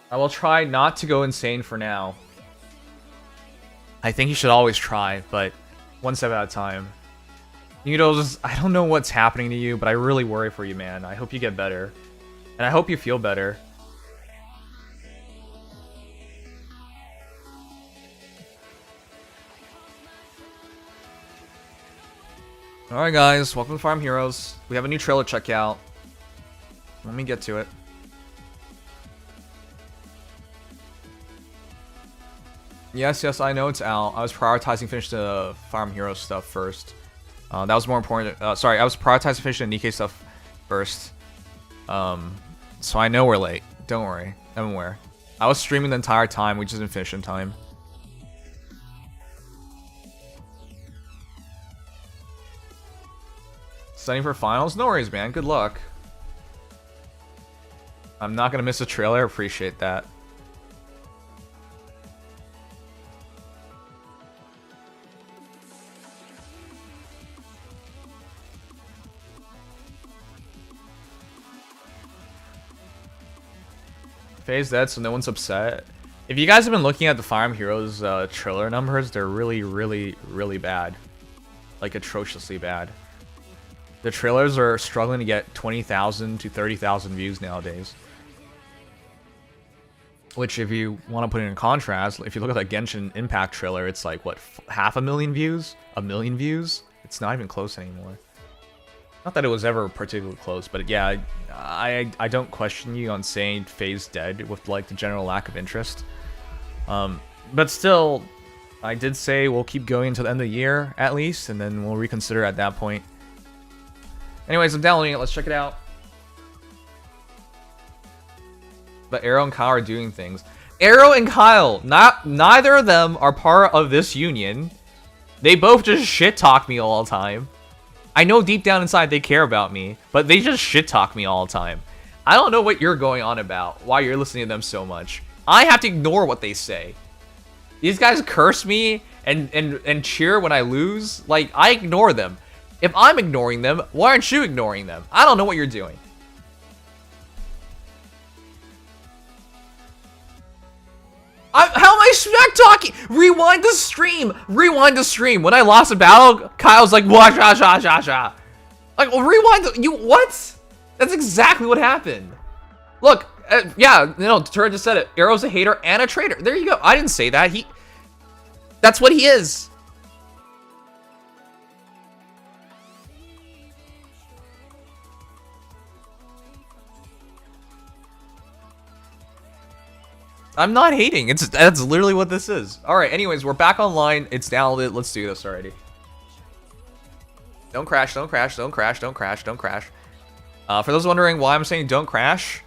I will try not to go insane for now. I think you should always try, but one step at a time. Noodles, I don't know what's happening to you, but I really worry for you, man. I hope you get better. And I hope you feel better. Alright guys, welcome to Farm Heroes. We have a new trailer to check out. Let me get to it. Yes, I know it's out. I was prioritizing finishing the Farm Heroes stuff first. That was more important. Sorry, I was prioritizing finishing the Nikkei stuff first. So I know we're late. Don't worry. I'm aware. I was streaming the entire time. We just didn't finish in time. Studying for finals? No worries, man. Good luck. I'm not gonna miss a trailer. Appreciate that. Phase dead, so no one's upset. If you guys have been looking at the Fire Emblem Heroes trailer numbers, they're really bad. Like, atrociously bad. The trailers are struggling to get 20,000 to 30,000 views nowadays. Which, if you want to put it in contrast, if you look at that Genshin Impact trailer, it's like, what, half a million views? A million views? It's not even close anymore. Not that it was ever particularly close, but yeah, I don't question you on saying Phase dead with like the general lack of interest. But still, I did say we'll keep going until the end of the year at least, and then we'll reconsider at that point. Anyways, I'm downloading it. Let's check it out. But Arrow and Kyle are doing things. Arrow and Kyle, neither of them are part of this union. They both just shit talk me all the time. I know deep down inside they care about me, but they just shit talk me all the time. I don't know what you're going on about, why you're listening to them so much. I have to ignore what they say. These guys curse me and cheer when I lose. Like, I ignore them. If I'm ignoring them, why aren't you ignoring them? I don't know what you're doing. How am I smack talking? Rewind the stream. Rewind the stream. When I lost a battle, Kyle's like, wah, sha, sha, sha, sha. Like, well, rewind the, you, what? That's exactly what happened. Look, yeah, you know, Turret just said it. Arrow's a hater and a traitor. There you go. I didn't say that. That's what he is. I'm not hating. That's literally what this is. All right. Anyways, we're back online. It's downloaded. Let's do this already. Don't crash. Don't crash. Don't crash. Don't crash. Don't crash. For those wondering why I'm saying don't crash,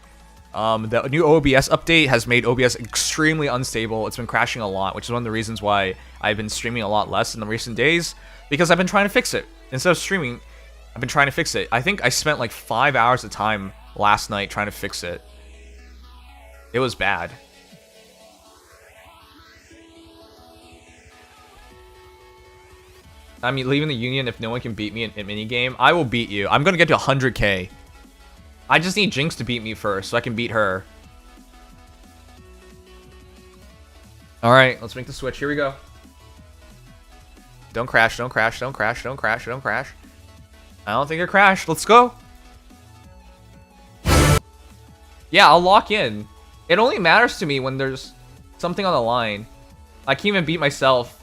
the new OBS update has made OBS extremely unstable. It's been crashing a lot, which is one of the reasons why I've been streaming a lot less in the recent days, because I've been trying to fix it. Instead of streaming, I've been trying to fix it. I think I spent like 5 hours of time last night trying to fix it. It was bad. I mean, leaving the union if no one can beat me in a minigame. I will beat you. I'm gonna get to 100k. I just need Jinx to beat me first so I can beat her. Alright, let's make the switch. Here we go. Don't crash, don't crash, don't crash, don't crash, don't crash. I don't think it crashed. Let's go. Yeah, I'll lock in. It only matters to me when there's something on the line. I can't even beat myself.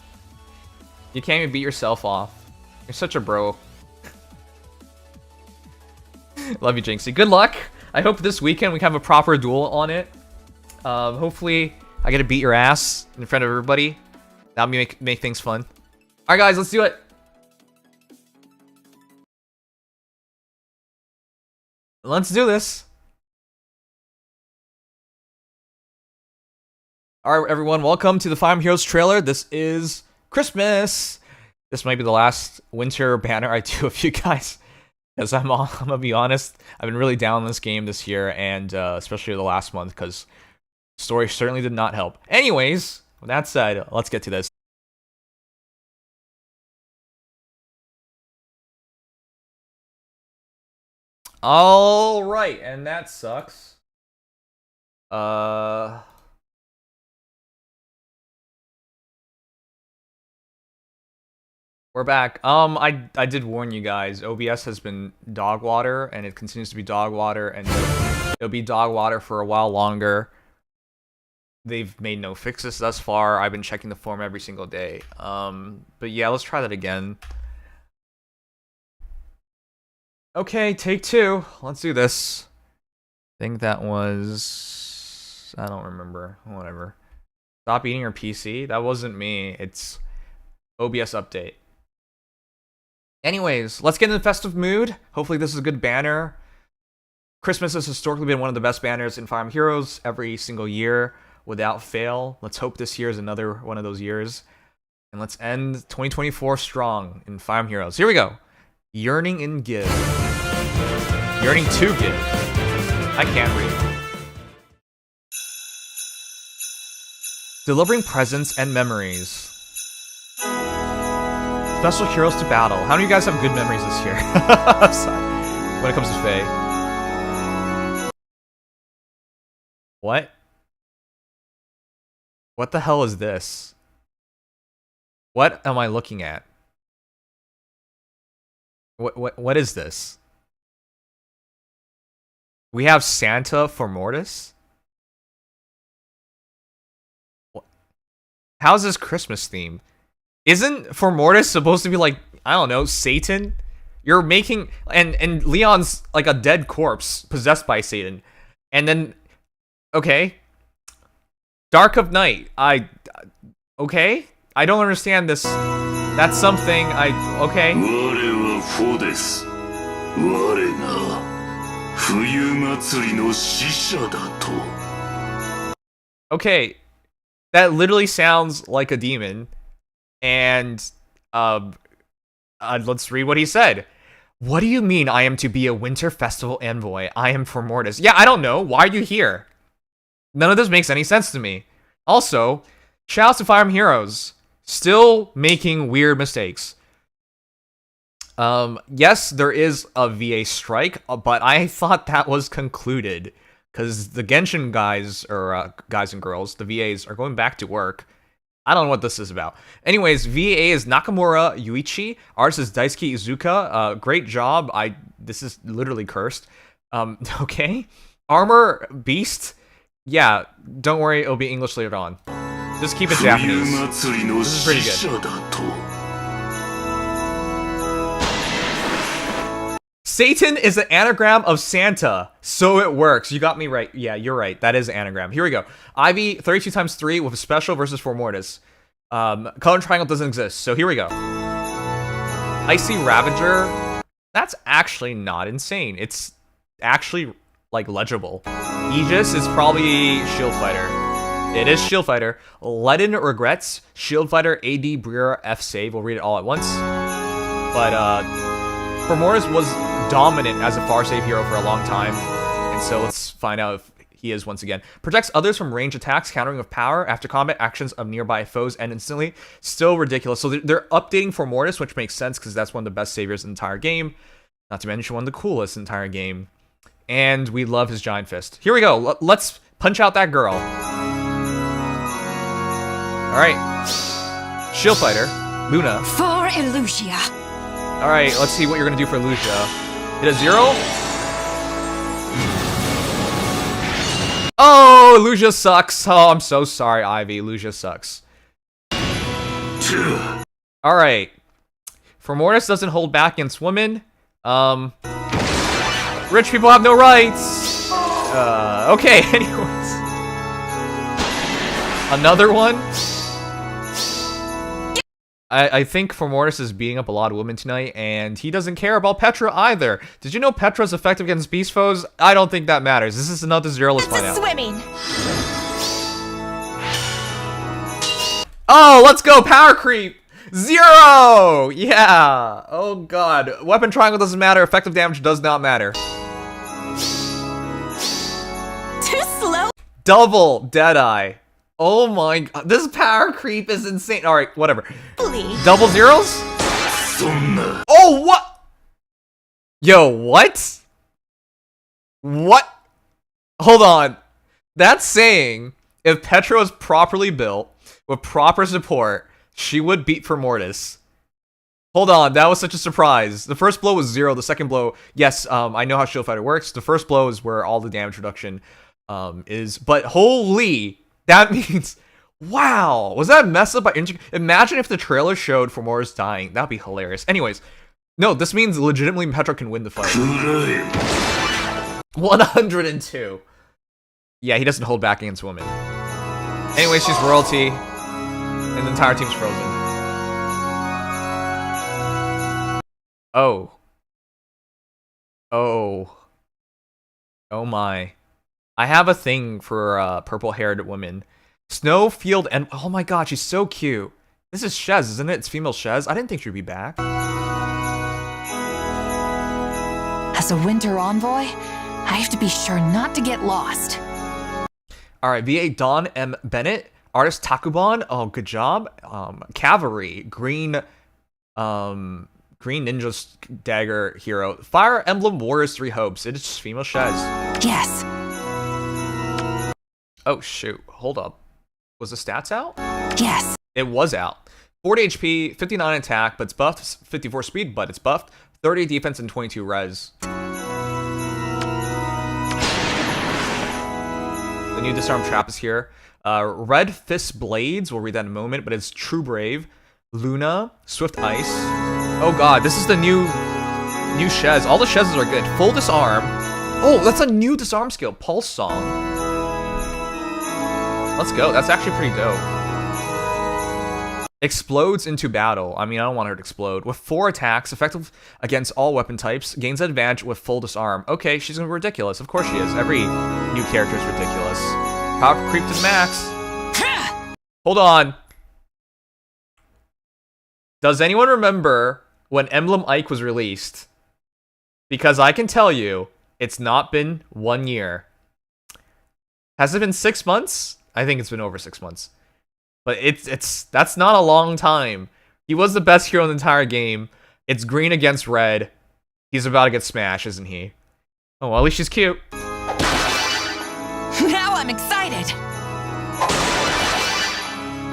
You can't even beat yourself off. You're such a bro. Love you, Jinxie. Good luck. I hope this weekend we can have a proper duel on it. Hopefully, I get to beat your ass in front of everybody. That'll make things fun. Alright, guys, let's do it. Let's do this. Alright, everyone. Welcome to the Fire Emblem Heroes trailer. This is Christmas. This might be the last winter banner I do of you guys, because I'm gonna be honest, I've been really down on this game this year, and especially the last month, because story certainly did not help. Anyways, with that said, let's get to this. All right, and that sucks. Uh... We're back. I did warn you guys. OBS has been dog water, and it continues to be dog water, and it'll be dog water for a while longer. They've made no fixes thus far. I've been checking the forum every single day. But yeah, let's try that again. Okay, take 2. Let's do this. I think that was... I don't remember. Whatever. Stop eating your PC? That wasn't me. It's OBS update. Anyways, let's get in the festive mood. Hopefully this is a good banner. Christmas has historically been one of the best banners in Fire Emblem Heroes every single year, without fail. Let's hope this year is another one of those years. And let's end 2024 strong in Fire Emblem Heroes. Here we go. Yearning and Give. Yearning to Give. I can't read. Delivering presents and memories. Special heroes to battle. How many of you guys have good memories this year? When it comes to Feh. What? What the hell is this? What am I looking at? What is this? We have Santa for Mortis? How's this Christmas theme? Isn't for Mortis supposed to be like, I don't know, Satan? You're making and Leon's like a dead corpse possessed by Satan. And then okay. Dark of Night. Okay? I don't understand this. That's something okay. Okay. That literally sounds like a demon. And let's read what he said. What do you mean I am to be a winter festival envoy? I am for Mortis. Yeah, I don't know. Why are you here? None of this makes any sense to me. Also, shouts to Fire Emblem Heroes. Still making weird mistakes. Yes, there is a VA strike, but I thought that was concluded. Because the Genshin guys, or guys and girls, the VAs, are going back to work. I don't know what this is about. Anyways, VA is Nakamura Yuichi. Artist is Daisuke Izuka. Great job. This is literally cursed. Okay. Armor Beast. Yeah, don't worry, it'll be English later on. Just keep it Japanese. This is pretty good. Satan is an anagram of Santa, so it works. You got me right. Yeah, you're right. That is an anagram. Here we go. Ivy 32 times 3 with a special versus for Mortis. Color triangle doesn't exist, so here we go. Icy Ravager. That's actually not insane. It's actually like legible. Aegis is probably Shield Fighter. It is Shield Fighter. Leaden Regrets, Shield Fighter, AD, Breer, F save. We'll read it all at once. But Mortis was dominant as a far save hero for a long time, and so let's find out if he is once again. Protects others from range attacks, countering with power after combat actions of nearby foes end instantly. Still ridiculous. So they're updating for Mortis, which makes sense because that's one of the best saviors in the entire game. Not to mention one of the coolest in the entire game. And we love his giant fist. Here we go. Let's punch out that girl. Alright. Shield Fighter. Luna. For Illusia. Alright, let's see what you're gonna do for Lucia. Hit a 0. Oh, Lucia sucks. Oh, I'm so sorry, Ivy. Lucia sucks. Alright. For Mortis doesn't hold back against women. Rich people have no rights. Okay, anyways. Another one. I think for Mortis is beating up a lot of women tonight, and he doesn't care about Petra either. Did you know Petra's effective against beast foes? I don't think that matters. This is another 0. Let's find out. Swimming. Oh, let's go! Power creep! 0! Yeah! Oh god. Weapon triangle doesn't matter. Effective damage does not matter. Too slow. Double Deadeye. Oh my god. This power creep is insane. Alright, whatever. Please. Double zeros? Oh, what? Yo, what? What? Hold on. That's saying if Petra was properly built with proper support, she would beat for Mortis. Hold on, that was such a surprise. The first blow was 0. The second blow, yes, I know how Shield Fighter works. The first blow is where all the damage reduction is. But holy, that means, wow, was that messed up by Imagine if the trailer showed for Mortis dying. That'd be hilarious. Anyways, no, this means legitimately Petra can win the fight. 102. Yeah, he doesn't hold back against women. Anyway, she's royalty, and the entire team's frozen. Oh. Oh. Oh my. I have a thing for purple-haired women. Snowfield and oh my god, she's so cute. This is Shez, isn't it? It's female Shez. I didn't think she'd be back. As a winter envoy, I have to be sure not to get lost. Alright, VA Don M. Bennett. Artist Takuban. Oh, good job. Cavalry. Green Ninja Dagger Hero. Fire Emblem Warriors 3 Hopes. It's just female Shez. Yes. Oh, shoot. Hold up. Was the stats out? Yes. It was out. 40 HP, 59 attack, but it's buffed. 54 speed, but it's buffed. 30 defense and 22 res. The new Disarm Trap is here. Red Fist Blades, we'll read that in a moment, but it's True Brave. Luna, Swift Ice. Oh god, this is the new Shez. All the Shezes are good. Full Disarm. Oh, that's a new disarm skill. Pulse Song. Let's go. That's actually pretty dope. Explodes into battle. I mean, I don't want her to explode. With 4 attacks, effective against all weapon types, gains advantage with full disarm. Okay, she's gonna be ridiculous. Of course she is. Every new character is ridiculous. Power creep to the max. Hold on. Does anyone remember when Emblem Ike was released? Because I can tell you, it's not been 1 year. Has it been 6 months? I think it's been over 6 months. But that's not a long time. He was the best hero in the entire game. It's green against red. He's about to get smashed, isn't he? Oh, well, at least she's cute. Now I'm excited.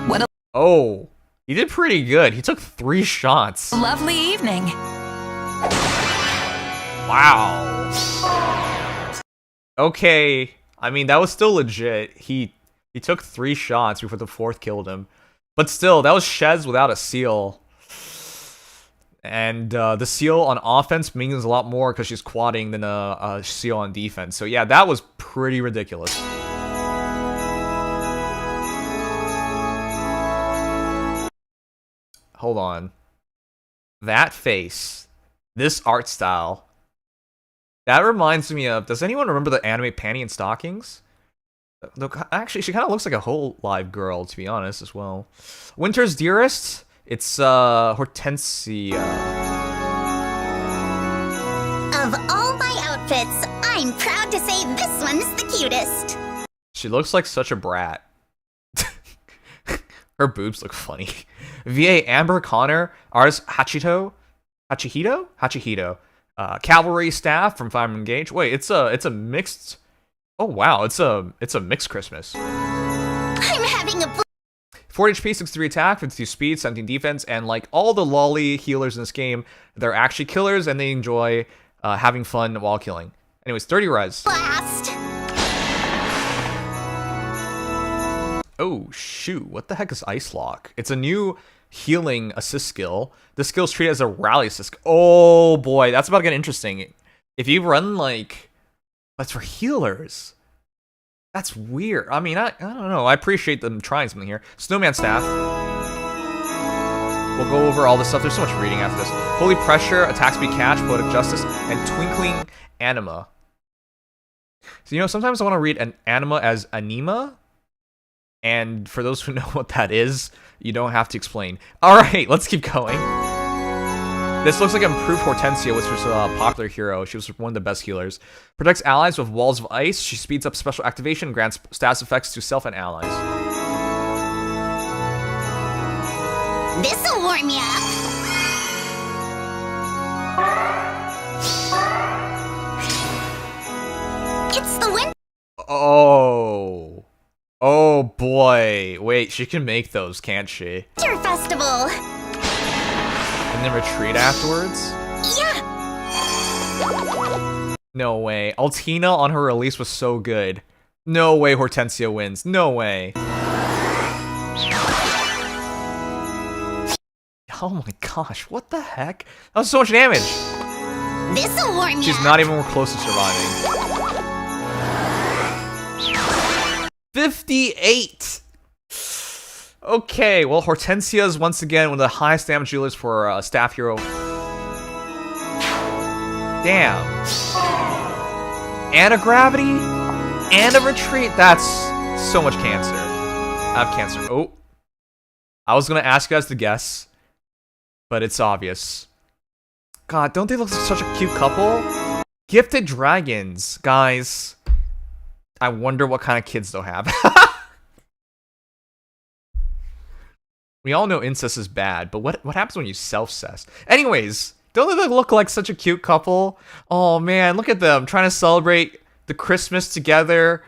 What a Oh, he did pretty good. He took 3 shots. lovely evening. Wow. Okay. I mean, that was still legit. He took 3 shots before the 4th killed him. But still, that was Shez without a seal. And the seal on offense means a lot more because she's quadding than a seal on defense. So yeah, that was pretty ridiculous. Hold on. That face. This art style. That reminds me of... Does anyone remember the anime Panty and Stockings? Look, actually, she kind of looks like a whole live girl, to be honest, as well. Winter's Dearest. It's Hortensia. Of all my outfits, I'm proud to say this one's the cutest. She looks like such a brat. Her boobs look funny. VA Amber Connor. Artist Hachihito. Cavalry Staff from Fire Engage. Wait, it's a mixed... Oh wow, it's a mixed Christmas. I'm having a 4 HP, 63 attack, 52 speed, 17 defense, and like all the lolly healers in this game, they're actually killers and they enjoy having fun while killing. Anyways, 30 res. blast. Oh shoot, what the heck is Ice Lock? It's a new healing assist skill. This skill is treated as a rally assist. Oh boy, that's about to get interesting. If you run like... That's for healers. That's weird. I mean, I don't know. I appreciate them trying something here. Snowman Staff. We'll go over all this stuff. There's so much reading after this. Holy Pressure, Attack Speed Catch, Poetic Justice, and Twinkling Anima. So, you know, sometimes I want to read an anima as anima. And for those who know what that is, you don't have to explain. Alright, let's keep going. This looks like improved Hortensia, which was a popular hero. She was one of the best healers. Protects allies with walls of ice. She speeds up special activation and grants status effects to self and allies. This'll warm you up. It's the wind. Oh. Oh boy. Wait, she can make those, can't she? Your festival. And then retreat afterwards? Yeah. No way. Altina on her release was so good. No way Hortensia wins. No way. Oh my gosh, what the heck? That was so much damage. This'll warm you. She's not even close to surviving. 58! Okay, well, Hortensia is once again one of the highest damage dealers for staff hero. Damn. And a gravity? And a retreat? That's so much cancer. I have cancer. Oh. I was gonna ask you guys to guess, but it's obvious. God, don't they look like such a cute couple? Gifted dragons, guys. I wonder what kind of kids they'll have. We all know incest is bad, but what happens when you self-cess? Anyways, don't they look like such a cute couple? Oh man, look at them trying to celebrate the Christmas together.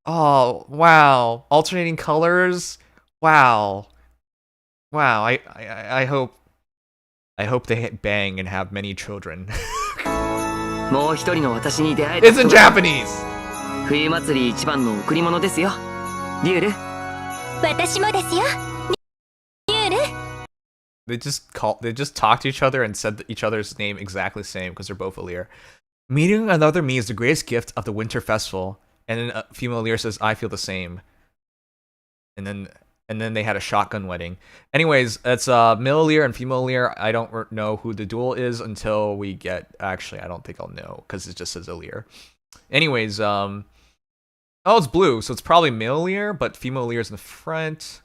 Oh, wow. Alternating colors. Wow. Wow, I hope they bang and have many children. It's in Japanese. 冬祭り一番の贈り物ですよ。リュール。私もですよ。リュール。 They just talked to each other and said each other's name exactly the same because they're both Alir. Meeting another me is the greatest gift of the winter festival. And then a female Alir says, I feel the same. And then they had a shotgun wedding. Anyways, it's male Alir and female Alir. I don't know who the duel is until we get... Actually, I don't think I'll know because it just says Alir. Anyways, oh, it's blue, so it's probably male Alir, but female Alir is in the front.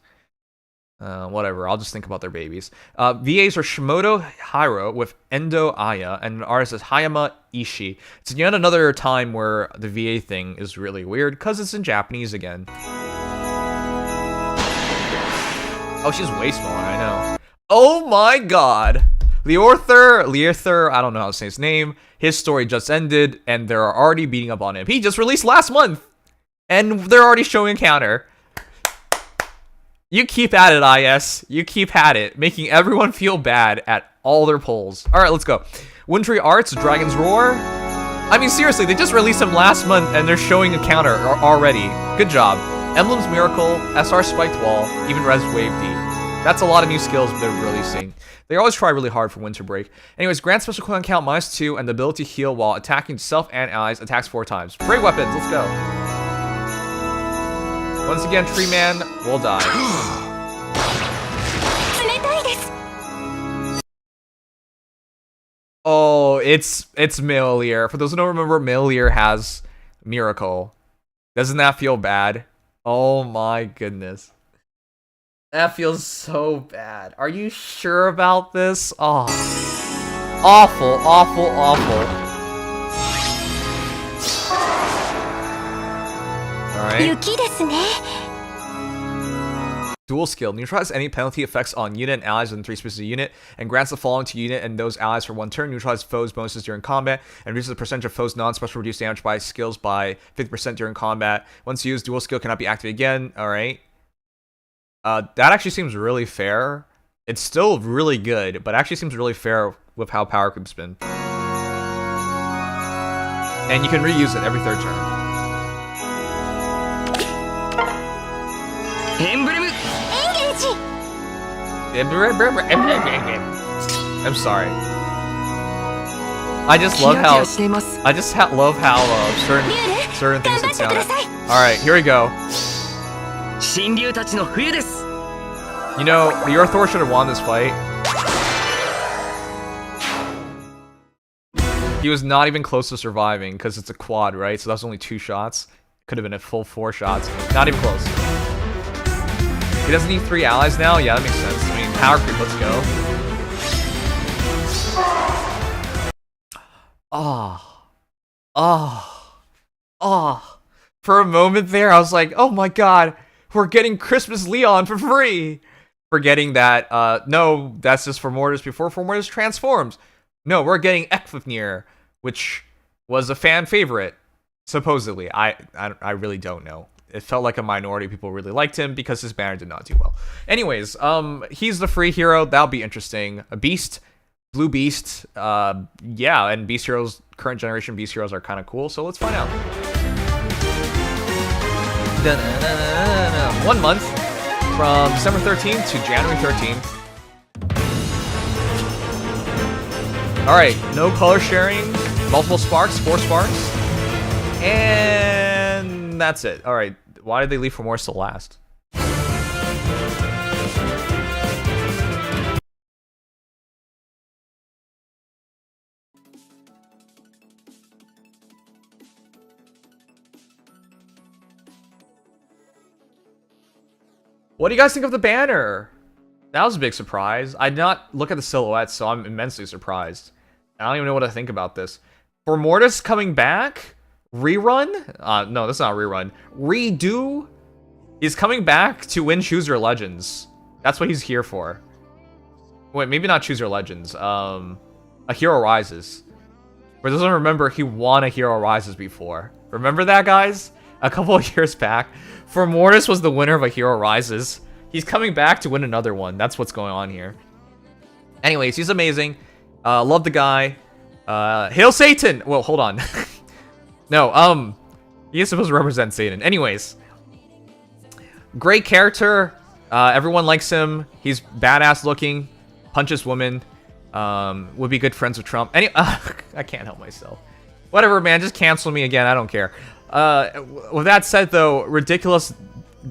Whatever, I'll just think about their babies. VAs are Shimoto Hiro with Endo Aya, and the artist is Hayama Ishii. It's yet another time where the VA thing is really weird, because it's in Japanese again. Oh, she's way smaller, I know. Oh my god! Learther, I don't know how to say his name. His story just ended, and they're already beating up on him. He just released last month, and they're already showing a counter. You keep at it, IS. You keep at it, making everyone feel bad at all their polls. All right, let's go. Wintry Arts, Dragon's Roar. I mean, seriously, they just released him last month, and they're showing a counter already. Good job. Emblem's Miracle, SR Spiked Wall, even Res Wave D. That's a lot of new skills they're releasing. They always try really hard for Winter Break. Anyways, grant special cooldown count -2 and the ability to heal while attacking self and allies. Attacks 4 times. Great weapons, let's go. Once again, Tree Man will die. Oh, it's male Alir. For those who don't remember, male Alir has Miracle. Doesn't that feel bad? Oh my goodness. That feels so bad. Are you sure about this? Oh. Awful, awful, awful. Alright. Dual skill. Neutralize any penalty effects on unit and allies within 3 spaces of unit, and grants the following to unit and those allies for 1 turn. Neutralize foes' bonuses during combat, and reduces the percentage of foes' non-special reduced damage by skills by 50% during combat. Once used, dual skill cannot be activated again. Alright. That actually seems really fair. It's still really good, but actually seems really fair with how power creep's been. And you can reuse it every 3rd turn. Emblem. I'm sorry. I just love how certain things can sound. All right, here we go. You know, the Earthor should have won this fight. He was not even close to surviving because it's a quad, right? So that's only 2 shots. Could have been a full 4 shots. Not even close. He doesn't need 3 allies now? Yeah, that makes sense. I mean, power creep, let's go. For a moment there, I was like, oh my god, we're getting Christmas Leon for free! Forgetting that, no, that's just for Mortis before Mortis transforms. No, we're getting Ekfafnir, which was a fan favorite, supposedly. I really don't know. it felt like a minority. People really liked him because his banner did not do well. Anyways, he's the free hero. That'll be interesting. A Beast, Blue Beast. Yeah, and Beast Heroes, current generation Beast Heroes are kind of cool. So let's find out. 1 month from December 13th to January 13th. Alright, no color sharing, multiple sparks, 4 sparks, and that's it. Alright, why did they leave for more till last? What do you guys think of the banner? That was a big surprise. I did not look at the silhouette, so I'm immensely surprised. I don't even know what to think about this. For Mortis coming back? Rerun? No, that's not a rerun. Redo? He's coming back to win Choose Your Legends. That's what he's here for. Wait, maybe not Choose Your Legends. A Hero Rises. For those who don't remember, he won a Hero Rises before. Remember that, guys? A couple of years back. For Mortis was the winner of a Hero Rises. He's coming back to win another one. That's what's going on here. Anyways, he's amazing. Love the guy. Hail Satan! Well, hold on. No, he is supposed to represent Satan. Anyways. Great character. Everyone likes him. He's badass looking. Punches women. Would be good friends with Trump. I can't help myself. Whatever, man. Just cancel me again. I don't care. With that said, though, ridiculous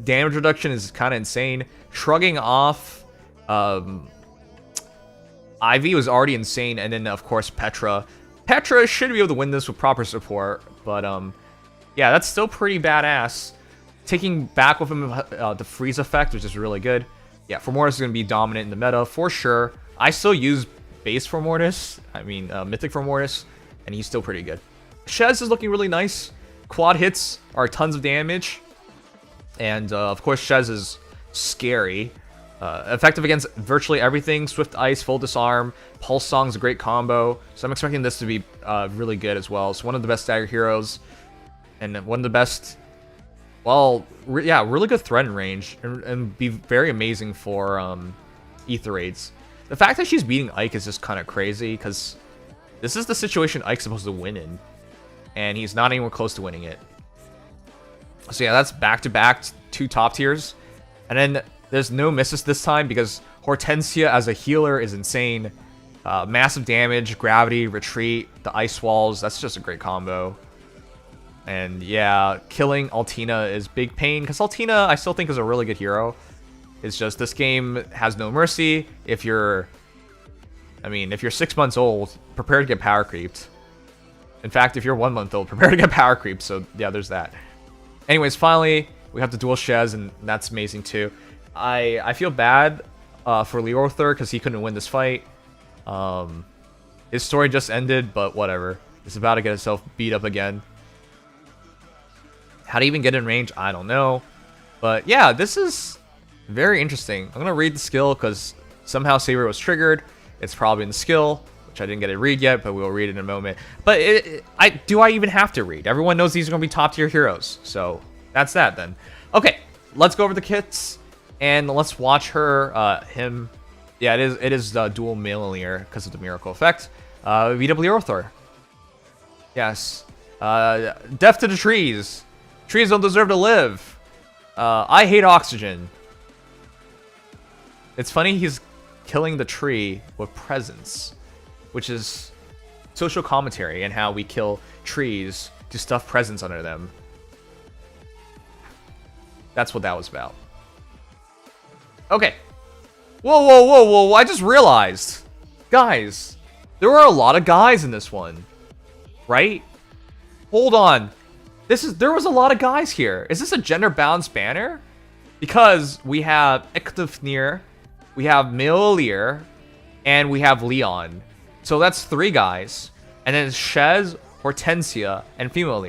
damage reduction is kind of insane. Shrugging off Ivy was already insane, and then of course Petra. Petra should be able to win this with proper support, but yeah, that's still pretty badass. Taking back with him the freeze effect, which is really good. Yeah, for Mortis is going to be dominant in the meta for sure. I still use base for Mortis. I mean Mythic for Mortis, and he's still pretty good. Shez is looking really nice. Quad hits are tons of damage. And, of course, Shez is scary. Effective against virtually everything. Swift Ice, Full Disarm. Pulse Song's a great combo. So I'm expecting this to be really good as well. It's one of the best stagger heroes. And one of the best... Well, yeah, really good threat and range. And be very amazing for Ether Raids. The fact that she's beating Ike is just kind of crazy. Because this is the situation Ike's supposed to win in. And he's not anywhere close to winning it. So yeah, that's back-to-back 2 top tiers. And then there's no misses this time because Hortensia as a healer is insane. Massive damage, gravity, retreat, the ice walls. That's just a great combo. And yeah, killing Altina is big pain because Altina I still think is a really good hero. It's just this game has no mercy. If you're 6 months old, prepare to get power creeped. In fact, if you're 1 month old, prepare to get power creeped. So yeah, there's that. Anyways, finally, we have the dual Shez, and that's amazing too. I feel bad for Leorther because he couldn't win this fight. His story just ended, but whatever. He's about to get himself beat up again. How to even get in range, I don't know. But yeah, this is very interesting. I'm going to read the skill because somehow Saber was triggered. It's probably in the skill, which I didn't get to read yet, but we'll read it in a moment. But do I even have to read? Everyone knows these are going to be top tier heroes. So that's that then. Okay, let's go over the kits and let's watch him. Yeah, it is dual Mjolnir because of the miracle effect. VW Orthor. Yes. Death to the trees. Trees don't deserve to live. I hate oxygen. It's funny he's killing the tree with presence, which is social commentary and how we kill trees to stuff presents under them. That's what that was about. Okay. Whoa, whoa, whoa, whoa, I just realized. Guys, there were a lot of guys in this one. Right? Hold on. There was a lot of guys here. Is this a gender balanced banner? Because we have Ikthufnir, we have Mjolnir, and we have Leon. So that's 3 guys. And then it's Shez, Hortensia, and Female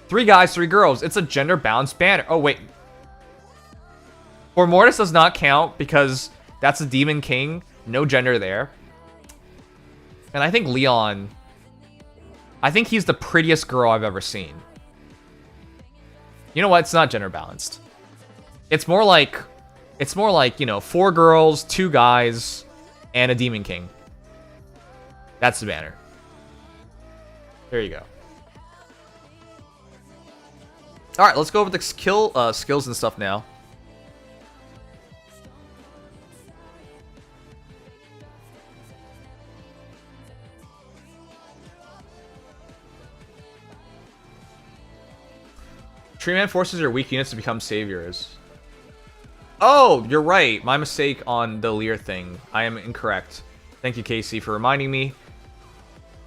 3 guys, 3 girls. It's a gender balanced banner. Oh, wait. For Mortis does not count because that's a Demon King. No gender there. And I think Leon... I think he's the prettiest girl I've ever seen. You know what? It's not gender balanced. It's more like, you know, 4 girls, 2 guys, and a Demon King. That's the banner. There you go. Alright, let's go over the skills and stuff now. Tree Man forces your weak units to become saviors. Oh, you're right. My mistake on the Lear thing. I am incorrect. Thank you, Casey, for reminding me.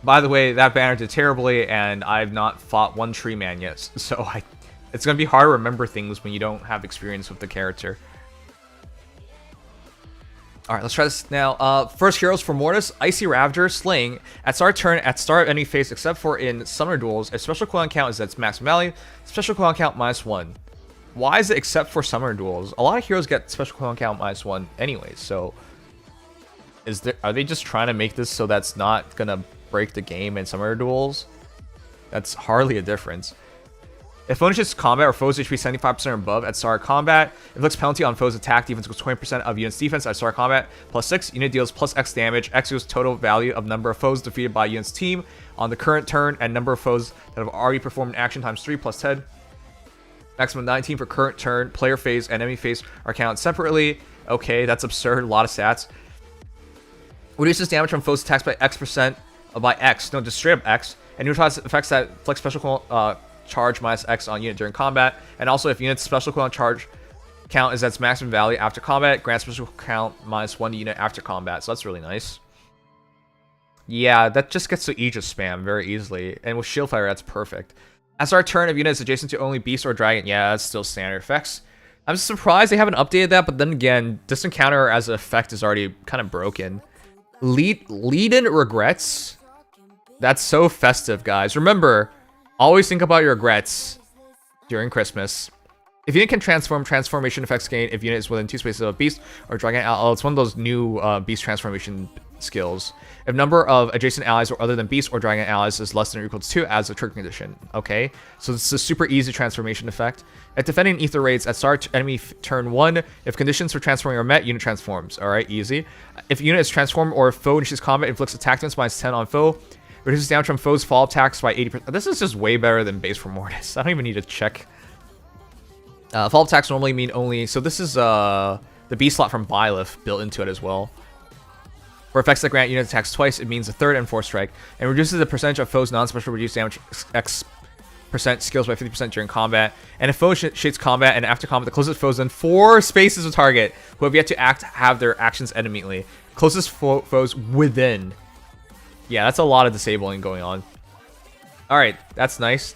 By the way, that banner did terribly, and I've not fought one Tree Man yet, so it's going to be hard to remember things when you don't have experience with the character. Alright, let's try this now. First heroes for Mortis, Icy Ravager, Slaying. At start turn, at start of any phase except for in summoner duels, a special cooldown count is its maximum value, special cooldown count -1. Why is it except for summoner duels? A lot of heroes get special cooldown count -1 anyways, so... Are they just trying to make this so that's not gonna break the game in summoner duels? That's hardly a difference. If finishes combat or foes HP 75% or above at start of combat, inflicts penalty on foes attack defense equals 20% of unit's defense at start of combat, +6, unit deals +X damage, X equals total value of number of foes defeated by unit's team on the current turn, and number of foes that have already performed an action times 3 +10. Maximum 19 for current turn, player phase, and enemy phase are counted separately. Okay, that's absurd, a lot of stats. Reduces damage from foes attacks by X% by X, no, just straight up X, and neutralizes effects that inflict special charge -X on unit during combat, and also if unit's special cooldown charge count is at its maximum value after combat, grants special count -1 to unit after combat, so that's really nice. Yeah, that just gets to Aegis spam very easily, and with Shield Fire, that's perfect. As our turn, if unit is adjacent to only Beast or Dragon, yeah, that's still standard effects. I'm surprised they haven't updated that, but then again, Distant Counter as an effect is already kind of broken. Lead-in regrets? That's so festive, guys. Remember, always think about your regrets during Christmas. If unit can transform, transformation effects gain if unit is within 2 spaces of a beast or dragon. Oh, it's one of those new beast transformation skills. If number of adjacent allies or other than beast or dragon allies is less than or equal to 2 as a trigger condition. Okay, so it's a super easy transformation effect. At defending ether raids at start enemy turn 1, if conditions for transforming are met, unit transforms. Alright, easy. If unit is transformed or foe initiates combat, inflicts attack defense -10 on foe. Reduces damage from foes' fall attacks by 80%. This is just way better than base for Mortis. I don't even need to check. Fall attacks normally mean only... So this is the B slot from Byleth built into it as well. For effects that grant unit attacks twice, it means a 3rd and 4th strike. And reduces the percentage of foes' non-special reduced damage X% skills by 50% during combat. And if foe shades combat and after combat, the closest foes in 4 spaces of target who have yet to act have their actions end immediately. Closest foes within... Yeah, that's a lot of disabling going on. Alright, that's nice.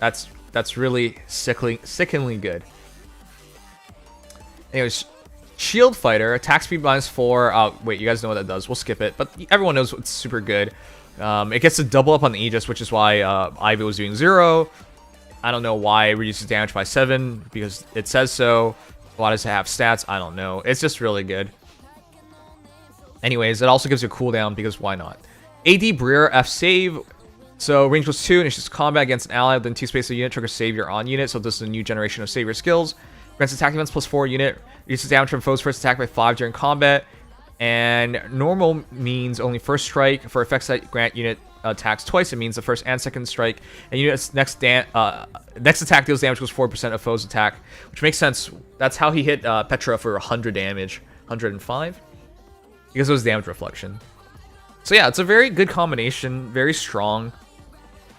That's really sickeningly good. Anyways, Shield Fighter, attack speed -4. Wait, you guys know what that does. We'll skip it, but everyone knows it's super good. It gets to double up on the Aegis, which is why Ivy was doing 0. I don't know why it reduces damage by 7, because it says so. Why does it have stats? I don't know. It's just really good. Anyways, it also gives you a cooldown, because why not? AD Breer F save. So range equals 2, initiates combat against an ally within 2 spaces of unit, triggers Savior on unit. So this is a new generation of Savior skills. Grants attack defense +4 unit. Reduces damage from foes first attack by 5 during combat. And normal means only first strike. For effects that grant unit attacks twice, it means the first and second strike. And unit's next attack deals damage equals 4% of foes attack, which makes sense. That's how he hit Petra for 100 damage. 105? Because it was damage reflection. So yeah, it's a very good combination, very strong.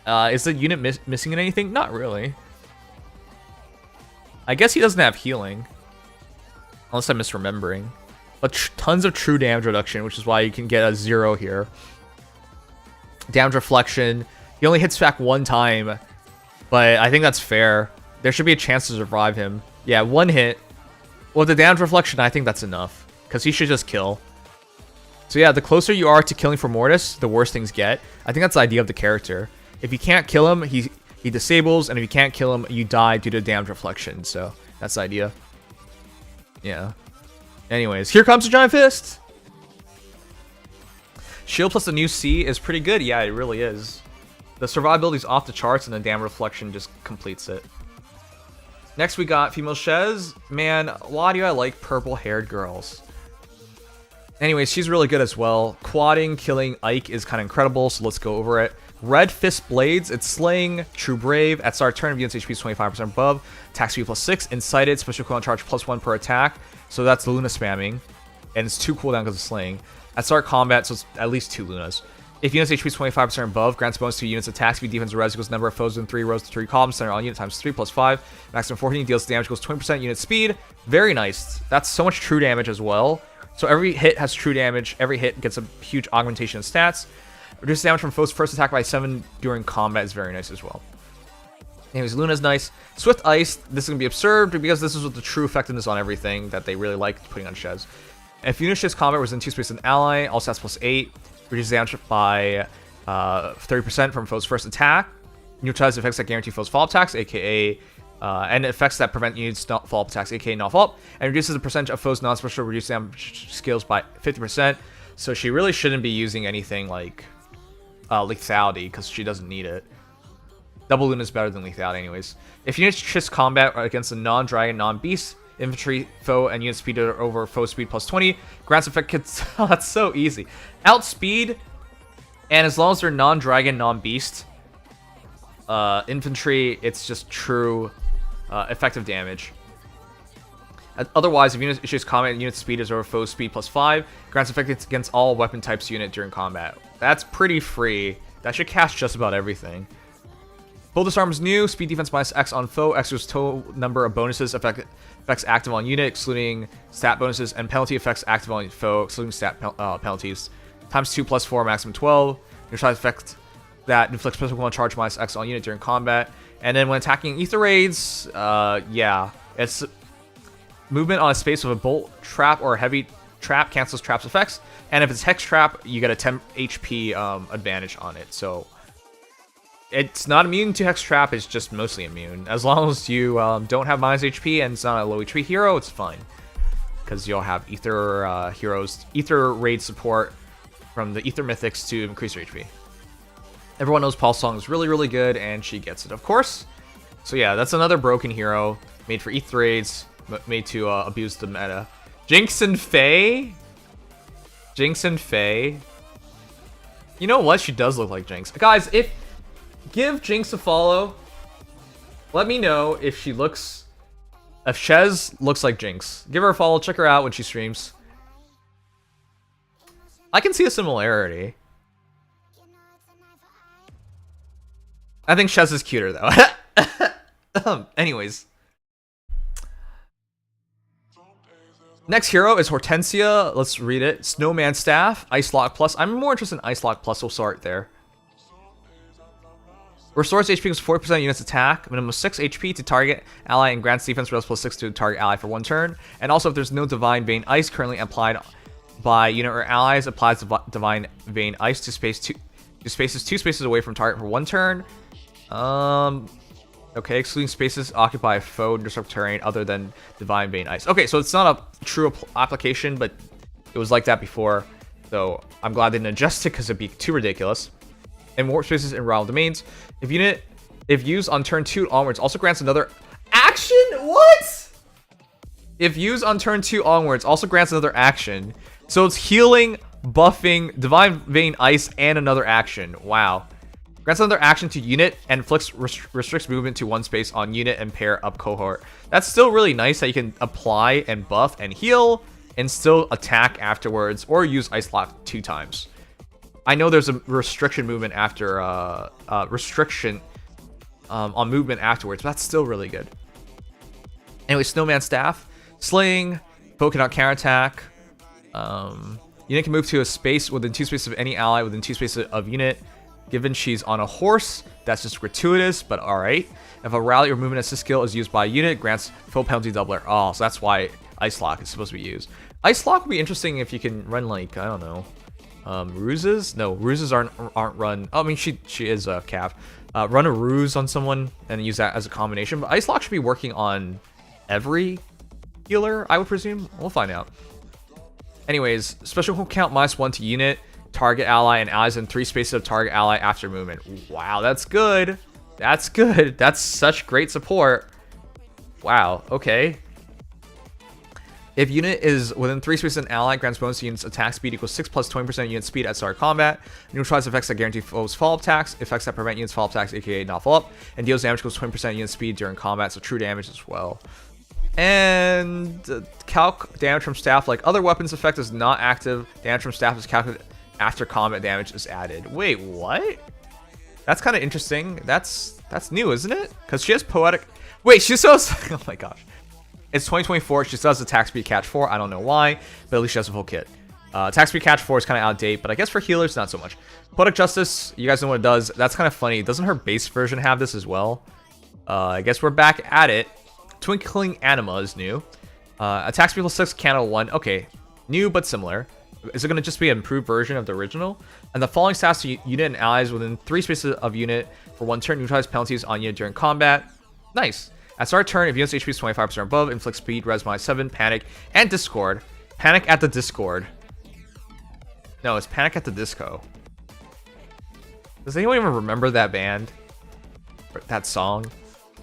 Is the unit missing in anything? Not really. I guess he doesn't have healing. Unless I'm misremembering. But tons of true damage reduction, which is why you can get a 0 here. Damage reflection. He only hits back 1 time. But I think that's fair. There should be a chance to survive him. Yeah, 1 hit. Well, the damage reflection, I think that's enough. Because he should just kill. So yeah, the closer you are to killing for Mortis, the worse things get. I think that's the idea of the character. If you can't kill him, he disables, and if you can't kill him, you die due to damage reflection. So that's the idea. Yeah. Anyways, here comes the Giant Fist! Shield plus the new C is pretty good. Yeah, it really is. The survivability is off the charts, and the damage reflection just completes it. Next we got female Shez. Man, why do I like purple-haired girls? Anyways, she's really good as well. Quadding, killing Ike is kind of incredible, so let's go over it. Red Fist Blades, it's slaying, true brave. At start turn, unit's HP is 25% above. Attack speed +6, incited, special cooldown charge +1 per attack. So that's Luna spamming. And it's 2 cooldown because of slaying. At start combat, so it's at least 2 Lunas. If unit's HP is 25% above, grants bonus to units' attack speed, defense, res equals number of foes in 3 rows to 3 columns, center on unit times 3 + 5. Maximum 14, deals damage equals 20% unit speed. Very nice. That's so much true damage as well. So every hit has true damage. Every hit gets a huge augmentation of stats. Reduces damage from foes' first attack by 7 during combat is very nice as well. Anyways, Luna's nice. Swift Ice, this is going to be absurd because this is with the true effectiveness on everything that they really like putting on Shez. If unit shifts combat was in 2 spaces an ally, all stats +8. Reduces damage by 30% from foes' first attack. Neutralizes effects that guarantee foes' follow-up attacks, aka and effects that prevent units follow-up attacks, aka non-follow-up. And reduces the percentage of foes' non-special reduced damage skills by 50%. So she really shouldn't be using anything like lethality because she doesn't need it. Double Luna is better than lethality anyways. If units shifts combat against a non-dragon, non-beast, infantry, foe, and unit speed are over foe speed +20. Grants effect kits. Oh, that's so easy. Outspeed, and as long as they're non-dragon, non-beast, infantry, it's just true effective damage. Otherwise, if unit issues combat, unit speed is over foe speed +5. Grants effect against all weapon types unit during combat. That's pretty free. That should cast just about everything. Full Disarm is new. Speed defense -X on foe. X is total number of bonuses effects active on unit, excluding stat bonuses, and penalty effects active on foe, excluding stat penalties. Times 2 + 4, maximum 12. Neutralize effect that inflicts special cooldown charge -X on unit during combat. And then when attacking ether raids, yeah, it's movement on a space with a bolt, trap, or a heavy trap cancels traps effects. And if it's hex trap, you get a 10 HP advantage on it. So it's not immune to Hex Trap, it's just mostly immune. As long as you don't have -HP and it's not a low HP hero, it's fine. Because you'll have Ether heroes, Ether raid support from the Ether Mythics to increase your HP. Everyone knows Pulse Song is really, really good, and she gets it, of course. So yeah, that's another broken hero, made for Ether raids, made to abuse the meta. Jinx and Feh? Jinx and Feh? You know what? She does look like Jinx. Guys, give Jinx a follow. Let me know if she looks... If Shez looks like Jinx. Give her a follow. Check her out when she streams. I can see a similarity. I think Shez is cuter, though. Anyways. Next hero is Hortensia. Let's read it. Snowman Staff. Ice Lock Plus. I'm more interested in Ice Lock Plus. We'll start there. Restores HP equals 40% units attack, minimum 6 HP to target ally, and grants defense res +6 to target ally for 1 turn. And also, if there's no Divine Vein Ice currently applied by unit or allies, applies Divine Vein Ice to spaces 2 spaces away from target for 1 turn. Okay, excluding spaces occupied by foe disrupt terrain other than Divine Vein Ice. Okay, so it's not a true application, but it was like that before. So I'm glad they didn't adjust it because it'd be too ridiculous. And warp spaces in rival domains. If used on turn 2 onwards, also grants another action. What? If used on turn 2 onwards, also grants another action. So it's healing, buffing, Divine Vein Ice, and another action. Wow. Grants another action to unit and restricts movement to 1 space on unit and pair up cohort. That's still really nice that you can apply and buff and heal and still attack afterwards or use Ice Lock 2 times. I know there's a restriction movement after restriction on movement afterwards, but that's still really good. Anyway, Snowman Staff, Slaying, foe cannot counterattack. Unit can move to a space within 2 spaces of any ally within 2 spaces of unit. Given she's on a horse, that's just gratuitous, but alright. If a rally or movement assist skill is used by a unit, grants full penalty doubler. Oh, so that's why Ice Lock is supposed to be used. Ice Lock would be interesting if you can run, like, I don't know. Ruses? No, ruses aren't run. Oh, I mean, she is capped. Run a ruse on someone and use that as a combination. But Ice Lock should be working on every healer, I would presume. We'll find out. Anyways, special count -1 to unit, target ally, and allies in 3 spaces of target ally after movement. Wow, that's good. That's good. That's such great support. Wow, okay. If unit is within 3 spaces of an ally, grants bonus to unit's attack speed equals 6 plus 20% unit speed at start of combat. Neutralize effects that guarantee foes follow-up attacks, effects that prevent units follow-up attacks, aka not follow-up, and deals damage equals 20% unit speed during combat, so true damage as well. And calc damage from staff like other weapons effect is not active. Damage from staff is calculated after combat damage is added. Wait, what? That's kind of interesting. That's new, isn't it? Because she has poetic... Wait, she still has... Oh my gosh. It's 2024. She still has attack speed catch 4. I don't know why, but at least she has a full kit. Attack speed catch 4 is kind of out of date, but I guess for healers, not so much. Poetic Justice, you guys know what it does. That's kind of funny. Doesn't her base version have this as well? I guess we're back at it. Twinkling Anima is new. Attack speed plus 6, Candle 1. Okay, new but similar. Is it going to just be an improved version of the original? And the following stats to unit and allies within 3 spaces of unit for 1 turn, neutralize penalties on unit during combat. Nice. At start turn, if unit's HP is 25% above, inflict speed, res -7, panic, and discord. Panic at the Discord. No, it's Panic at the Disco. Does anyone even remember that band? Or that song?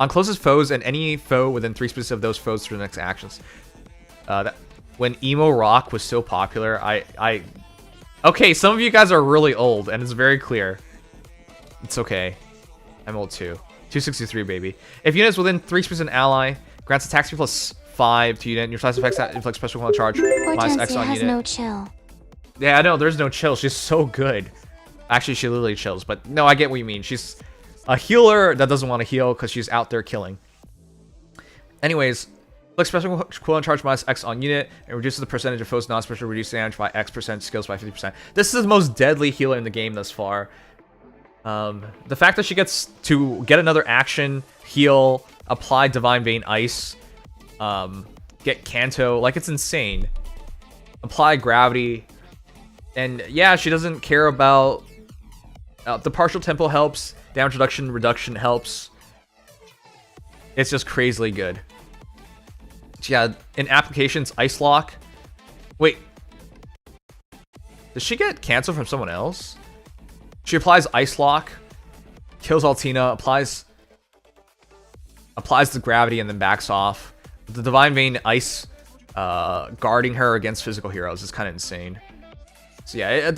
On closest foes and any foe within 3 spaces of those foes through the next actions. When emo rock was so popular, Okay, some of you guys are really old, and it's very clear. It's okay. I'm old too. 263, baby. If unit is within 3 spaces of an ally, grants attack speed plus 5 to unit, neutralize effects that inflict special cooldown charge minus X on has unit. no chill. Yeah, I know, there's no chill. She's so good. Actually, she literally chills, but no, I get what you mean. She's a healer that doesn't want to heal because she's out there killing. Anyways, inflict special cooldown charge minus X on unit and reduces the percentage of foes non-special reduced damage by X%, skills by 50%. This is the most deadly healer in the game thus far. The fact that she gets to get another action, heal, apply Divine Vein Ice, get Kanto, like it's insane. Apply Gravity, and yeah, she doesn't care about the partial tempo helps, damage reduction helps. It's just crazily good. Yeah, in applications, Ice Lock. Wait, does she get cancel from someone else? She applies Ice Lock, kills Altina, applies the gravity, and then backs off. The Divine Vein Ice guarding her against physical heroes is kind of insane. So yeah,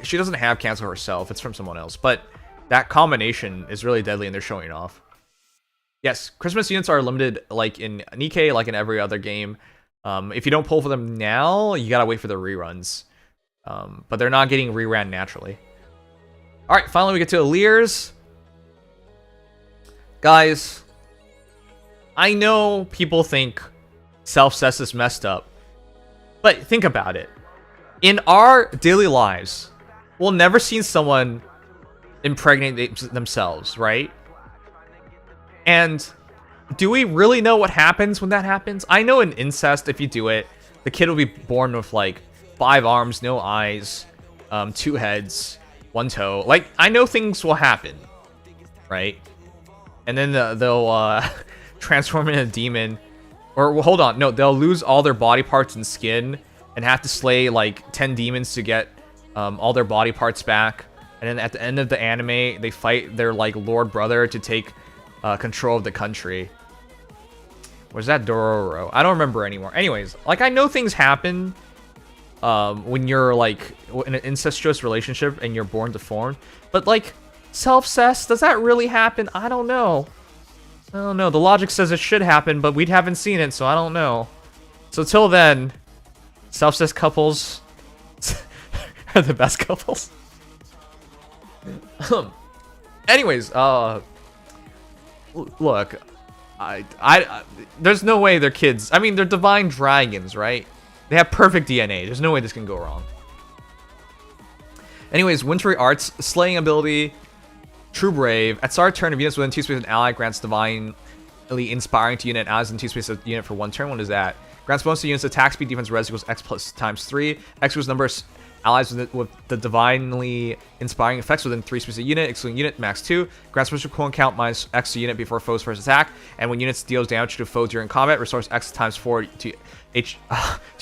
she doesn't have cancel herself. It's from someone else. But that combination is really deadly, and they're showing it off. Yes, Christmas units are limited like in Nikkei, like in every other game. If you don't pull for them now, you gotta wait for the reruns. But they're not getting reran naturally. Alright, finally we get to Alliers. Guys, I know people think self-cess is messed up, but think about it. In our daily lives, we'll never see someone impregnate themselves, right? And do we really know what happens when that happens? I know in incest, if you do it, the kid will be born with like 5 arms, no eyes, 2 heads, 1 toe. Like, I know things will happen, right? And then they'll transform into a demon. Or, well, hold on. No, they'll lose all their body parts and skin and have to slay, like, 10 demons to get all their body parts back. And then at the end of the anime, they fight their, like, lord brother to take control of the country. Was that Dororo? I don't remember anymore. Anyways, like, I know things happen when you're like in an incestuous relationship and you're born deformed, but like self-cess, does that really happen? I don't know. The logic says it should happen, but we haven't seen it, so I don't know. So till then, self-cess couples are the best couples. Anyways, look, there's no way they're kids. I mean, they're divine dragons, right? They have perfect DNA. There's no way this can go wrong. Anyways, Wintry Arts, Slaying Ability, True Brave. At start turn, if units within 2 spaces of an ally, grants divinely inspiring to unit allies in 2 spaces of unit for 1 turn. What is that? Grants bonus to units attack speed, defense, res equals X plus times 3. X equals number of allies with the divinely inspiring effects within 3 spaces of unit, excluding unit, max 2. Grants special cooldown count minus X to unit before foe's first attack. And when units deals damage to a foe during combat, restores X times 4 to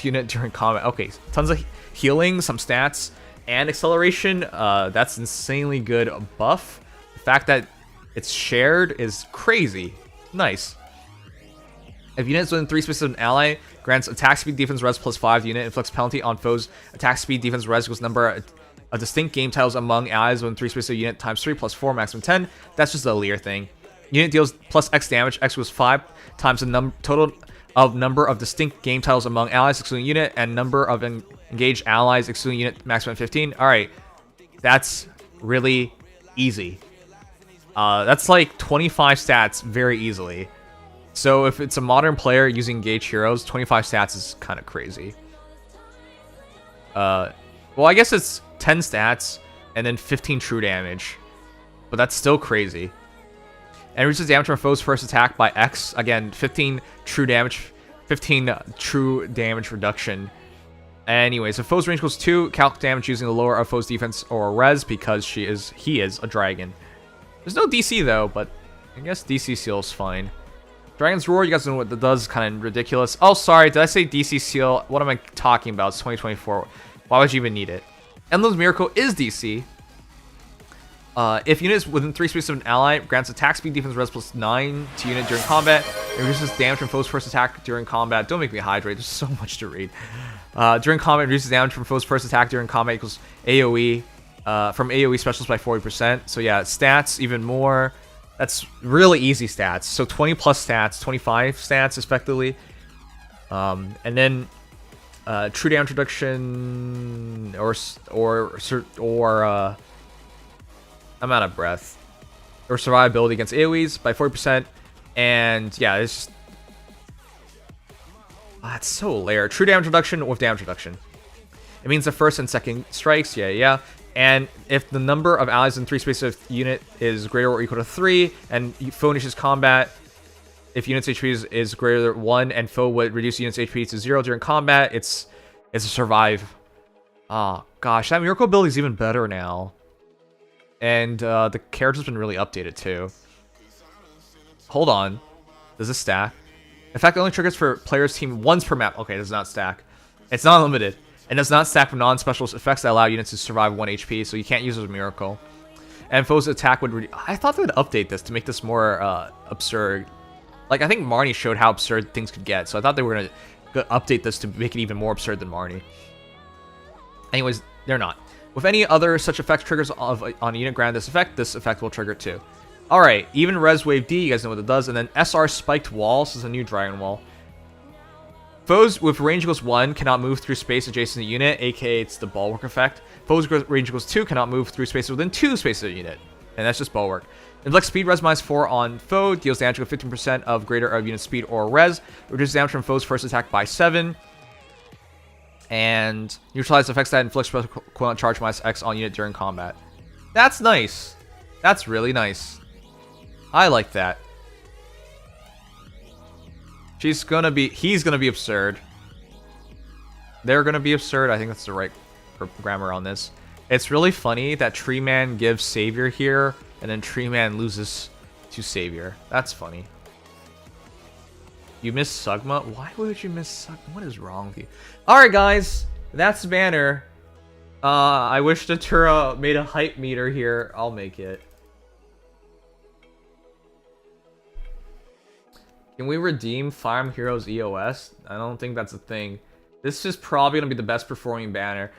unit during combat. Okay, tons of healing, some stats, and acceleration. That's insanely good buff. The fact that it's shared is crazy. Nice. If units within 3 spaces of an ally, grants attack speed, defense, res +5 unit, inflicts penalty on foes. Attack speed, defense, res equals number of distinct game tiles among allies within 3 spaces of unit times 3 +4, maximum 10. That's just a Lear thing. Unit deals plus X damage. X equals 5 times the total of number of distinct game titles among allies excluding unit, and number of engaged allies excluding unit, maximum 15. Alright, that's really easy. That's like 25 stats very easily. So if it's a modern player using engaged heroes, 25 stats is kind of crazy. Well, I guess it's 10 stats and then 15 true damage, but that's still crazy. And reduces damage from foe's first attack by X. Again, 15 true damage, 15 true damage reduction. Anyways, if foe's range equals 2, calc damage using the lower of foe's defense or res because he is a dragon. There's no DC though, but I guess DC seal is fine. Dragon's Roar, you guys know what that does, kind of ridiculous. Oh, sorry, did I say DC seal? What am I talking about? It's 2024. Why would you even need it? Emblem's Miracle is DC. If units within 3 spaces of an ally, grants attack speed, defense, res +9 to unit during combat. It reduces damage from foe's first attack during combat. Don't make me hydrate, there's so much to read. During combat, reduces damage from foe's first attack during combat equals AoE. From AoE specials by 40%. So yeah, stats even more. That's really easy stats. So 20 plus stats, 25 stats effectively. And then true damage reduction or I'm out of breath. Or survivability against AoEs by 40%. And yeah, it's just that's so layered. True damage reduction with damage reduction. It means the first and second strikes. Yeah. And if the number of allies in 3 spaces of unit is greater or equal to 3, and foe initiates combat, if unit's HP is greater than 1, and foe would reduce unit's HP to 0 during combat, it's a survive. Oh gosh, that miracle ability is even better now. And the character's been really updated too. Hold on, does this stack? In fact, it only triggers for players team once per map. Okay, it does not stack. It's not unlimited. And does not stack from non-specialist effects that allow units to survive 1 HP, so you can't use it as a miracle. And foe's attack would... I thought they would update this to make this more absurd. Like, I think Marnie showed how absurd things could get, so I thought they were going to update this to make it even more absurd than Marnie. Anyways, they're not. With any other such effect triggers on a unit granted this effect will trigger too. Alright, even Res Wave D, you guys know what it does, and then SR Spiked Wall, this is a new Dragon Wall. Foes with range equals 1 cannot move through space adjacent to unit, aka it's the bulwark effect. Foes with range equals 2 cannot move through spaces within 2 spaces of unit, and that's just bulwark. Inflicts speed res -4 on foe, deals damage with 15% of greater of unit speed or res, reduces damage from foe's first attack by 7, and neutralizes effects that inflicts equivalent charge -X on unit during combat. That's nice. That's really nice. I like that. He's gonna be absurd. They're gonna be absurd. I think that's the right grammar on this. It's really funny that Tree Man gives Savior here, and then Tree Man loses to Savior. That's funny. You miss Sugma? Why would you miss Sugma? What is wrong with you? Alright guys, that's the banner. I wish Datura made a hype meter here. I'll make it. Can we redeem Fire Emblem Heroes EOS? I don't think that's a thing. This is probably going to be the best performing banner.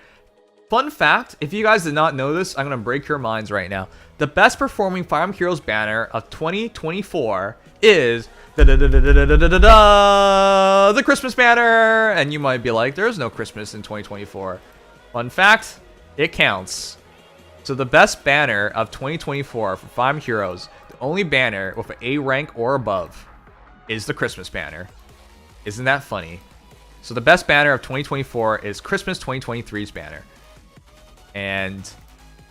Fun fact, if you guys did not know this, I'm going to break your minds right now. The best performing Fire Emblem Heroes banner of 2024 is the Christmas banner. And you might be like, there's no Christmas in 2024. Fun fact, it counts. So the best banner of 2024 for Fire Emblem Heroes, the only banner with an A rank or above, is the Christmas banner. Isn't that funny? So the best banner of 2024 is Christmas 2023's banner. And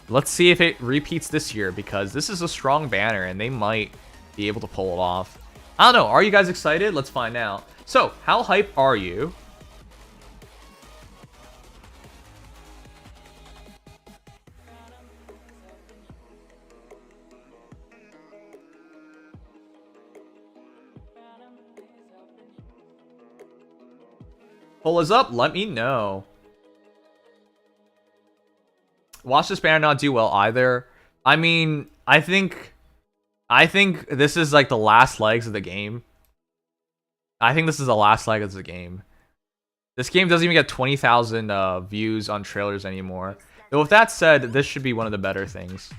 let's see if it repeats this year, because this is a strong banner and they might be able to pull it off. I don't know. Are you guys excited? Let's find out. So, how hype are you? Pull us up, let me know. Watch this banner not do well either. I mean, I think this is like the last legs of the game. I think this is the last leg of the game. This game doesn't even get 20,000 views on trailers anymore. Though with that said, this should be one of the better things.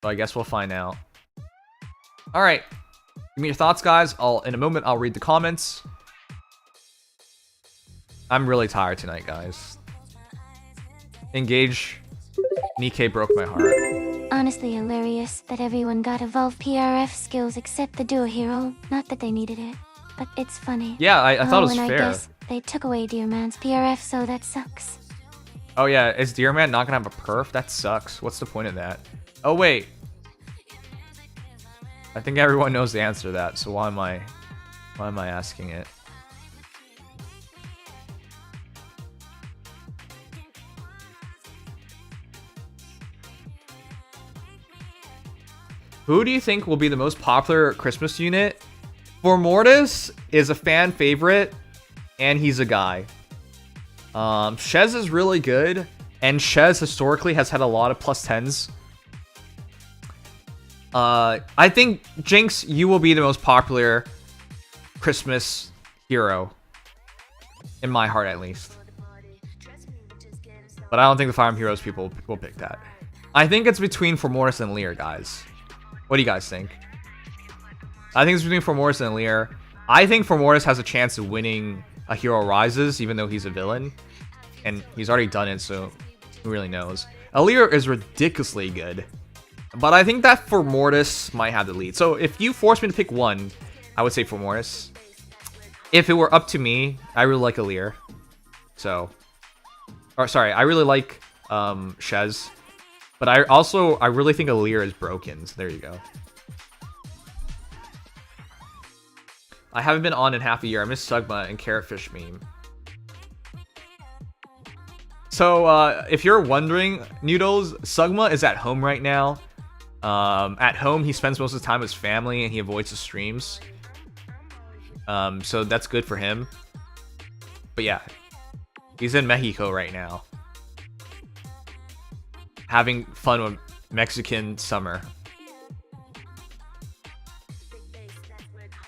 So I guess we'll find out. Alright. Give me your thoughts, guys. In a moment, I'll read the comments. I'm really tired tonight, guys. Engage. Nikkei broke my heart. Honestly hilarious that everyone got evolved PRF skills except the duo hero. Not that they needed it, but it's funny. Yeah, I thought it was and fair. I guess they took away Dear Man's PRF, so that sucks. Oh yeah, is Dear Man not gonna have a perf? That sucks. What's the point of that? Oh wait. I think everyone knows the answer to that, so why am I asking it? Who do you think will be the most popular Christmas unit? For Mortis is a fan favorite, and he's a guy. Shez is really good, and Shez historically has had a lot of plus 10s. I think, Jinx, you will be the most popular Christmas hero. In my heart, at least. But I don't think the Fire Emblem Heroes people will pick that. I think it's between Formortis and Lear, guys. What do you guys think? I think it's between Formortis and Lear. I think Formortis has a chance of winning a Hero Rises, even though he's a villain. And he's already done it, so who really knows? Lear is ridiculously good. But I think that Formortis might have the lead. So if you force me to pick one, I would say Formortis. If it were up to me, I really like Lear. So... Or sorry, I really like Shez. But I really think Lear is broken. So there you go. I haven't been on in half a year. I miss Sugma and Carrotfish meme. So if you're wondering, Noodles, Sugma is at home right now. At home, he spends most of the time with his family and he avoids the streams. So that's good for him. But yeah, he's in Mexico right now. Having fun with Mexican summer.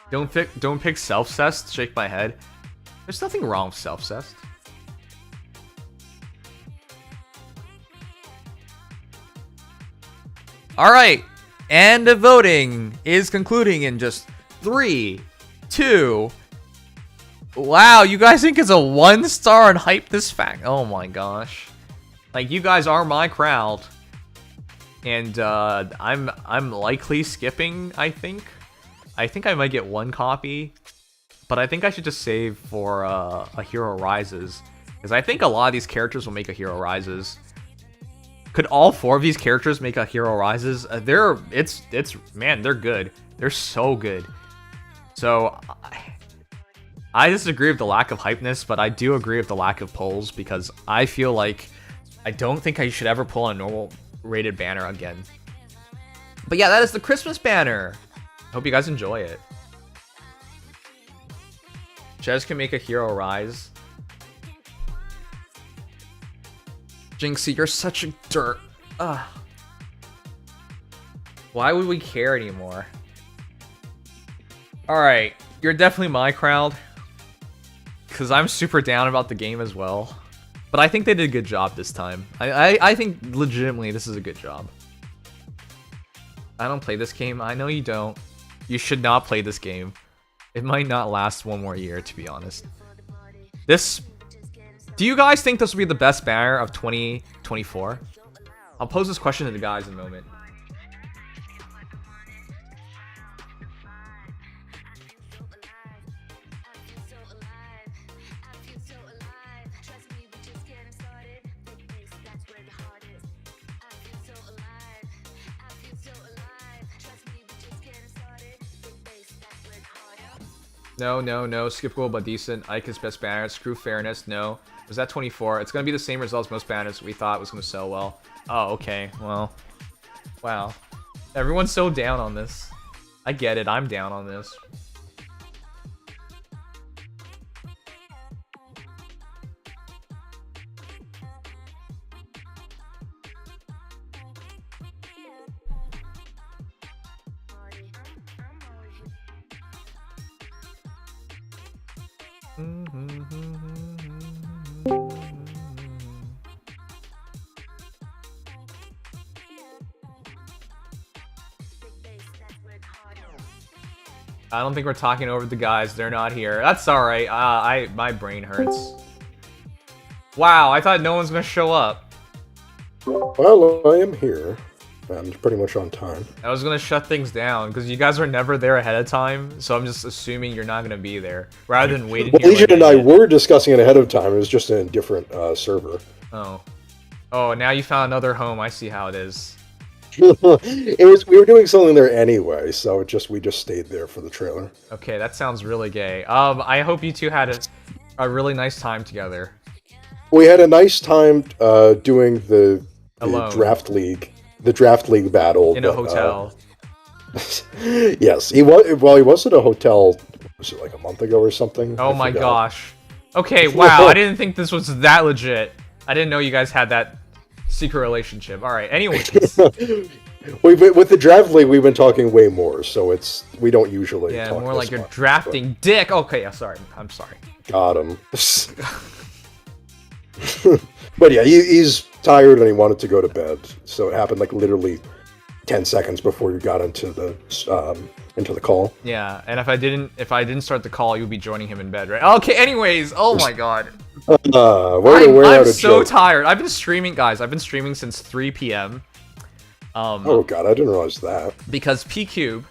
Don't pick self-cessed, shake my head. There's nothing wrong with self-cessed. Alright, and the voting is concluding in just 3, 2... Wow, you guys think it's a 1-star and hype this fact? Oh my gosh. Like, you guys are my crowd. And I'm likely skipping, I think. I think I might get 1 copy. But I think I should just save for a Hero Rises. Because I think a lot of these characters will make a Hero Rises. Could all 4 of these characters make a Hero Rises? Man, they're good. They're so good. So I disagree with the lack of hypeness, but I do agree with the lack of pulls because I feel like I don't think I should ever pull a normal rated banner again. But yeah, that is the Christmas banner. Hope you guys enjoy it. Jez can make a Hero Rise. Jinxie, you're such a dirt. Ugh. Why would we care anymore? Alright, you're definitely my crowd. Because I'm super down about the game as well. But I think they did a good job this time. I think legitimately this is a good job. I don't play this game. I know you don't. You should not play this game. It might not last 1 more year, to be honest. Do you guys think this will be the best banner of 2024? I'll pose this question to the guys in a moment. No, skip goal but decent. Ike is best banner. Screw fairness. No. Was that 24? It's gonna be the same results most banners we thought was gonna sell well. Oh, okay. Well, wow. Everyone's so down on this. I get it. I'm down on this. I don't think we're talking over the guys. They're not here. That's all right. My brain hurts. Wow, I thought no one's gonna show up. Well, I am here, and pretty much on time. I was gonna shut things down because you guys were never there ahead of time, so I'm just assuming you're not gonna be there rather than waiting. Well, Legion and I were discussing it ahead of time. It was just in a different server. Oh, now you found another home. I see how it is. We were doing something there anyway, so we just stayed there for the trailer. Okay, that sounds really gay. I hope you two had a really nice time together. We had a nice time doing the draft league battle in a hotel. Yes, he was at a hotel. Was it like a month ago or something? Oh my gosh. Okay, wow. I didn't think this was that legit. I didn't know you guys had that secret relationship. All right. Anyways, with the draft league, we've been talking way more, so we don't usually. Yeah, talk more this like you're much, drafting dick. Okay, yeah, sorry. I'm sorry. Got him. But yeah, he's tired and he wanted to go to bed, so it happened like literally 10 seconds before you got into the call. Yeah, and if I didn't start the call, you'd be joining him in bed, right? Okay. Anyways, oh my god. I'm so tired. I've been streaming, guys. I've been streaming since 3 p.m. Oh god, I didn't realize that. Because P-Cube,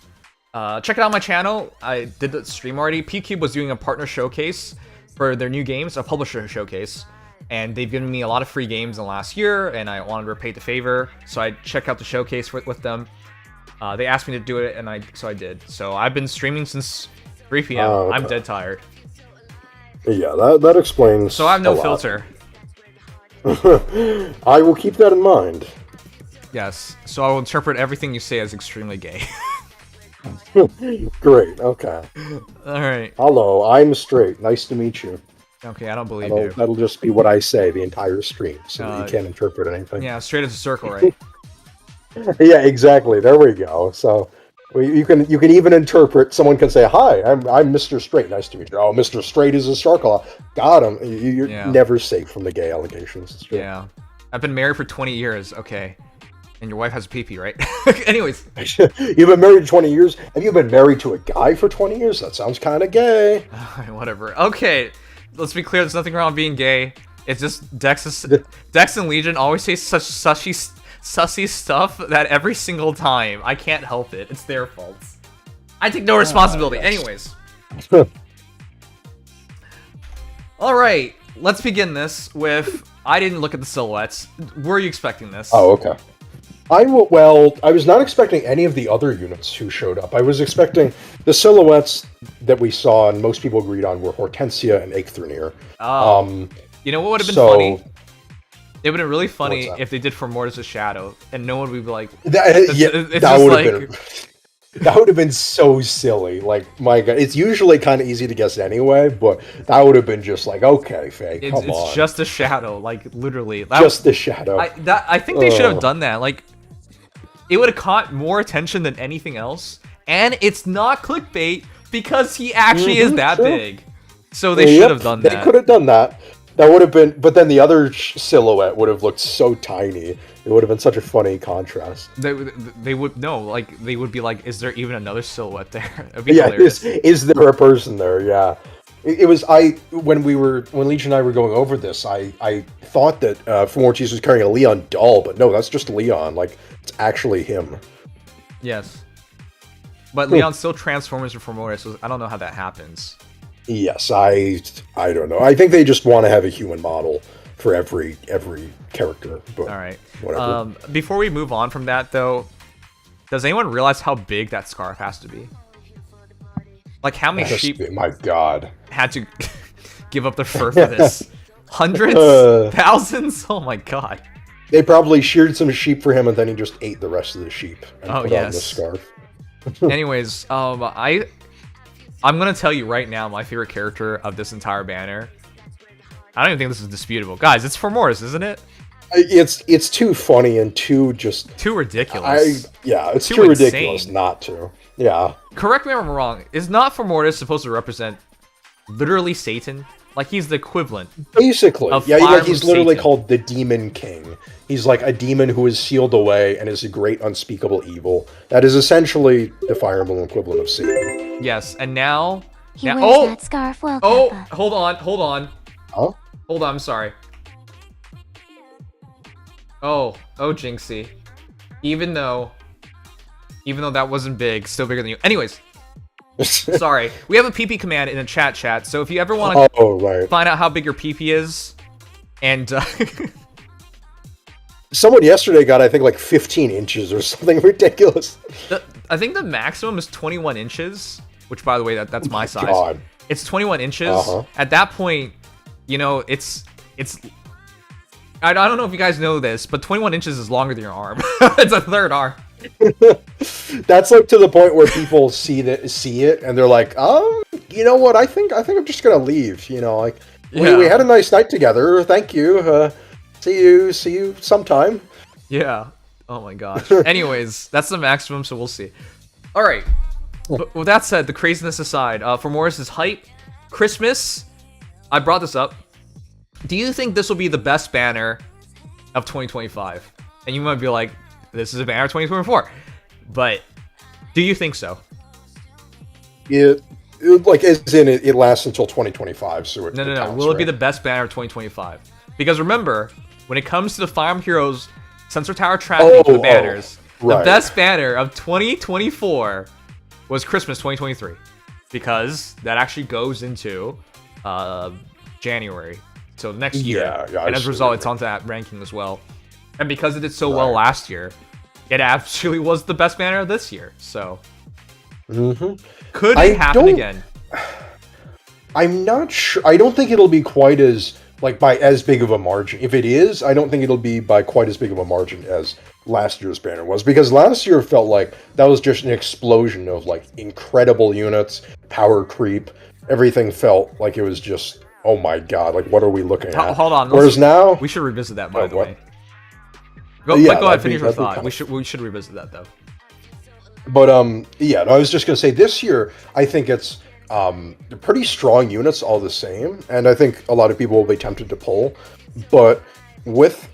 check it out on my channel. I did the stream already. P-Cube was doing a partner showcase for their new games, a publisher showcase. And they've given me a lot of free games in the last year, and I wanted to repay the favor, so I checked out the showcase with them. They asked me to do it, and so I did. So I've been streaming since 3 p.m. Okay. I'm dead tired. Yeah, that explains. So I have no filter. I will keep that in mind. Yes. So I will interpret everything you say as extremely gay. Great. Okay. All right. Hello, I'm straight. Nice to meet you. Okay, I don't believe you. That'll just be what I say the entire stream, so you can't interpret anything. Yeah, straight as a circle, right? Yeah, exactly. There we go. So you can even interpret. Someone can say, "Hi, I'm Mr. Straight. Nice to meet you." Oh, Mr. Straight is a circle. Got him. You're never safe from the gay allegations. Yeah, I've been married for 20 years. Okay, and your wife has a pee-pee, right? Anyways, you've been married 20 years. Have you been married to a guy for 20 years? That sounds kind of gay. Whatever. Okay. Let's be clear, there's nothing wrong with being gay. It's just Dex and Legion always say such sussy stuff that every single time. I can't help it. It's their fault. I take no responsibility. Anyways. Alright, let's begin this with... I didn't look at the silhouettes. Were you expecting this? Oh, okay. I was not expecting any of the other units who showed up. I was expecting the silhouettes that we saw and most people agreed on were Hortensia and Eikthrunir. You know what would have been funny? It would have been really funny if they did for Mortis' Shadow, and no one would be like... That would have been so silly. Like, my god, it's usually kind of easy to guess anyway, but that would have been just like, okay, Faye, come on. It's just a shadow, like, literally. Just the shadow. I think they should have done that. Like, it would have caught more attention than anything else, and it's not clickbait because he actually is that big. So they should have done that. They could have done that. That would have been, but then the other silhouette would have looked so tiny. It would have been such a funny contrast. They would they would be like, is there even another silhouette there? It'd be hilarious. Is there a person there? Yeah. It was when Legion and I were going over this, I thought that Formortis was carrying a Leon doll, but no, that's just Leon. Like, it's actually him. Yes. But Leon still transforms into Formortis, so I don't know how that happens. Yes, I don't know. I think they just want to have a human model for every character. But all right. Whatever. Before we move on from that, though, does anyone realize how big that scarf has to be? Like, how many sheep? My God. Had to give up their fur for this? Hundreds? Thousands? Oh my God. They probably sheared some sheep for him, and then he just ate the rest of the sheep and put on the scarf. Anyways, I'm gonna tell you right now my favorite character of this entire banner. I don't even think this is disputable. Guys, it's Formortis, isn't it? It's too funny and too ridiculous. It's too ridiculous not to. Yeah. Correct me if I'm wrong. Is not Formortis supposed to represent literally Satan. Like he's the equivalent. Basically, of yeah, Fire like he's Emblem literally Satan. called the Demon King. He's like a demon who is sealed away and is a great unspeakable evil. That is essentially the Fire Emblem equivalent of Satan. Yes, and now... He now wears that scarf well, Oh, Kappa. hold on. Huh? Hold on, I'm sorry. Oh, Jinxie. Even though that wasn't big, still bigger than you. Anyways, sorry. We have a PP command in a chat, so if you ever want to find out how big your PP is, and... Someone yesterday got, I think, like 15 inches or something ridiculous. I think the maximum is 21 inches, which, by the way, that's my size. God. It's 21 inches. At that point, you know, it's... I don't know if you guys know this, but 21 inches is longer than your arm. It's a third arm. That's like to the point where people see it and they're like, you know what? I think I'm just gonna leave. You know, like we had a nice night together. Thank you. See you sometime. Yeah. Oh my gosh. Anyways, that's the maximum, so we'll see. All right. But with that said, the craziness aside, for Morris's hype, Christmas. I brought this up. Do you think this will be the best banner of 2025? And you might be like, this is a banner of 2024. But do you think so? It like as in it lasts until 2025. So it No. counts, Will it be right? the best banner of 2025? Because remember, when it comes to the Fire Emblem Heroes Sensor Tower tracking for the banners, the best banner of 2024 was Christmas 2023. Because that actually goes into January. So next year. Yeah, and as a result, it's onto that ranking as well. And because it did so well last year, it actually was the best banner this year. So could it happen again? I'm not sure. I don't think it'll be quite as by as big of a margin. If it is, I don't think it'll be by quite as big of a margin as last year's banner was, because last year felt like that was just an explosion of like incredible units, power creep. Everything felt like it was just, oh my god, like what are we looking at? Hold on. Whereas now we should revisit that, by the way. Go ahead, finish your thought. We should revisit that though. But yeah, no, I was just gonna say this year I think it's pretty strong units all the same, and I think a lot of people will be tempted to pull. But with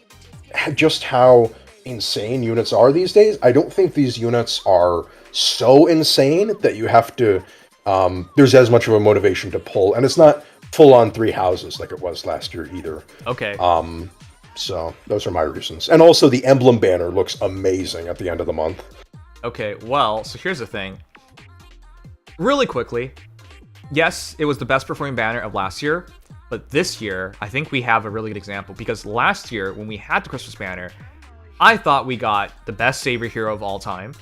just how insane units are these days, I don't think these units are so insane that you have to there's as much of a motivation to pull, and it's not full on 3 houses like it was last year either. Okay. So those are my reasons. And also the Emblem banner looks amazing at the end of the month. Okay, well, so here's the thing. Really quickly, yes, it was the best performing banner of last year, but this year, I think we have a really good example, because last year, when we had the Christmas banner, I thought we got the best Savior hero of all time.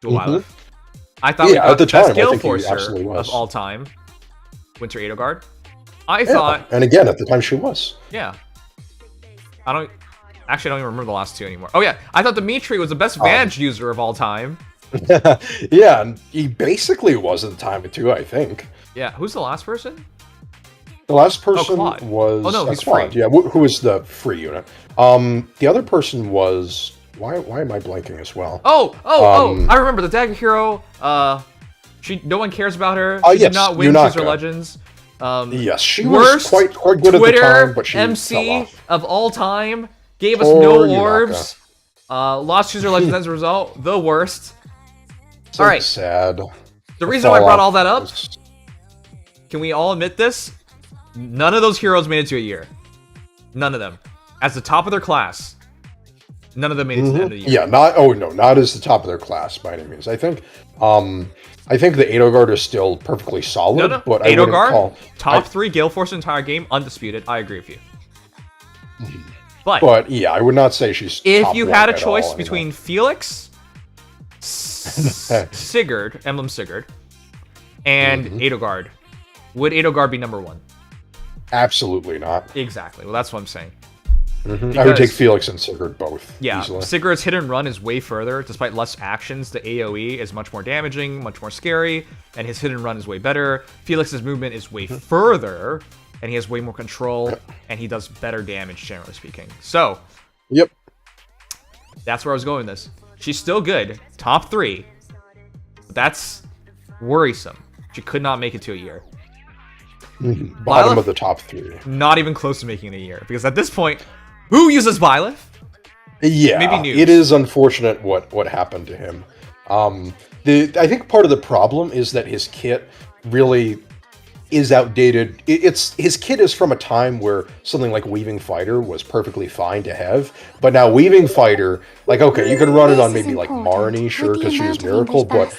I thought we got the best Gale Forcer of all time, Winter Edelgard. I thought... And again, at the time she was. Yeah. I don't even remember the last two anymore. Oh yeah, I thought Dimitri was the best Vantage user of all time. Yeah, and he basically was at the time too, I think. Yeah, who's the last person? The last person was... Oh no, he's Claude. free. Yeah, who was the free unit. The other person was... Why am I blanking as well? I remember the Dagger Hero. No one cares about her. She did not win Choose Her Legends. Yes, she was quite good at the time, but she MC fell off. of all time, gave us no orbs, lost Choose Her Legends as a result. The worst. So all right. Sad. The reason why I brought all that up, can we all admit this? None of those heroes made it to a year. None of them. As the top of their class, none of them made it to the end of the year. Yeah, not as the top of their class by any means. I think the Edelgard is still perfectly solid. No. But Edelgard, top 3 Gale Force entire game, undisputed. I agree with you. But yeah, I would not say she's. If you had a choice between Felix, Sigurd, Emblem Sigurd, and Edelgard, would Edelgard be number 1? Absolutely not. Exactly. Well, that's what I'm saying. I would take Felix and Sigurd both. Yeah, easily. Sigurd's hit and run is way further. Despite less actions, the AoE is much more damaging, much more scary, and his hit and run is way better. Felix's movement is way further, and he has way more control, and he does better damage, generally speaking. So, yep, that's where I was going with this. She's still good, top 3, but that's worrisome. She could not make it to a year. Bottom of the top 3. Not even close to making it a year. Because at this point, who uses Byleth? Yeah, Maybe News. It is unfortunate what happened to him. I think part of the problem is that his kit really is outdated. His kit is from a time where something like Weaving Fighter was perfectly fine to have, but now Weaving Fighter, like, okay, you can run it on maybe like Marnie, sure, because she has Miracle, but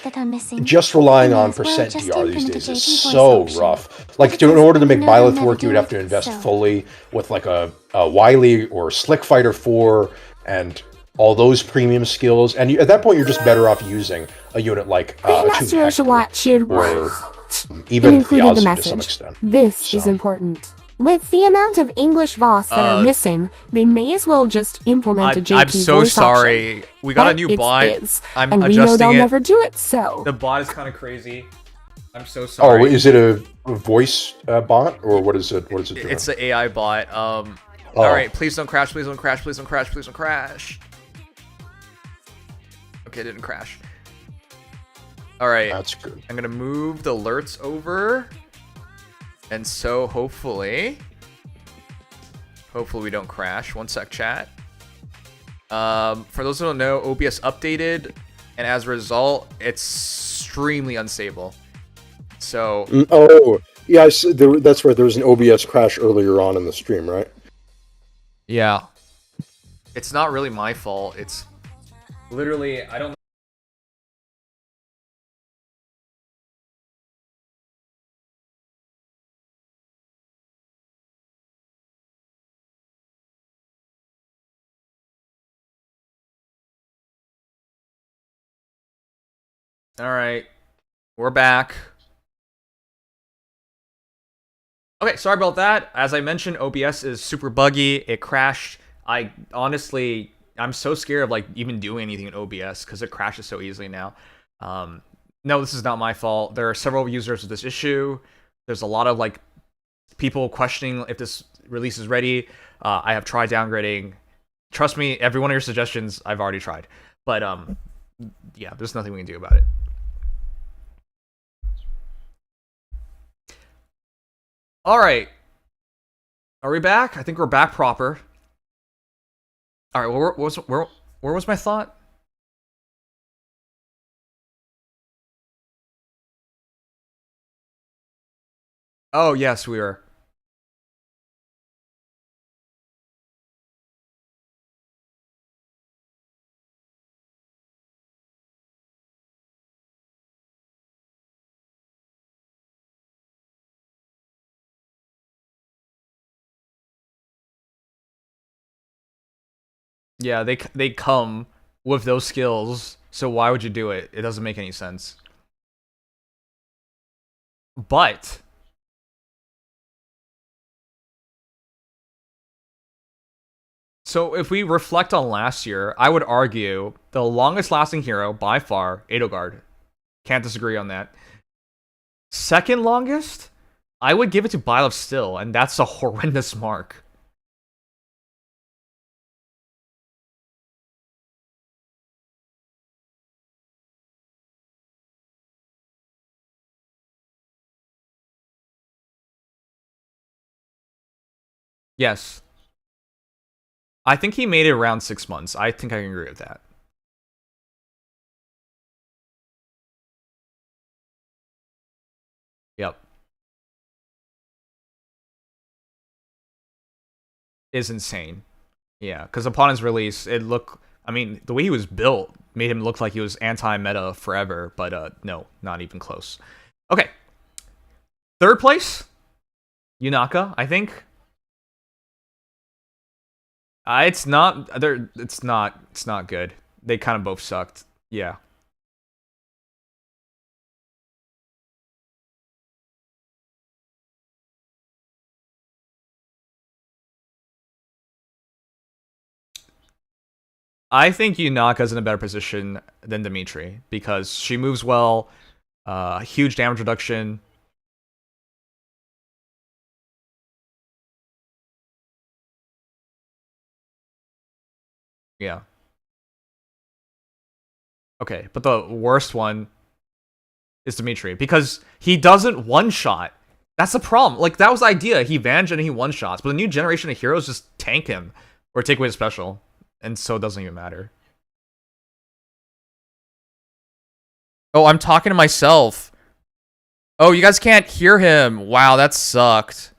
just relying on percent DR these days is so rough. Like, in order to make Byleth work, you would have to invest fully with like a Wily or Slick Fighter 4 and all those premium skills, and at that point you're just better off using a unit like or even included the Yazzie message. to some extent. This is important. With the amount of English VOS that are missing, they may as well just implement a JP I'm so voice sorry. option. We got But a new it's bot. is, I'm and we know adjusting they'll it. never do it, so... The bot is kind of crazy. I'm so sorry. Oh, is it a voice bot, or what is it? What is it doing? It's the AI bot. Alright, please don't crash, please don't crash, please don't crash, please don't crash. Okay, it didn't crash. Alright. That's good. I'm gonna move the alerts over. And so hopefully we don't crash. One sec, chat. For those who don't know, OBS updated, and as a result, it's extremely unstable. So Oh, yeah, that's right. There was an OBS crash earlier on in the stream, right? yeah. It's not really my fault. It's literally, I don't. Alright. We're back. Okay, sorry about that. As I mentioned, OBS is super buggy. It crashed. Honestly, I'm so scared of like even doing anything in OBS because it crashes so easily now. No, this is not my fault. There are several users with this issue. There's a lot of like people questioning if this release is ready. I have tried downgrading. Trust me, every one of your suggestions I've already tried. But yeah, there's nothing we can do about it. All right. Are we back? I think we're back proper. All right. Where was my thought? Oh, yes, we were. Yeah, they come with those skills, so why would you do it? It doesn't make any sense. But so if we reflect on last year, I would argue the longest lasting hero by far, Edelgard. Can't disagree on that. Second longest, I would give it to Byleth still, and that's a horrendous mark. Yes. I think he made it around 6 months. I think I can agree with that. Yep. Is insane. Yeah, because upon his release, it looked... I mean, the way he was built made him look like he was anti-meta forever, but no, not even close. Okay. Third place? Yunaka, I think. It's not good. They kind of both sucked. Yeah. I think Yunaka's in a better position than Dimitri because she moves well, huge damage reduction. Yeah. Okay, but the worst one is Dimitri because he doesn't one-shot. That's the problem. Like, that was the idea. He vanished and he one-shots. But the new generation of heroes just tank him. Or take away his special. And so it doesn't even matter. Oh, I'm talking to myself. Oh, you guys can't hear him. Wow, that sucked.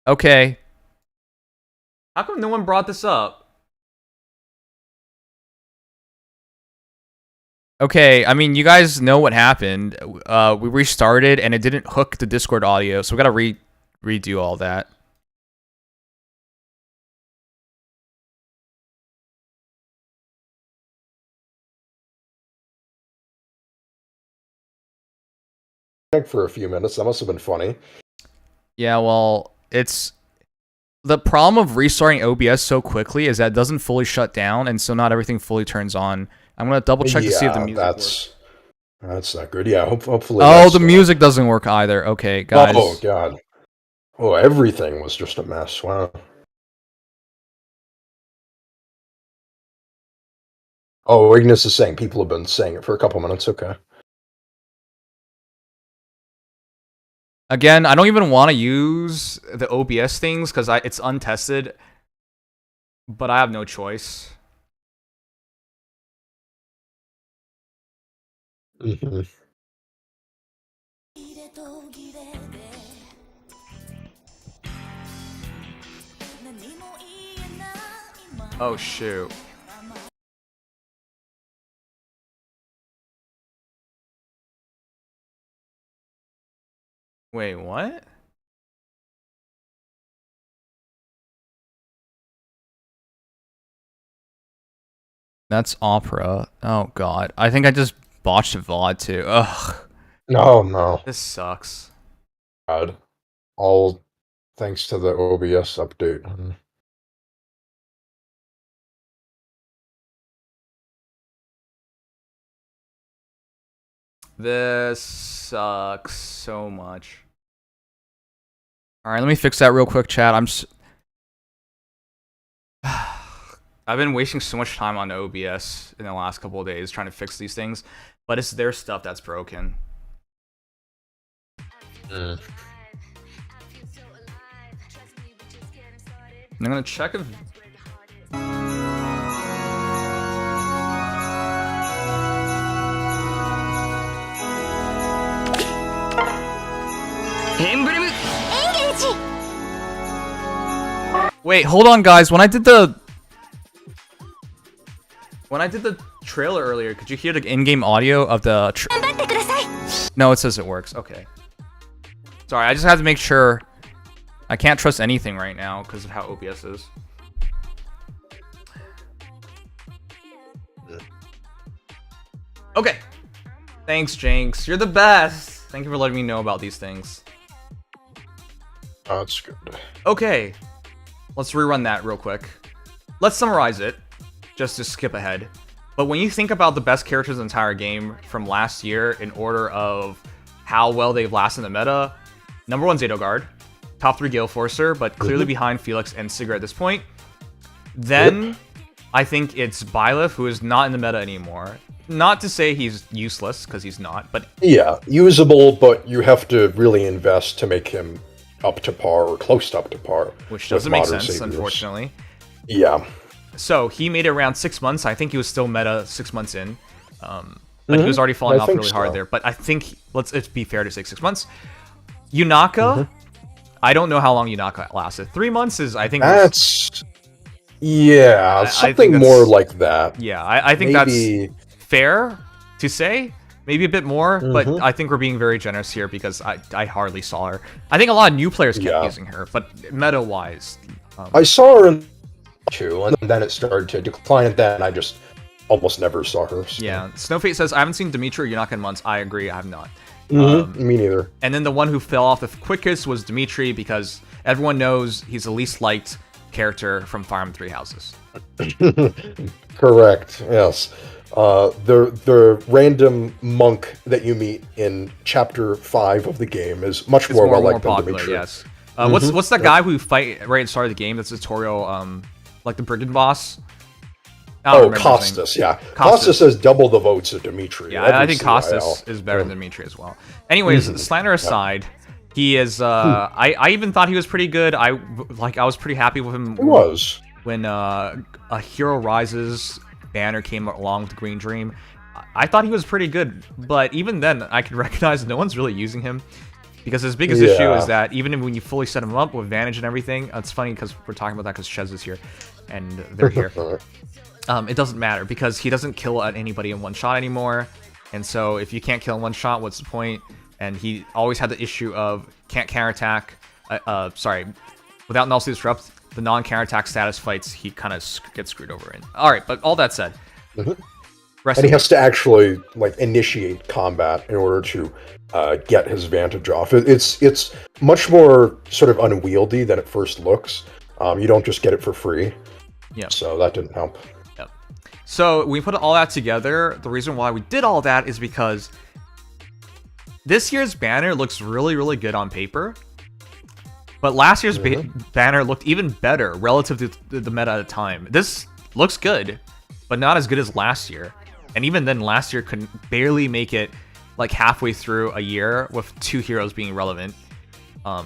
Okay. How come no one brought this up? Okay, I mean, you guys know what happened. We restarted and it didn't hook the Discord audio, so we gotta redo all that. For a few minutes, that must have been funny. Yeah, well, it's... The problem of restarting OBS so quickly is that it doesn't fully shut down, and so not everything fully turns on. I'm gonna double check to see if the music works. That's not good. Yeah, hopefully. Oh, the music doesn't work either. Okay, guys. Oh, God. Oh, everything was just a mess. Wow. Oh, Ignis is saying people have been saying it for a couple minutes. Okay. Again, I don't even want to use the OBS things because it's untested, but I have no choice. Mm-hmm. Oh, shoot. Wait, what? That's Opera. Oh, God. I think I just botched a VOD, too. Ugh. No. This sucks. God. All thanks to the OBS update. This sucks so much. Alright, let me fix that real quick, chat. I've been wasting so much time on OBS in the last couple of days trying to fix these things, but it's their stuff that's broken. I'm gonna check if... Emblem! Wait, hold on, guys. When I did the trailer earlier, could you hear the in-game audio of the No, it says it works. Okay. Sorry, I just had to make sure. I can't trust anything right now because of how OBS is. Okay. Thanks, Jinx. You're the best. Thank you for letting me know about these things. Oh, that's good. Okay. Let's rerun that real quick. Let's summarize it, just to skip ahead. But when you think about the best characters in the entire game from last year in order of how well they've lasted in the meta, number 1's Edelgard, top 3 Gale Forcer, but clearly behind Felix and Sigurd at this point. Then I think it's Byleth, who is not in the meta anymore. Not to say he's useless, because he's not, but... Yeah, usable, but you have to really invest to make him up to par, or close up to par. Which doesn't make sense, unfortunately. Yeah. So, he made it around 6 months. I think he was still meta 6 months in. But he was already falling off really hard there. But I think, let's be fair to say 6 months. Yunaka, I don't know how long Yunaka lasted. 3 months is, I think... That's... Yeah, something more like that. Yeah, I think that's fair to say. Maybe a bit more, but I think we're being very generous here because I hardly saw her. I think a lot of new players kept using her, but meta-wise... I saw her in 2, and then it started to decline, and then I just almost never saw her. So. Yeah, Snowfate says, I haven't seen Dimitri or Yunaka in months. I agree, I have not. Me neither. And then the one who fell off the quickest was Dimitri because everyone knows he's the least liked character from Fire Emblem Three Houses. Correct, yes. The random monk that you meet in Chapter 5 of the game is much more well-liked than Dimitri. Yes. What's that guy who fight right at the start of the game? That's a tutorial, like the brigand boss? Oh, Costas, yeah. Costas has double the votes of Dimitri. Yeah, I think Costas is better than Dimitri as well. Anyways, slander aside, he is. I even thought he was pretty good. I was pretty happy with him. He was when a Hero Rises banner came along with Green Dream. I thought he was pretty good, but even then, I could recognize no one's really using him. Because his biggest issue is that even when you fully set him up with Vantage and everything, it's funny because we're talking about that because Shez is here, and they're here. It doesn't matter because he doesn't kill at anybody in one shot anymore, and so if you can't kill in one shot, what's the point? And he always had the issue of can't counterattack. Without Nullsea Disrupt, the non-counterattack status fights he kind of gets screwed over in. All right, but all that said. And he has to actually initiate combat in order to get his Vantage off. It's much more sort of unwieldy than it first looks. You don't just get it for free. Yeah. So that didn't help. Yep. So we put all that together. The reason why we did all that is because this year's banner looks really, really good on paper. But last year's banner looked even better relative to the meta at the time. This looks good, but not as good as last year. And even then, last year couldn't barely make it halfway through a year with 2 heroes being relevant. I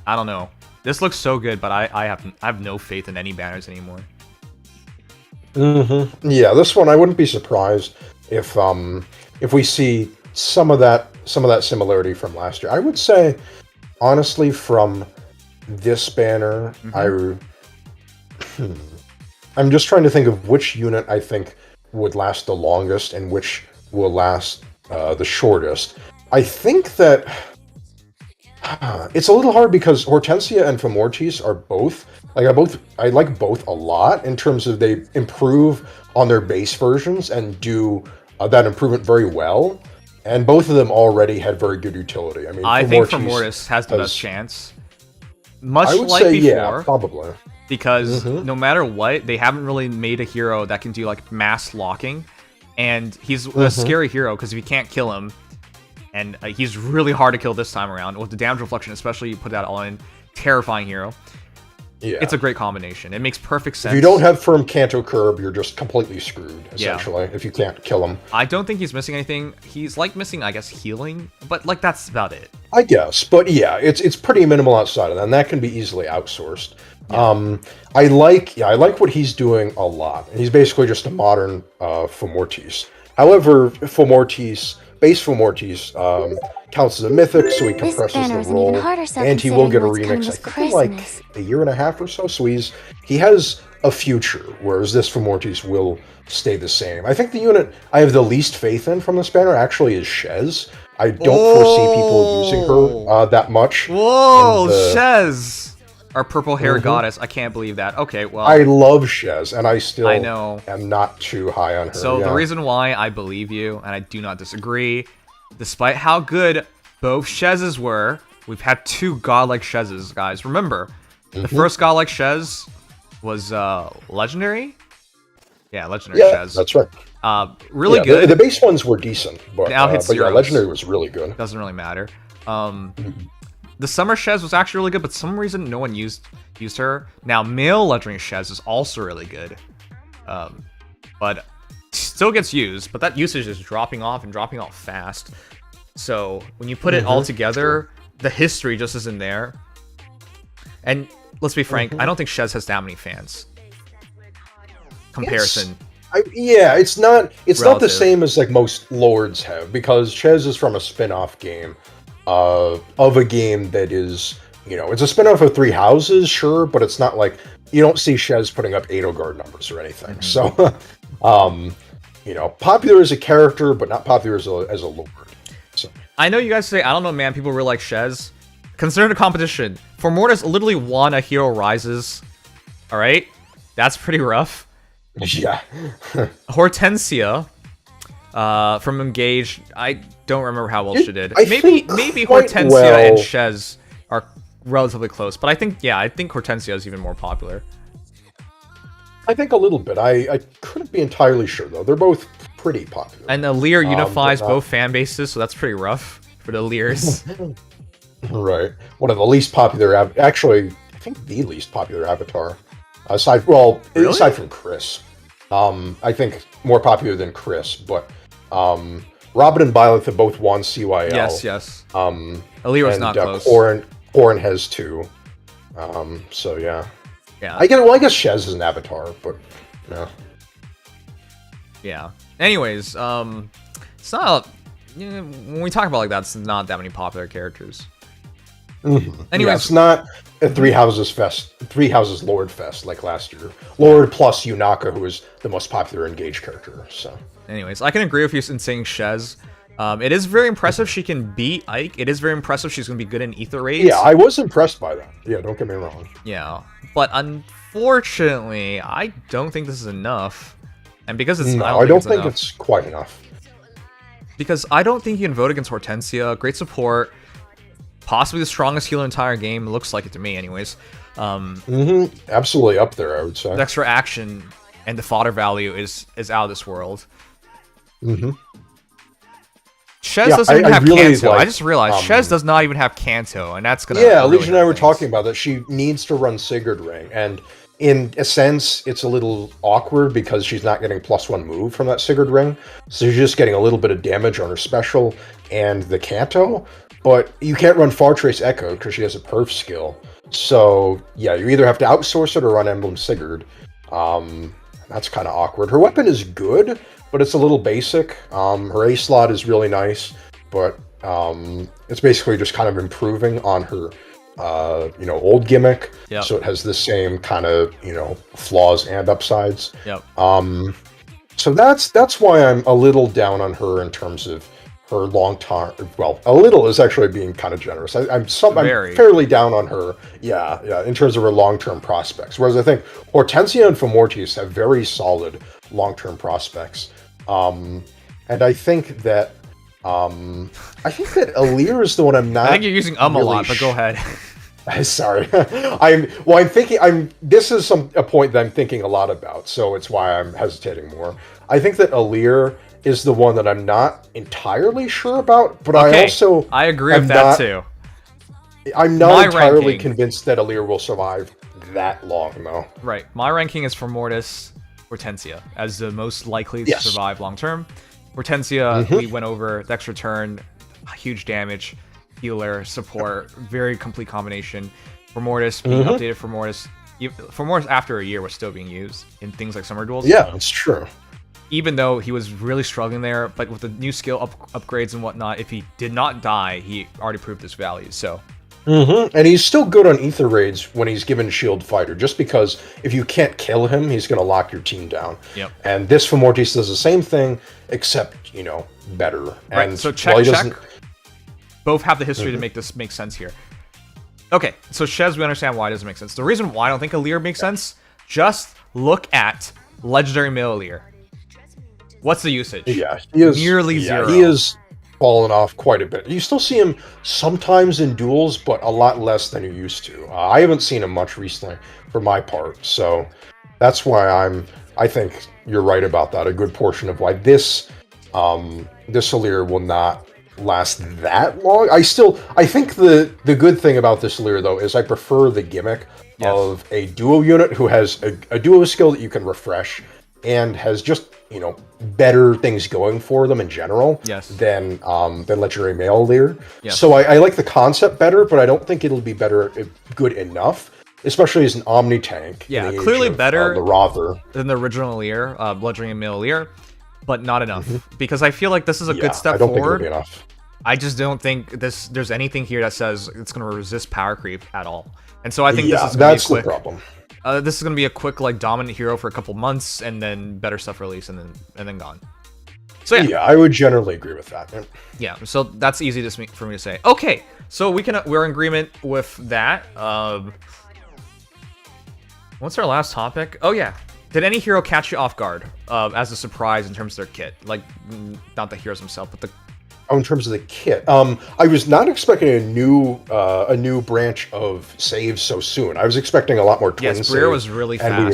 don't know. This looks so good, but I have no faith in any banners anymore. Yeah, this one I wouldn't be surprised if we see some of that similarity from last year. I would say, honestly, from this banner, I'm just trying to think of which unit I think would last the longest and which will last the shortest. I think that it's a little hard because Hortensia and Femortis are both I like both a lot in terms of they improve on their base versions and do that improvement very well. And both of them already had very good utility. I think Femortis has the best chance. Much like before. Yeah, probably. Because no matter what, they haven't really made a hero that can do mass locking, and he's a scary hero because if you can't kill him, and he's really hard to kill this time around with the damage reflection, especially you put that all in, terrifying hero. Yeah, it's a great combination. It makes perfect sense. If you don't have firm Canto Curb, you're just completely screwed essentially. If you can't kill him, I don't think he's missing anything. He's missing, I guess, healing, but that's about it. I guess, but yeah, it's pretty minimal outside of that, and that can be easily outsourced. Yeah. I like what he's doing a lot. He's basically just a modern Femortis. However, base Femortis counts as a mythic, so he compresses the roll, and he will get a remix. I think in a year and a half or so. So he has a future, whereas this Femortis will stay the same. I think the unit I have the least faith in from this banner actually is Shez. I don't foresee people using her that much. Whoa, Shez! Our purple hair goddess. I can't believe that. Okay, well, I love Shez, and I still am not too high on her. So the reason why I believe you, and I do not disagree, despite how good both Shez's were, we've had 2 godlike Shez's, guys. Remember, the first godlike Shez was legendary. Yeah, legendary Shez. That's right. Really good. The base ones were decent, but now hits zeros. Legendary was really good. Doesn't really matter. The summer Shez was actually really good, but for some reason no one used her. Now male legendary Shez is also really good, but still gets used. But that usage is dropping off fast. So when you put it all together, the history just isn't there. And let's be frank, I don't think Shez has that many fans. Comparison. It's not the same as most Lords have, because Shez is from a spin-off game. Of a game that is, it's a spin-off of Three Houses, sure, but it's not you don't see Shez putting up Edelgard numbers or anything. So, popular as a character, but not popular as a Lord. So. I know you guys say, I don't know, man, people really like Shez. Consider the competition. Femortis literally won a Hero Rises. Alright? That's pretty rough. Yeah. Hortensia, from Engage, I don't remember how well she did. Maybe Hortensia and Shez are relatively close, but I think Hortensia is even more popular. I think a little bit. I couldn't be entirely sure though. They're both pretty popular. And the Lear unifies both fan bases, so that's pretty rough for the Lears. Right. One of the least popular, actually, I think the least popular avatar Aside from Chris. I think more popular than Chris, but Robin and Violet have both won CYL. Yes. Aaliyah's not close. Corrin has 2. So yeah. Yeah. I guess Shez is an avatar, but no. Yeah. Anyways, it's not. When we talk about like that, it's not that many popular characters. Mm-hmm. Anyways, yeah, it's not a Three Houses Lord Fest like last year. Lord plus Yunaka, who is the most popular engaged character. So, anyways, I can agree with you in saying Shez. It is very impressive she can beat Ike. It is very impressive she's going to be good in Ether Raids. Yeah, I was impressed by that. Yeah, don't get me wrong. Yeah, but unfortunately, I don't think this is enough. And because it's I don't think it's quite enough. Because I don't think you can vote against Hortensia. Great support. Possibly the strongest healer in the entire game. Looks like it to me, anyways. Absolutely up there, I would say. The extra action and the fodder value is out of this world. Shez doesn't even have Kanto. I just realized Shez does not even have Kanto, and that's gonna. Yeah, Legion and I were talking about that. She needs to run Sigurd Ring, and in a sense, it's a little awkward because she's not getting +1 move from that Sigurd Ring, so she's just getting a little bit of damage on her special and the Kanto. But you can't run Far Trace Echo because she has a perf skill. So yeah, you either have to outsource it or run Emblem Sigurd. That's kind of awkward. Her weapon is good, but it's a little basic. Her A slot is really nice, but it's basically just kind of improving on her old gimmick. Yep. So it has the same kind of, flaws and upsides. Yep. So that's why I'm a little down on her in terms of her long-term. Well, a little is actually being kind of generous. I'm fairly down on her. Yeah, in terms of her long-term prospects. Whereas I think Hortensia and Femortius have very solid long-term prospects. And I think that Alear is the one I'm not. I think you're using a lot, but go ahead. Sorry, This is a point that I'm thinking a lot about, so it's why I'm hesitating more. I think that Alear is the one that I'm not entirely sure about, but I agree with that too. I'm not entirely convinced that Alear will survive that long, though. Right, my ranking is for Mortis, Hortensia as the most likely to survive long term. Hortensia, we went over the extra turn, huge damage, healer, support, very complete combination. For Mortis, being updated for Mortis. For Mortis after a year was still being used in things like Summer Duels. Yeah, it's true. Even though he was really struggling there, but with the new skill upgrades and whatnot, if he did not die, he already proved his value, so. And he's still good on Ether Raids when he's given Shield Fighter, just because if you can't kill him, he's going to lock your team down. Yep. And this Femortius does the same thing, except, better. Right, and so check. Both have the history to make this make sense here. Okay, so Shez, we understand why it doesn't make sense. The reason why I don't think Alear makes sense, just look at Legendary Male Alear. What's the usage? Yeah, he is nearly zero. He is fallen off quite a bit. You still see him sometimes in duels, but a lot less than you used to. I haven't seen him much recently, for my part. So that's why I think you're right about that. A good portion of why this Alear will not last that long. I think the good thing about this Alear, though, is I prefer the gimmick of a duo unit who has a duo skill that you can refresh and has just better things going for them in general than Legendary Male Alear. So I like the concept better, but I don't think it'll be good enough, especially as an Omni tank. Yeah, clearly better the Rother than the original Alear, Legendary Male Alear, but not enough because I feel like this is a good step forward. Think it'll be enough. I just don't think there's anything here that says it's going to resist power creep at all, and so I think this is going to be a quick. The problem. This is going to be a quick dominant hero for a couple months, and then better stuff release, and then gone. So yeah, I would generally agree with that. Yeah, so that's easy for me to say. Okay, so we're in agreement with that. What's our last topic? Oh yeah, did any hero catch you off guard as a surprise in terms of their kit? Like, not the heroes themselves, but the. Oh, in terms of the kit, I was not expecting a new branch of saves so soon. I was expecting a lot more twin saves. Briar was really fast. And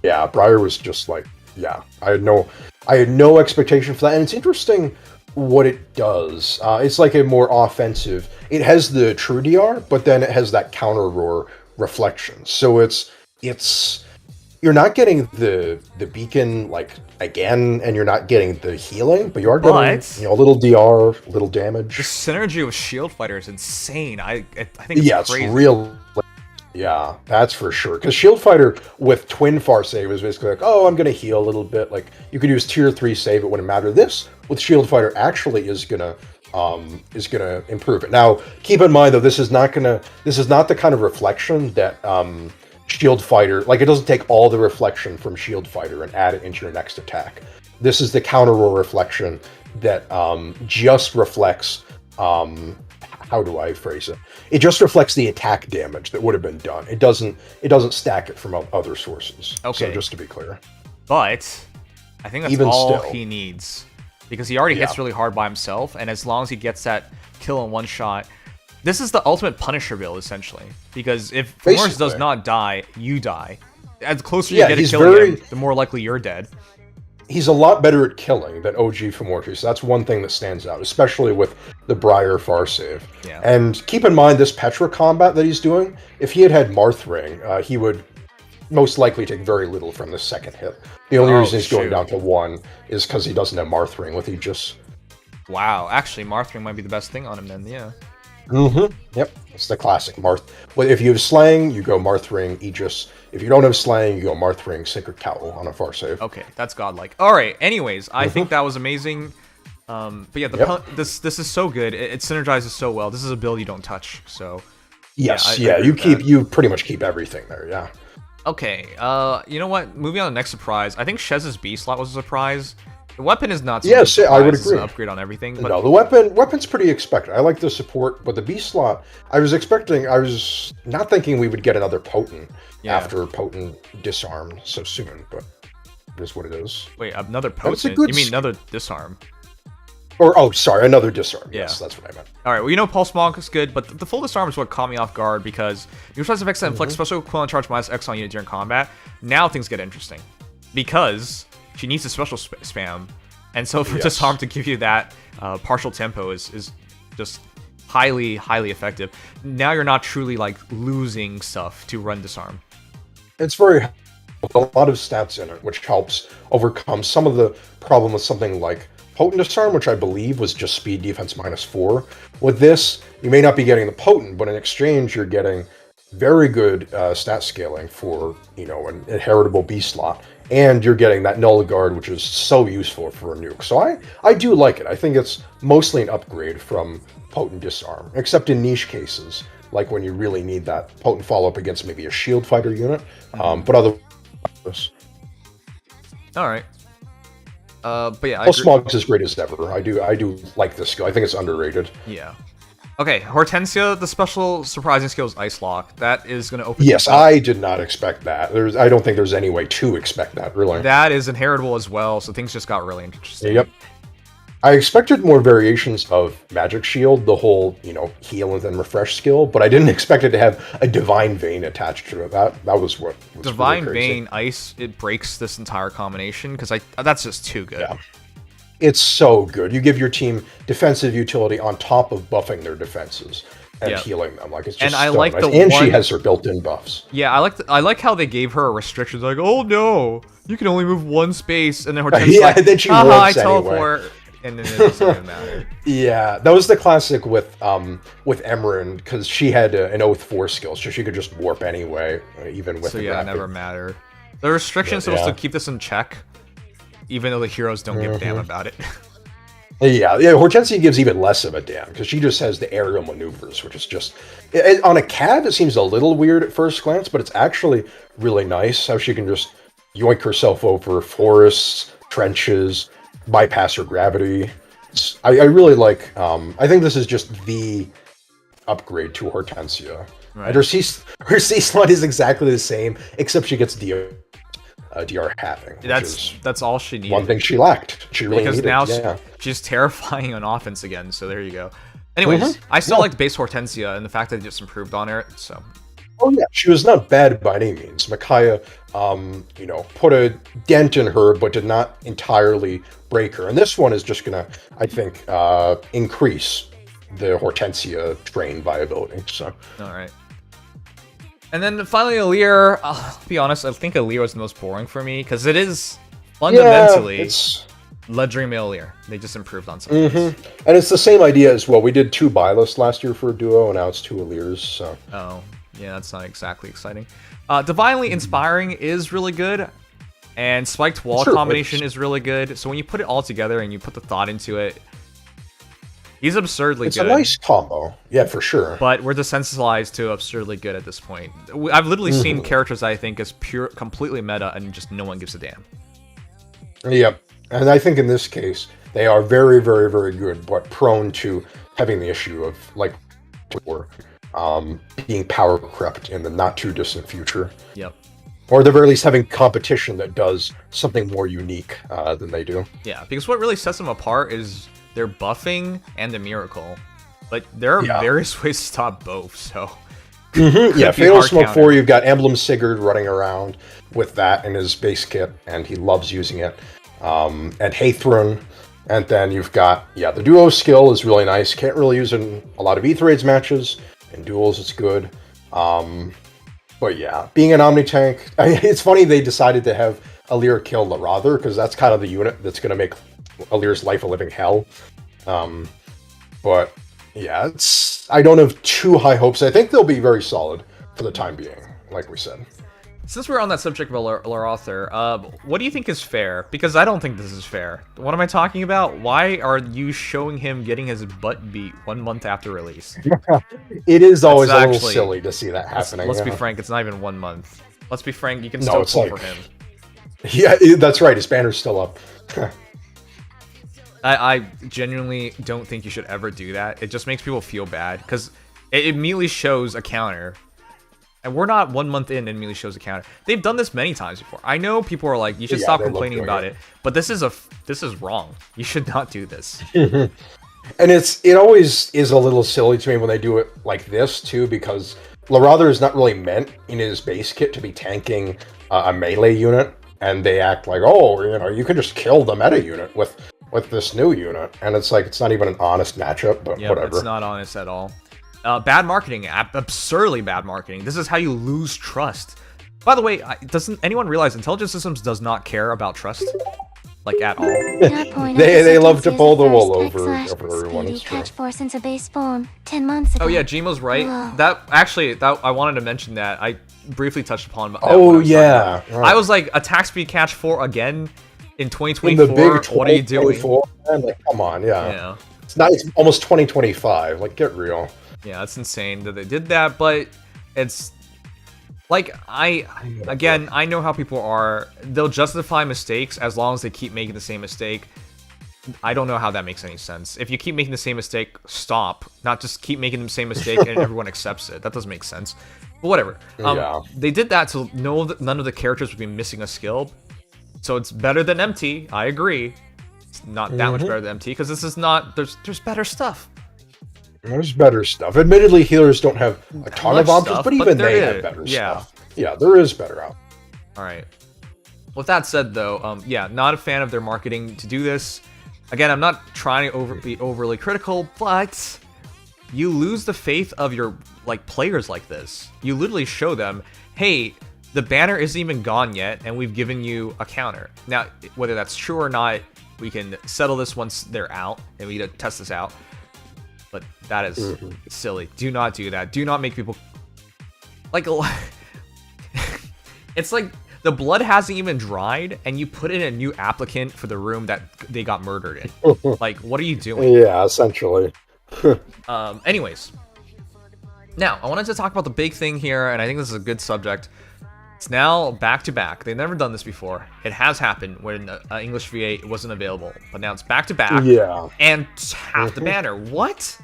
we were Briar was just like, I had no expectation for that. And it's interesting what it does. It's like a more offensive. It has the true DR, but then it has that counter roar reflection. So it's you're not getting the beacon like again, and you're not getting the healing, but you are getting a little DR, little damage. The synergy with Shield Fighter is insane. I think it's crazy. It's real. Yeah, that's for sure. Because Shield Fighter with Twin Far Save is basically like, oh, I'm going to heal a little bit. Like, you could use Tier 3 save, it wouldn't matter. This, with Shield Fighter, actually is gonna improve it. Now, keep in mind, though, this is not the kind of reflection that Shield Fighter, like, it doesn't take all the reflection from Shield Fighter and add it into your next attack. This is the counter roll reflection that just reflects, how do I phrase it? It just reflects the attack damage that would have been done. It doesn't stack it from other sources. Okay. So just to be clear. But I think that's Even all still, he needs. Because he already hits really hard by himself, and as long as he gets that kill in one shot, this is the ultimate Punisher build, essentially. Because if Morris does not die, you die. As closer you get to killing him, the more likely you're dead. He's a lot better at killing than OG Fomorti, so that's one thing that stands out, especially with the Briar Far Save. Yeah. And keep in mind, this Petra combat that he's doing, if he had Marth Ring, he would most likely take very little from the second hit. The only reason he's going down to 1 is because he doesn't have Marth Ring with Aegis. Wow, actually, Marth Ring might be the best thing on him then, yeah. Mm-hmm. Yep, it's the classic Marth. Well, if you have Slaying, you go Marth Ring, Aegis. If you don't have Slaying, you go Marth Ring, Sacred Cowl on a Far Save. Okay, that's godlike. All right, anyways, I think that was amazing. But yeah, this is so good. It synergizes so well. This is a build you don't touch, so... Yes, you pretty much keep everything there, yeah. Okay, you know what? Moving on to the next surprise. I think Shez's B slot was a surprise. The weapon is not so yes, I would agree. It's an upgrade on everything. But... No, the weapon's pretty expected. I like the support, but the B slot, I was not thinking we would get another Potent after Potent Disarm so soon, but it is what it is. Wait, another Potent? You mean another Disarm? Or, sorry, another Disarm. Yes, that's what I meant. Alright, well, Pulse Monk is good, but the full Disarm is what caught me off guard because neutralize effects that inflict special equivalent charge minus X on unit during combat. Now things get interesting. Because she needs a special spam, and so for Disarm to give you that partial tempo is just highly, highly effective. Now you're not truly, like, losing stuff to run Disarm. It's very... with a lot of stats in it, which helps overcome some of the problem with something like Potent Disarm, which I believe was just speed defense -4. With this, you may not be getting the Potent, but in exchange, you're getting very good stat scaling for, an inheritable B slot, and you're getting that Null Guard, which is so useful for a nuke. So I do like it. I think it's mostly an upgrade from Potent Disarm, except in niche cases, like when you really need that Potent follow-up against maybe a Shield Fighter unit, but otherwise... Alright. But yeah, Pulse Monk's as great as ever. I do like this skill. I think it's underrated. Yeah. Okay, Hortensia, the special surprising skill is Ice Lock. That is going to open... Yes, I did not expect that. I don't think there's any way to expect that, really. That is inheritable as well, so things just got really interesting. Yep. I expected more variations of Magic Shield, the whole, heal and then refresh skill, but I didn't expect it to have a Divine Vein attached to it. That was what was Divine really crazy. Vein, Ice, it breaks this entire combination, because that's just too good. Yeah. It's so good. You give your team defensive utility on top of buffing their defenses and healing them. Like, it's just and she has her built-in buffs. Yeah, I like how they gave her a restriction. Like, oh no, you can only move one space, and then Hortensia's like, then she I teleport. Anyway. And then it doesn't even matter. Yeah, that was the classic with Emerin, because she had an Oath 4 skill, so she could just warp anyway, even with it never mattered. The restriction's supposed to keep this in check, even though the heroes don't give a damn about it. Yeah, Hortensia gives even less of a damn, because she just has the aerial maneuvers, which is just... on a CAD, it seems a little weird at first glance, but it's actually really nice how she can just yoink herself over forests, trenches, bypass her gravity. I really like... I think this is just the upgrade to Hortensia. Right. And her C slot is exactly the same, except she gets DR halving. That's all she needed. One thing she lacked. She really needed. Because now she's terrifying on offense again, so there you go. Anyways, I still like base Hortensia and the fact that they just improved on her, so... Oh yeah, she was not bad by any means. Micaiah, put a dent in her, but did not entirely break her. And this one is just gonna, I think, increase the Hortensia train viability. So. All right. And then finally, Alear. I'll be honest, I think Alear was the most boring for me because it is fundamentally Legendary Male Alear. They just improved on some things. And it's the same idea as well. We did 2 buy lists last year for a duo, and now it's 2 Alears. So. Oh, yeah, that's not exactly exciting. Divinely Inspiring is really good, and Spiked Wall combination is really good. So when you put it all together and you put the thought into it, he's absurdly good. It's a nice combo. Yeah, for sure. But we're desensitized to absurdly good at this point. I've literally seen characters I think is completely meta, and just no one gives a damn. Yep. And I think in this case, they are very, very, very good, but prone to having the issue of, like, being power crept in the not-too-distant future. Yep. Or at the very least having competition that does something more unique than they do. Yeah, because what really sets them apart is their buffing and the miracle. But there are various ways to stop both, so... Yeah, Fatal Smoke 4, you've got Emblem Sigurd running around with that in his base kit, and he loves using it. And Hathrun, and then you've got, the duo skill is really nice. Can't really use it in a lot of Aether Raids matches. In duels, it's good. But yeah, being an Omni-Tank, it's funny they decided to have Alear kill Larather, because that's kind of the unit that's going to make Alear's life a living hell. But yeah, I don't have too high hopes. I think they'll be very solid for the time being, like we said. Since we're on that subject about Larather, what do you think is fair? Because I don't think this is fair. What am I talking about? Why are you showing him getting his butt beat 1 month after release? It is always a little silly to see that happening. Let's be frank, it's not even 1 month. Let's be frank, you can still pull for him. Yeah, that's right, his banner's still up. I genuinely don't think you should ever do that. It just makes people feel bad, because it immediately shows a counter. And we're not 1 month in and immediately shows a counter. They've done this many times before. I know people are like, you should stop complaining about it. But this is wrong. You should not do this. And it always is a little silly to me when they do it like this, too, because Larather is not really meant in his base kit to be tanking a melee unit. And they act like, oh, you can just kill the meta unit with this new unit. And it's like, it's not even an honest matchup, but whatever. It's not honest at all. Bad marketing, absurdly bad marketing. This is how you lose trust. By the way, doesn't anyone realize Intelligent Systems does not care about trust? Like, at all. They love to pull the wool over everyone. It's true. Since a base form 10 months ago. Oh yeah, Gmo's right. That I wanted to mention that. I briefly touched upon that. I was like, attack speed catch 4 again in 2024. In the big what are you doing? Like, come on, yeah. It's almost 2025. Like, get real. Yeah, it's insane that they did that, but it's like I know how people are. They'll justify mistakes as long as they keep making the same mistake. I don't know how that makes any sense. If you keep making the same mistake, stop. Not just keep making the same mistake and everyone accepts it. That doesn't make sense. But whatever. They did that to know that none of the characters would be missing a skill. So it's better than MT. I agree. It's not that much better than MT because this is not. There's better stuff. There's better stuff. Admittedly, healers don't have a ton of options, but even they have better stuff. Yeah, there is better out. All right. With that said, though, not a fan of their marketing to do this. Again, I'm not trying to be overly critical, but you lose the faith of your players like this. You literally show them, hey, the banner isn't even gone yet, and we've given you a counter. Now, whether that's true or not, we can settle this once they're out, and we need to test this out. But that is silly. Do not do that. Do not make people... It's like the blood hasn't even dried, and you put in a new applicant for the room that they got murdered in. Like, what are you doing? Yeah, essentially. Anyways. Now, I wanted to talk about the big thing here, and I think this is a good subject. It's now back-to-back. They've never done this before. It has happened when English VA wasn't available, but now it's back-to-back. Yeah. And half the banner. What?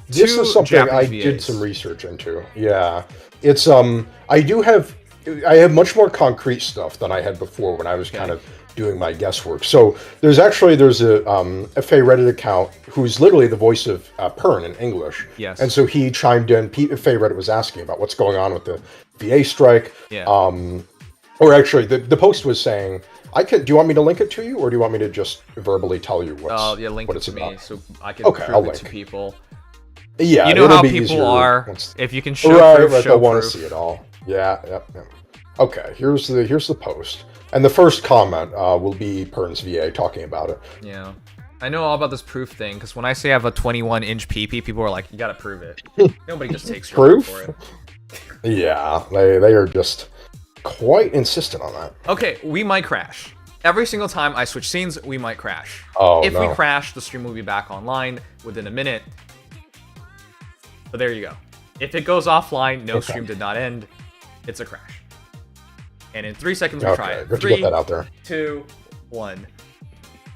This is something I did some research into. Yeah. It's, I have much more concrete stuff than I had before when I was kind of doing my guesswork. So there's a Feh Reddit account who's literally the voice of Pern in English. Yes. And so he chimed in. Feh Reddit was asking about what's going on with the VA strike. Yeah. Or actually, the post was saying, do you want me to link it to you, or do you want me to just verbally tell you link it to me so I can prove it to people. Yeah, you know it'll how be people easier are. once- If you can show right, proof, show they'll want to proof. see it all. Yeah, yep. Okay, here's the post, and the first comment will be Pern's VA talking about it. Yeah. I know all about this proof thing, because when I say I have a 21-inch PP, people are like, you gotta prove it. Nobody just takes your word for it. Yeah, they are just quite insistent on that. Okay, we might crash. Every single time I switch scenes, we might crash. Oh, if no. we crash, the stream will be back online within a minute. But there you go. If it goes offline, no stream did not end. It's a crash. And in 3 seconds, we'll try it. Good to 3, get that out there. 2, 1.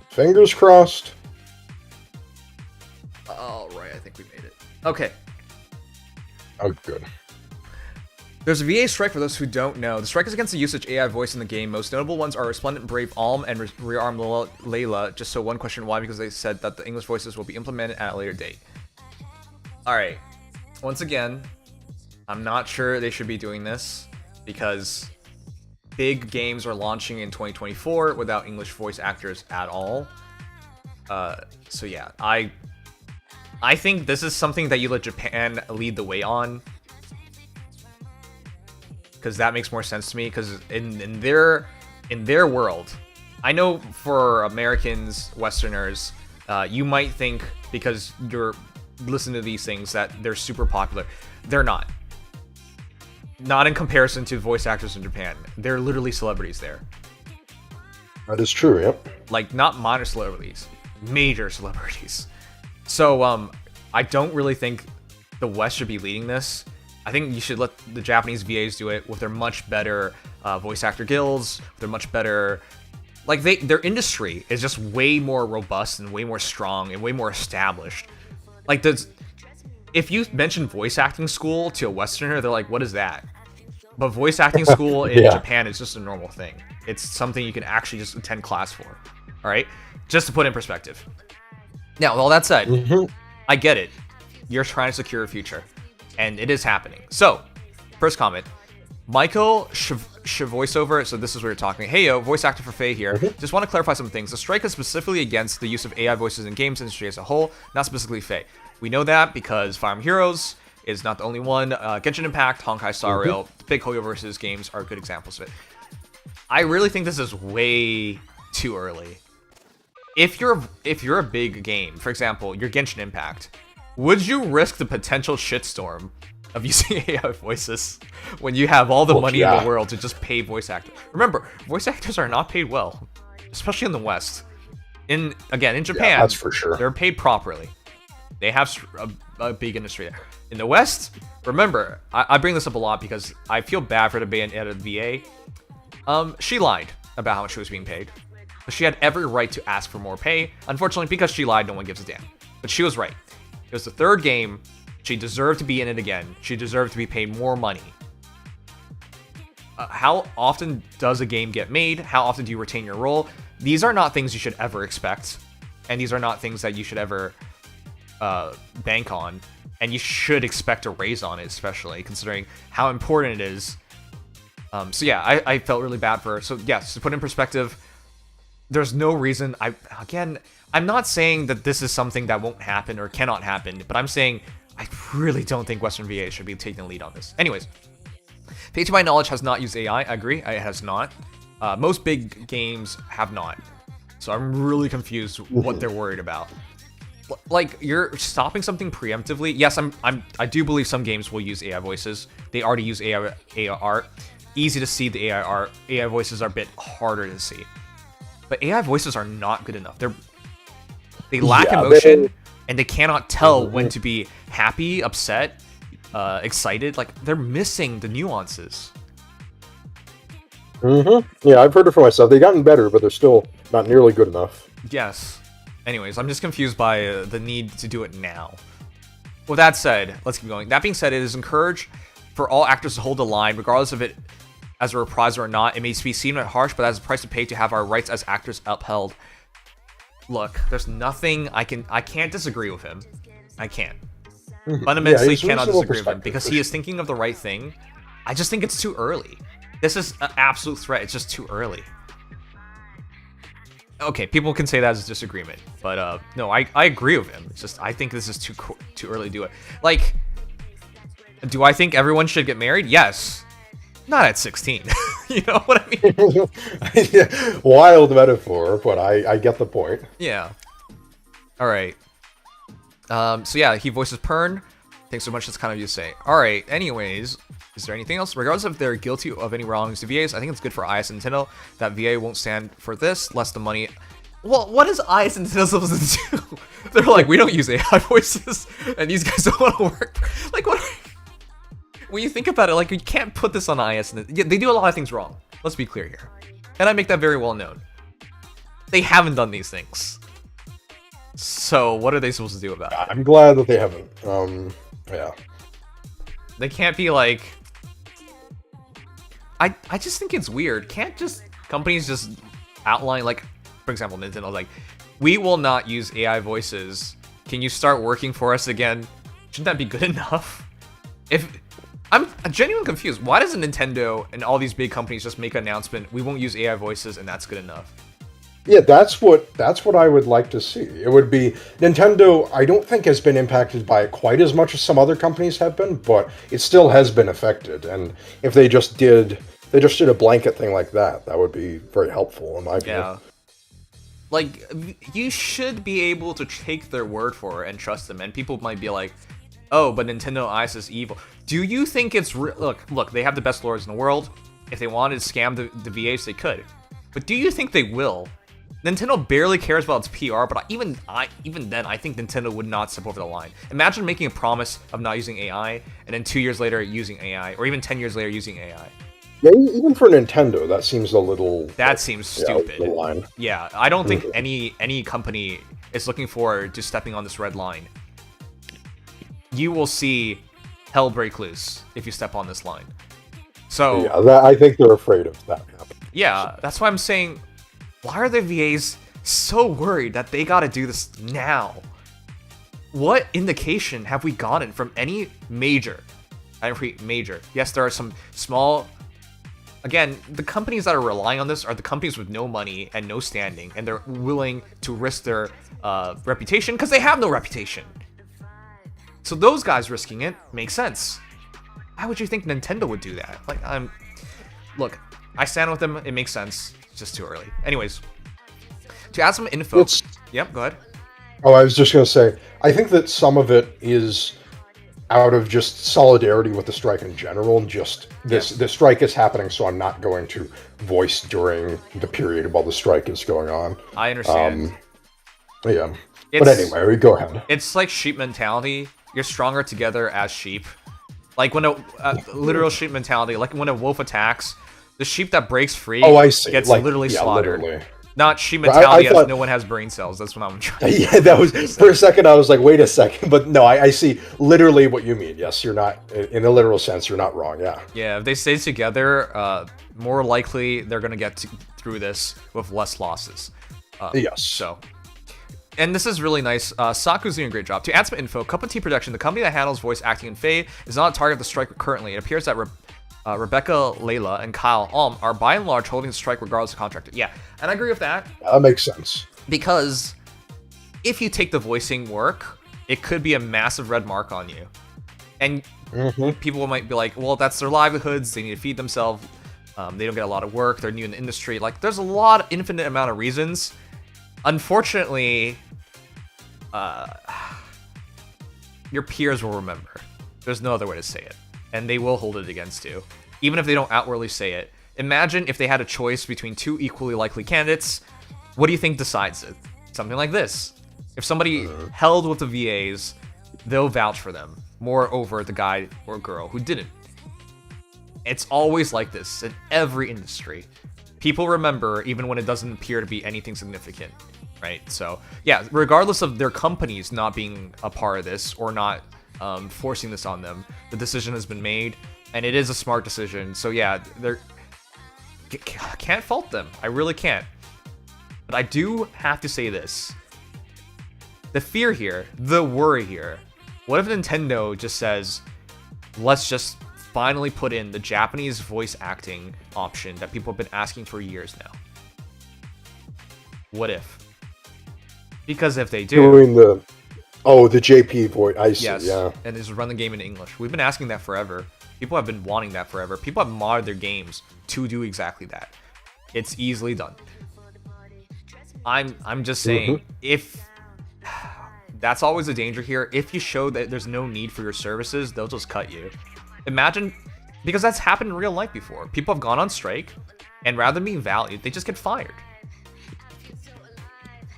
Fingers crossed. All right, I think we made it. Okay. Oh, good. There's a VA strike for those who don't know. The strike is against the usage AI voice in the game. Most notable ones are Resplendent Brave Alm and Rearm Layla. Just so one question, why? Because they said that the English voices will be implemented at a later date. Alright. Once again, I'm not sure they should be doing this because big games are launching in 2024 without English voice actors at all. So yeah, I think this is something that you let Japan lead the way on. Because that makes more sense to me. Because in their world, I know for Americans, Westerners, you might think because you're listening to these things that they're super popular. They're not. Not in comparison to voice actors in Japan. They're literally celebrities there. That is true. Yep. Like not minor celebrities, major celebrities. So I don't really think the West should be leading this. I think you should let the Japanese VAs do it with their much better voice actor guilds. They're much better, like their industry is just way more robust and way more strong and way more established. Like if you mention voice acting school to a Westerner, they're like, "What is that?" But voice acting school in Japan is just a normal thing. It's something you can actually just attend class for. All right, just to put in perspective. Now, with all that said, I get it. You're trying to secure a future. And it is happening. So, first comment. Michael voiceover. So this is where you're talking. Hey yo, voice actor for Feh here. Just want to clarify some things. The strike is specifically against the use of AI voices in games industry as a whole, not specifically Feh. We know that because Fire Emblem Heroes is not the only one. Genshin Impact, Honkai Star Rail, Big Hoyo versus games are good examples of it. I really think this is way too early. If you're a big game, for example, your Genshin Impact, would you risk the potential shitstorm of using AI voices when you have all the money in the world to just pay voice actors? Remember, voice actors are not paid well, especially in the West. In Japan, that's for sure. They're paid properly. They have a big industry there. In the West, remember, I bring this up a lot because I feel bad for the Bayonetta VA. She lied about how much she was being paid. But she had every right to ask for more pay. Unfortunately, because she lied, no one gives a damn. But she was right. It was the third game. She deserved to be in it again. She deserved to be paid more money. How often does a game get made? How often do you retain your role? These are not things you should ever expect. And these are not things that you should ever bank on. And you should expect a raise on it, especially considering how important it is. So yeah, I felt really bad for her. So yes, to put in perspective, there's no reason. I'm not saying that this is something that won't happen or cannot happen, but I'm saying I really don't think Western VA should be taking the lead on this. Anyways, Feh, to my knowledge, has not used AI. I agree, it has not. Most big games have not. So I'm really confused what they're worried about. Like, you're stopping something preemptively. Yes, I do believe some games will use AI voices. They already use AI art. Easy to see the AI art. AI voices are a bit harder to see. But AI voices are not good enough. They lack emotion, and they cannot tell when to be happy, upset, excited. Like, they're missing the nuances. Yeah, I've heard it for myself. They've gotten better, but they're still not nearly good enough. Yes. Anyways, I'm just confused by the need to do it now. With that said, let's keep going. That being said, it is encouraged for all actors to hold the line, regardless of it as a reprisal or not. It may be seen as harsh, but that's a price to pay to have our rights as actors upheld. Look, there's nothing I can't disagree with him. I can't. Fundamentally cannot disagree with him because he is thinking of the right thing. I just think it's too early. This is an absolute threat. It's just too early. Okay, people can say that as a disagreement, but no, I agree with him. It's just I think this is too early to do it. Like, do I think everyone should get married? Yes. Not at 16. You know what I mean? Yeah, wild metaphor, but I get the point. Yeah. Alright. So yeah, he voices Pern. Thanks so much, that's kind of you to say. Alright, anyways, is there anything else? Regardless if they're guilty of any wrongs to VAs, I think it's good for IS and Nintendo that VA won't stand for this, less the money. Well, what is IS and Nintendo supposed to do? They're like, we don't use AI voices, and these guys don't want to work. Like, what? When you think about it, like, you can't put this on IS. Yeah, they do a lot of things wrong. Let's be clear here. And I make that very well known. They haven't done these things. So, what are they supposed to do about it? I'm glad that they haven't. Yeah. They can't be like... I just think it's weird. Can't just companies just outline, like, for example, Nintendo's like, we will not use AI voices. Can you start working for us again? Shouldn't that be good enough? I'm genuinely confused. Why doesn't Nintendo and all these big companies just make an announcement, we won't use AI voices and that's good enough? Yeah, that's what I would like to see. It would be Nintendo, I don't think has been impacted by it quite as much as some other companies have been, but it still has been affected. And if they just did a blanket thing like that, that would be very helpful in my view. Yeah. Like, you should be able to take their word for it and trust them. And people might be like, oh, but Nintendo IS is evil. Do you think it's look, they have the best lawyers in the world. If they wanted to scam the VAs, they could. But do you think they will? Nintendo barely cares about its PR, but even then, I think Nintendo would not step over the line. Imagine making a promise of not using AI, and then 2 years later using AI, or even 10 years later using AI. Yeah, even for Nintendo, that seems a little... That seems stupid. The line. Yeah, I don't think any company is looking forward to stepping on this red line. You will see hell break loose if you step on this line. So yeah, I think they're afraid of that happening. Yeah, that's why I'm saying, why are the VAs so worried that they gotta do this now? What indication have we gotten from any major? I repeat, major. Yes, there are some small... Again, the companies that are relying on this are the companies with no money and no standing, and they're willing to risk their reputation because they have no reputation. So those guys risking it makes sense. Why would you think Nintendo would do that? Like, look, I stand with them. It makes sense. It's just too early. Anyways, to add some info. Yep, go ahead. Oh, I was just going to say, I think that some of it is out of just solidarity with the strike in general. Just the strike is happening, so I'm not going to voice during the period while the strike is going on. I understand. Yeah. But anyway, we go ahead. It's like sheep mentality. You're stronger together as sheep. Like when a literal sheep mentality, like when a wolf attacks, the sheep that breaks free gets literally slaughtered. Literally. Not sheep mentality as no one has brain cells. That's what I'm trying to Yeah, that was, for a second I was like, wait a second. But no, I see literally what you mean. Yes, you're not, in the literal sense, you're not wrong, yeah. Yeah, if they stay together, more likely they're going to get through this with less losses. Yes. So... And this is really nice. Saku's doing a great job. To add some info, Cup of Tea Production, the company that handles voice acting in Feh, is not a target of the strike currently. It appears that Rebecca, Layla, and Kyle are by and large holding the strike regardless of contractor. Yeah, and I agree with that. That makes sense. Because if you take the voicing work, it could be a massive red mark on you. And people might be like, well, that's their livelihoods. They need to feed themselves. They don't get a lot of work. They're new in the industry. Like, there's a lot, infinite amount of reasons. Unfortunately... your peers will remember. There's no other way to say it. And they will hold it against you. Even if they don't outwardly say it. Imagine if they had a choice between two equally likely candidates. What do you think decides it? Something like this. If somebody held with the VAs, they'll vouch for them more over the guy or girl who didn't. It's always like this in every industry. People remember even when it doesn't appear to be anything significant. Right, so yeah, regardless of their companies not being a part of this or not forcing this on them, the decision has been made, and it is a smart decision. So yeah, can't fault them. I really can't. But I do have to say this: the fear here, the worry here. What if Nintendo just says, "Let's just finally put in the Japanese voice acting option that people have been asking for years now"? What if? Because if they do... Doing the... Oh, the JP voice. I see, yes, yeah. and just run the game in English. We've been asking that forever. People have been wanting that forever. People have modded their games to do exactly that. It's easily done. I'm just saying, if... That's always a danger here. If you show that there's no need for your services, they'll just cut you. Imagine... Because that's happened in real life before. People have gone on strike, and rather than being valued, they just get fired.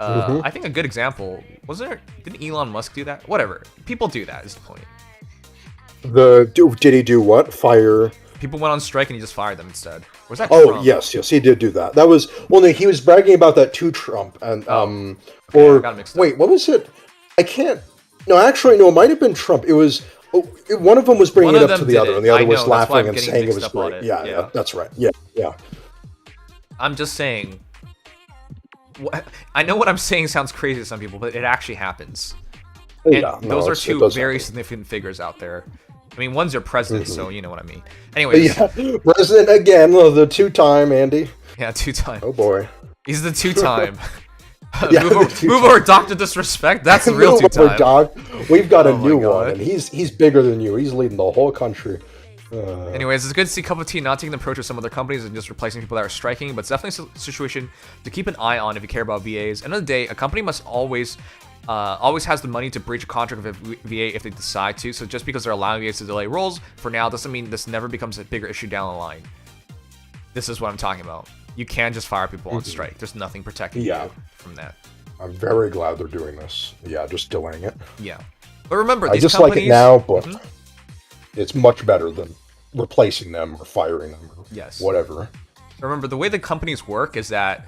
I think a good example, didn't Elon Musk do that? Whatever. People do that is the point. Did he do what? Fire? People went on strike and he just fired them instead. Was that Oh, Trump? yes, he did do that. That was, well, no, he was bragging about that to Trump. And, I got mixed up. Wait, what was it? I can't, no, actually, no, it might have been Trump. It was, one of them was bringing it up to the other, and the other was laughing and saying it was great. Yeah, that's right. Yeah. I'm just saying, I know what I'm saying sounds crazy to some people, but it actually happens. And those are two very significant figures out there. I mean, one's your president, so you know what I mean. Anyways. Yeah, president again, the two-time, Andy. Yeah, two-time. Oh, boy. He's the two-time. Yeah, move over, Dr. Disrespect. That's the real two-time. Doc. We've got a new one, and he's bigger than you. He's leading the whole country. Anyways, it's good to see Cup of Tea not taking the approach of some other companies and just replacing people that are striking, but it's definitely a situation to keep an eye on if you care about VAs. End of the day, a company must always has the money to breach a contract with a VA if they decide to, so just because they're allowing VAs to delay roles, for now, doesn't mean this never becomes a bigger issue down the line. This is what I'm talking about. You can't just fire people on strike. There's nothing protecting you from that. I'm very glad they're doing this. Yeah, just delaying it. Yeah. But remember, I these just companies... like it now, but it's much better than replacing them or firing them or whatever. Remember, the way the companies work is that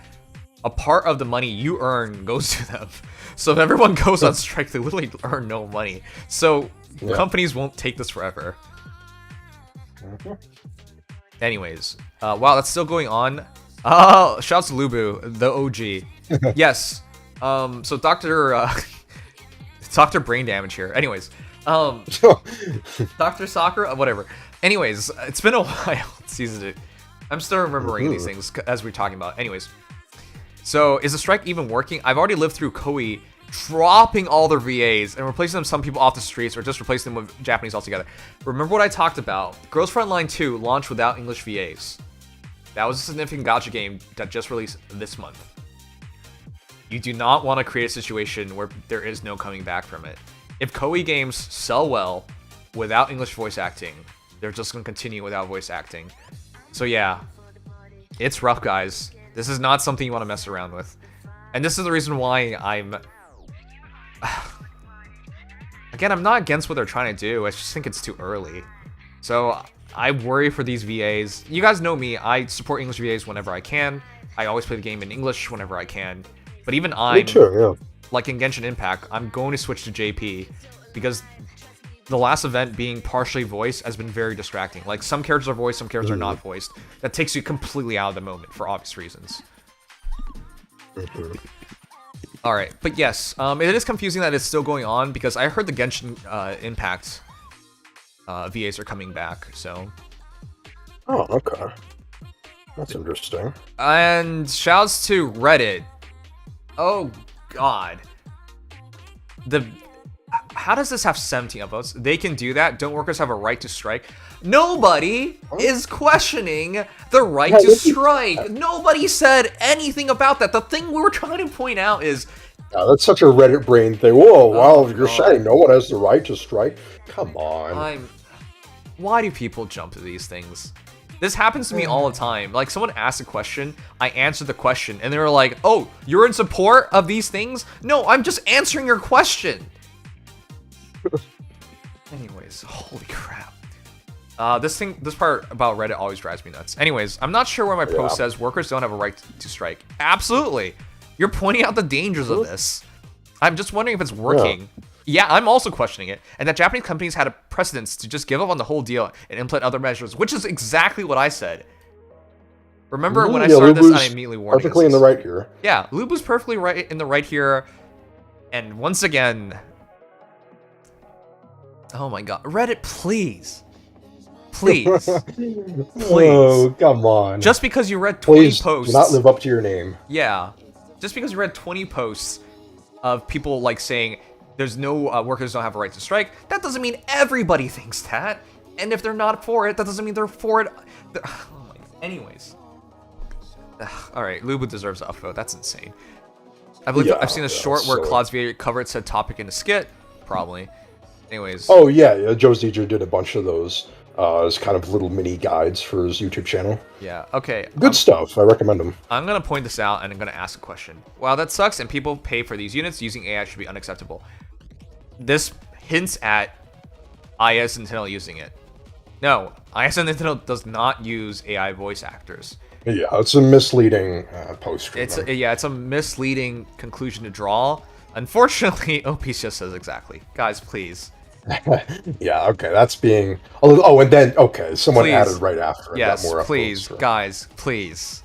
a part of the money you earn goes to them. So if everyone goes on strike, they literally earn no money. So companies won't take this forever. Anyways, wow, that's still going on. Oh, shouts to Lubu, the OG. Yes. So Dr. Brain Damage here. Anyways, Dr. Sakura, whatever. Anyways, it's been a while since I'm still remembering these things as we're talking about. Anyways, so is the strike even working? I've already lived through Koei dropping all their VAs and replacing them some people off the streets or just replacing them with Japanese altogether. Remember what I talked about? Girls Frontline 2 launched without English VAs. That was a significant gacha game that just released this month. You do not want to create a situation where there is no coming back from it. If Koei games sell well without English voice acting, they're just going to continue without voice acting. So yeah, it's rough, guys. This is not something you want to mess around with. And this is the reason why I'm... Again, I'm not against what they're trying to do. I just think it's too early. So I worry for these VAs. You guys know me. I support English VAs whenever I can. I always play the game in English whenever I can. But even I'm, like in Genshin Impact, I'm going to switch to JP because the last event being partially voiced has been very distracting. Like, some characters are voiced, some characters are not voiced. That takes you completely out of the moment for obvious reasons. Alright, but yes, it is confusing that it's still going on because I heard the Genshin Impact VAs are coming back, so... Oh, okay. That's interesting. And shouts to Reddit. Oh, God. How does this have 17 upvotes? They can do that? Don't workers have a right to strike? Nobody is questioning the right to strike. Nobody said anything about that. The thing we were trying to point out is... Yeah, that's such a Reddit brain thing. Whoa, wow, you're saying no one has the right to strike? Come on. Why do people jump to these things? This happens to me all the time. Like, someone asks a question, I answer the question, and they're like, oh, you're in support of these things? No, I'm just answering your question. Anyways, holy crap. This part about Reddit always drives me nuts. Anyways, I'm not sure where my post says workers don't have a right to strike. Absolutely. You're pointing out the dangers of this. I'm just wondering if it's working. Yeah, I'm also questioning it. And that Japanese companies had a precedence to just give up on the whole deal and implement other measures, which is exactly what I said. Remember when I started this, I immediately warned perfectly in the right here. Yeah, Lubu's perfectly right in the right here. And once again... Oh my god. Reddit, please. Please. Please. Oh, come on. Just because you read 20 posts... do not live up to your name. Yeah. just because you read 20 posts of people like saying there's no workers don't have a right to strike, that doesn't mean everybody thinks that. And if they're not for it, that doesn't mean they're for it. Oh my, anyways. All right, Lubu deserves an upvote. That's insane. I believe I've seen a short where Claude's VA covered said topic in a skit. Probably. Anyways. Oh yeah, Joe's DJ did a bunch of those as kind of little mini guides for his YouTube channel. Yeah. Okay. Good stuff. I recommend them. I'm gonna point this out and I'm gonna ask a question. Wow, that sucks. And people pay for these units. Using AI should be unacceptable. This hints at IS Nintendo using it. No, IS Nintendo does not use AI voice actors. Yeah, it's a misleading post. It's a misleading conclusion to draw. Unfortunately, OP just says exactly. Guys, please. Yeah, okay, that's being a little. Oh, and then someone added right after. Yes, more please, guys, please.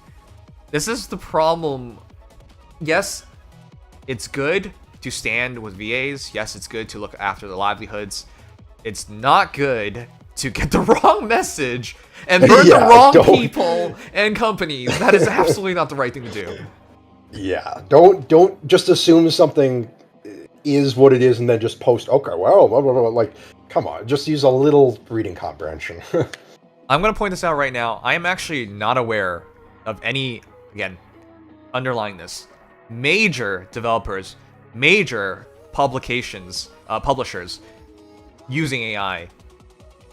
This is the problem. Yes, it's good to stand with VAs. Yes, it's good to look after the livelihoods. It's not good to get the wrong message and burn the wrong people and companies. That is absolutely not the right thing to do. Yeah, don't just assume something is what it is and then just post, okay, well, blah, blah, blah. Like, come on, just use a little reading comprehension. I'm going to point this out right now. I am actually not aware of any, again, underlying this, major developers, major publications, publishers using AI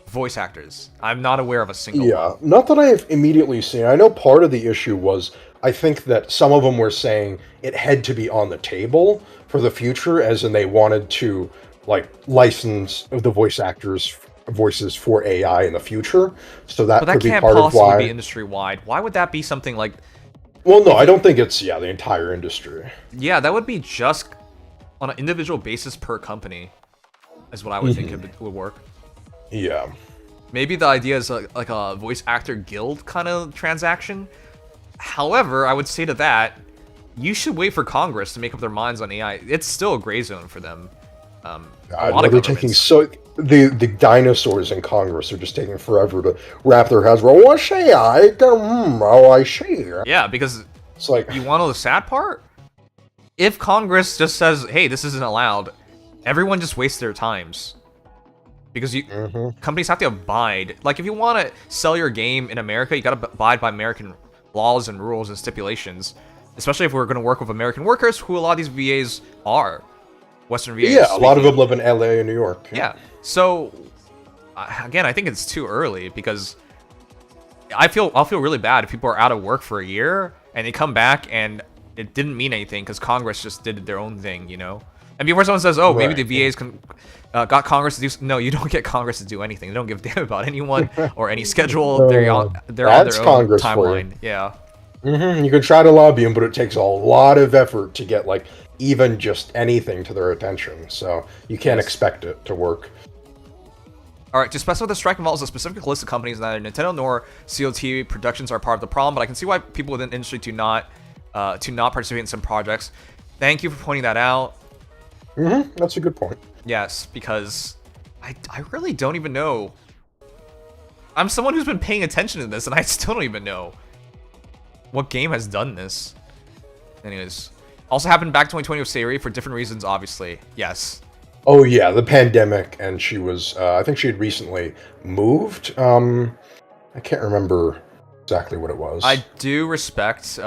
voice actors. I'm not aware of a single one. Not that I have immediately seen. I know part of the issue was, I think that some of them were saying it had to be on the table for the future, as in they wanted to like license the voice actors' voices for AI in the future. So that could be part of why. But that can't possibly be industry-wide. Why would that be something like... Well, no, I don't think it's, the entire industry. Yeah, that would be just on an individual basis per company, is what I would think it would work. Yeah. Maybe the idea is like a voice actor guild kind of transaction. However, I would say to that, you should wait for Congress to make up their minds on AI. It's still a gray zone for them. They're taking the dinosaurs in Congress are just taking forever to wrap their heads. Well, what's AI? I see. Yeah, because it's like, you want to know the sad part? If Congress just says, "Hey, this isn't allowed," everyone just wastes their times. Because companies have to abide. Like, if you want to sell your game in America, you got to abide by American laws and rules and stipulations. Especially if we're going to work with American workers, who a lot of these VAs are. Western VAs. Yeah, a lot of them live in LA and New York. Yeah. So, again, I think it's too early because I'll feel really bad if people are out of work for a year and they come back and it didn't mean anything because Congress just did their own thing, you know? And before someone says, "Oh, maybe the VAs got Congress to do," no, you don't get Congress to do anything. They don't give a damn about anyone or any schedule. They're on their own timeline. Yeah. You can try to lobby them, but it takes a lot of effort to get like even just anything to their attention. So you can't expect it to work. All right, to specify the strike involves a specific list of companies. Neither Nintendo nor COT Productions are part of the problem, but I can see why people within the industry do not participate in some projects. Thank you for pointing that out. That's a good point. Yes, because I really don't even know. I'm someone who's been paying attention to this, and I still don't even know what game has done this. Anyways, also happened back 2020 with Sayori for different reasons, obviously. Yes. Oh yeah, the pandemic, and she was. I think she had recently moved. I can't remember exactly what it was. I do respect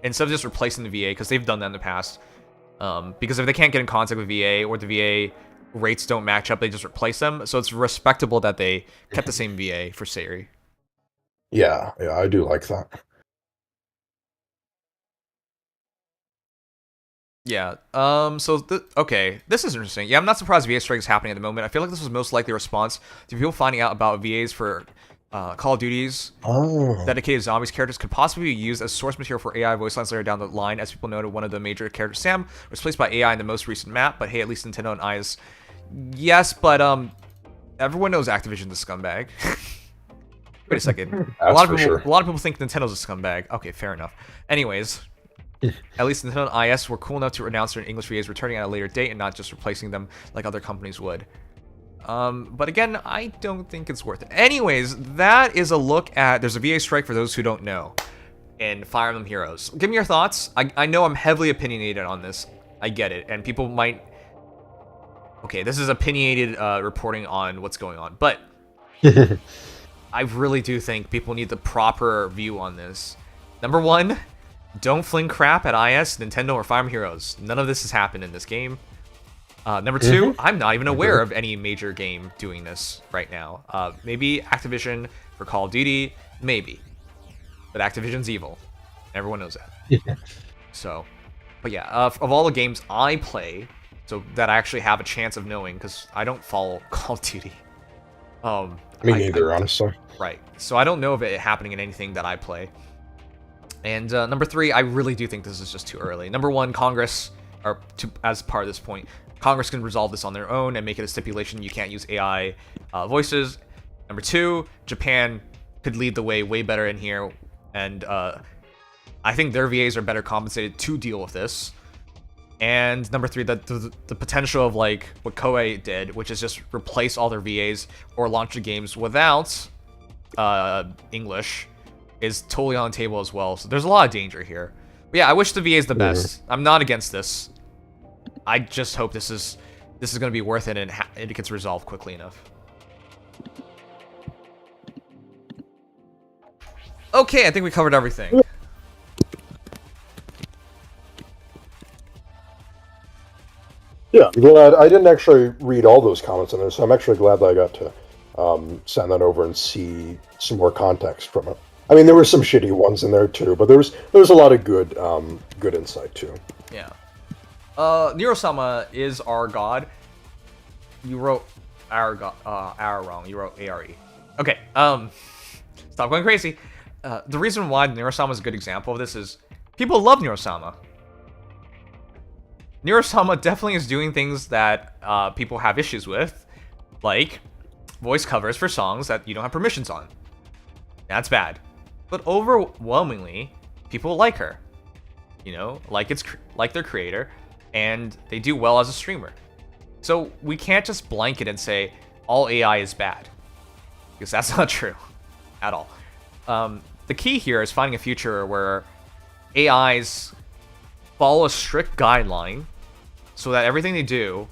instead of just replacing the VA, because they've done that in the past. Because if they can't get in contact with VA or the VA rates don't match up, they just replace them. So it's respectable that they kept the same VA for Sayori. Yeah, I do like that. Yeah. Okay, this is interesting. Yeah, I'm not surprised VA strike is happening at the moment. I feel like this was most likely a response to people finding out about VAs for Call of Duty's dedicated zombies characters could possibly be used as source material for AI voice lines later down the line. As people noted, one of the major characters, Sam, was replaced by AI in the most recent map. But hey, at least Nintendo and IS. Yes, but everyone knows Activision's a scumbag. Wait a second. A lot of people think Nintendo's a scumbag. Okay, fair enough. Anyways. At least Nintendo and IS were cool enough to announce their English VAs returning at a later date and not just replacing them like other companies would. But again, I don't think it's worth it. Anyways, that is a look at... There's a VA strike for those who don't know. in Fire Emblem Heroes. Give me your thoughts. I know I'm heavily opinionated on this. I get it, and people might... Okay, this is opinionated reporting on what's going on, but I really do think people need the proper view on this. Number one, don't fling crap at IS, Nintendo, or Fire Emblem Heroes. None of this has happened in this game. Number two, I'm not even aware of any major game doing this right now. Maybe Activision for Call of Duty, maybe. But Activision's evil. Everyone knows that. So, but yeah, of all the games I play, so that I actually have a chance of knowing, because I don't follow Call of Duty. Me neither, honestly. Right. So I don't know of it happening in anything that I play. And number three, I really do think this is just too early. Number one, Congress, as part of this point, Congress can resolve this on their own and make it a stipulation you can't use AI voices. Number two, Japan could lead the way better in here. And I think their VAs are better compensated to deal with this. And number three, the potential of like what Koei did, which is just replace all their VAs or launch the games without English, is totally on the table as well. So there's a lot of danger here. But yeah, I wish the VA is the best. I'm not against this. I just hope this is going to be worth it and it gets resolved quickly enough. Okay, I think we covered everything. Yeah, I'm glad. I didn't actually read all those comments in there, so I'm actually glad that I got to send that over and see some more context from it. I mean, there were some shitty ones in there too, but there was a lot of good good insight too. Yeah. Nero-sama is our god. You wrote our wrong. You wrote ARE. Okay. Stop going crazy. The reason why Nero-sama is a good example of this is people love Nero-sama. Nero-sama definitely is doing things that people have issues with, like voice covers for songs that you don't have permissions on. That's bad. But overwhelmingly, people like her. You know, like their creator, and they do well as a streamer. So we can't just blanket and say all AI is bad, because that's not true at all. The key here is finding a future where AIs follow a strict guideline so that everything they do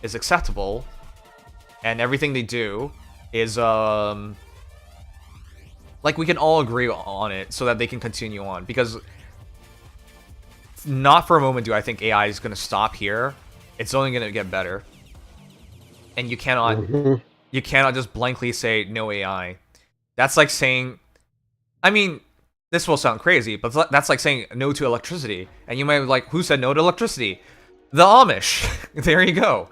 is acceptable and everything they do is like we can all agree on it so that they can continue on. Because not for a moment do I think AI is going to stop here. It's only going to get better. And you cannot just blankly say no AI. That's like saying, I mean, this will sound crazy, but that's like saying no to electricity. And you might be like, who said no to electricity? The Amish. There you go.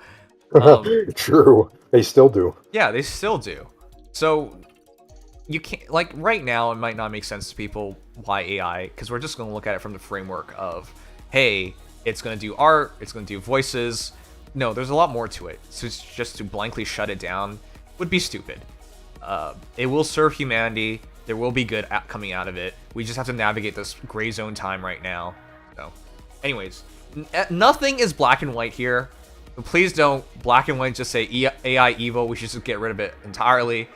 True. They still do. Yeah, they still do. So you can't, like, right now it might not make sense to people why AI, because we're just going to look at it from the framework of, hey, it's going to do art, it's going to do voices. No, there's a lot more to it. So it's just to blankly shut it down would be stupid. It will serve humanity. There will be good coming out of it. We just have to navigate this gray zone time right now. So, anyways, nothing is black and white here. But please don't black and white just say AI evil. We should just get rid of it entirely.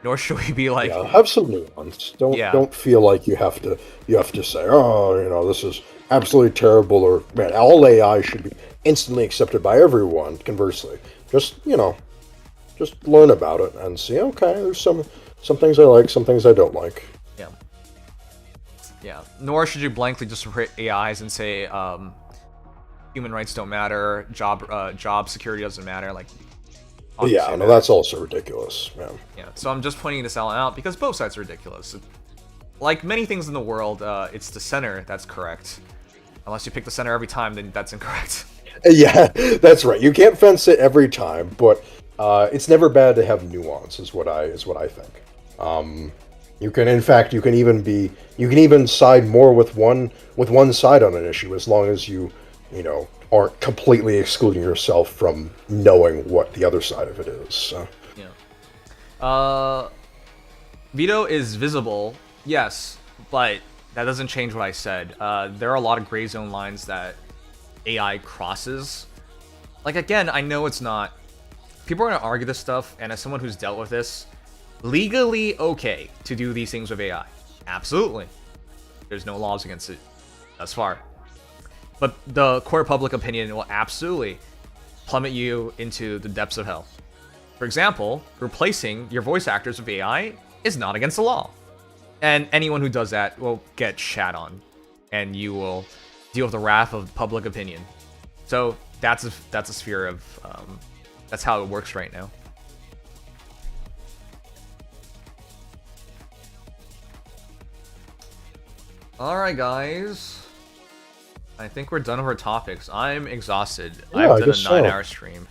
Nor should we be like, yeah, have some nuance. Don't feel like you have to say, oh, you know, this is absolutely terrible, or man, all AI should be instantly accepted by everyone. Conversely, just just learn about it and see. Okay, there's some things I like, some things I don't like. Yeah. Yeah. Nor should you blankly just rip AIs and say human rights don't matter, job security doesn't matter. Like, yeah, no, that's also ridiculous. Yeah. Yeah. So I'm just pointing this out because both sides are ridiculous. Like many things in the world, it's the center that's correct. Unless you pick the center every time, then that's incorrect. Yeah, that's right. You can't fence it every time, but it's never bad to have nuance. Is what I think. You can, in fact, you can even side more with one side on an issue as long as you aren't completely excluding yourself from knowing what the other side of it is. So. Yeah. Veto is visible, yes, but that doesn't change what I said. There are a lot of gray zone lines that AI crosses. Like, again, I know it's not... People are going to argue this stuff, and as someone who's dealt with this, legally okay to do these things with AI. Absolutely. there's no laws against it thus far. But the court of public opinion will absolutely plummet you into the depths of hell. For example, replacing your voice actors with AI is not against the law. And anyone who does that will get shat on. And you will deal with the wrath of public opinion. So that's a sphere of... that's how it works right now. Alright, guys. I think we're done with our topics. I'm exhausted. Yeah, I've done a 9-hour stream.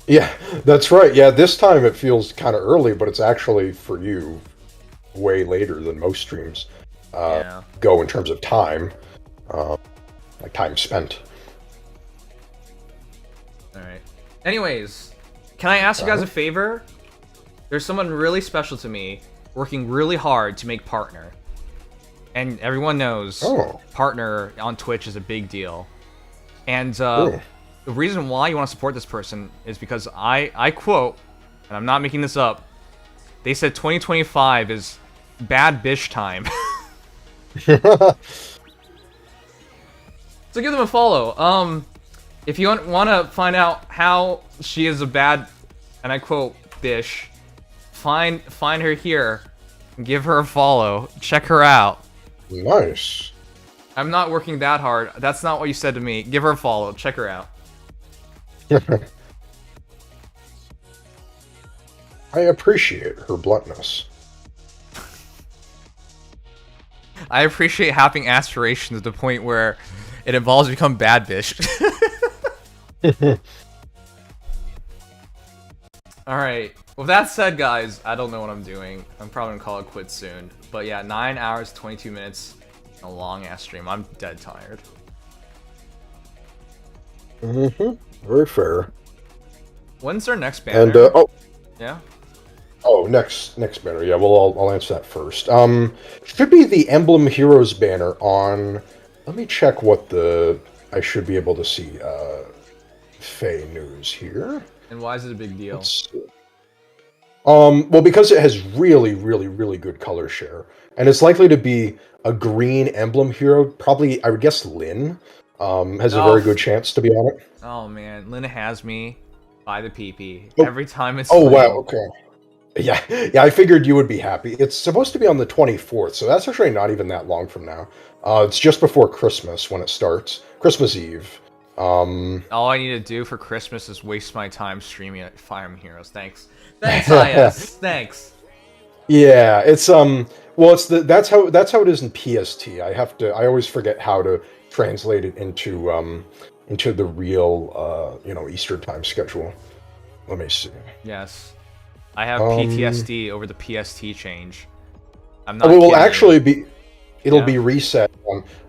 Yeah, that's right. Yeah, this time it feels kind of early, but it's actually, for you, way later than most streams go in terms of time. Like time spent. Alright. Anyways, can I ask you guys a favor? There's someone really special to me working really hard to make partner. And everyone knows partner on Twitch is a big deal. And the reason why you want to support this person is because I quote, and I'm not making this up, they said 2025 is bad bitch time. So give them a follow. If you want to find out how she is a bad, and I quote, bitch, find her here, and give her a follow. Check her out. Nice. I'm not working that hard. That's not what you said to me. Give her a follow. Check her out. I appreciate her bluntness. I appreciate having aspirations to the point where it involves become bad bitch. Alright. With that said, guys, I don't know what I'm doing. I'm probably gonna call it quits soon. But yeah, 9 hours, 22 minutes. A long-ass stream. I'm dead tired. Very fair. When's our next banner? And, yeah? Oh, next banner. Yeah, well, I'll answer that first. Should be the Emblem Heroes banner on... Let me check what I should be able to see. Feh news here. And why is it a big deal? Well, because it has really, really, really good color share. And it's likely to be a green Emblem hero. Probably, I would guess Lyn has a very good chance to be on it. Oh, man. Lyn has me by the PP. Oh. Every time it's Oh, Lyn. wow, okay. Yeah, I figured you would be happy. It's supposed to be on the 24th, so that's actually not even that long from now. It's just before Christmas when it starts. Christmas Eve. All I need to do for Christmas is waste my time streaming at Fire Emblem Heroes. Thanks. Thanks, IS. Thanks. Yeah, it's well, it's that's how it is in PST. I always forget how to translate it into the real Eastern time schedule. Let me see. Yes. I have PTSD over the PST change. I'm not. It will kidding. actually be. It'll be reset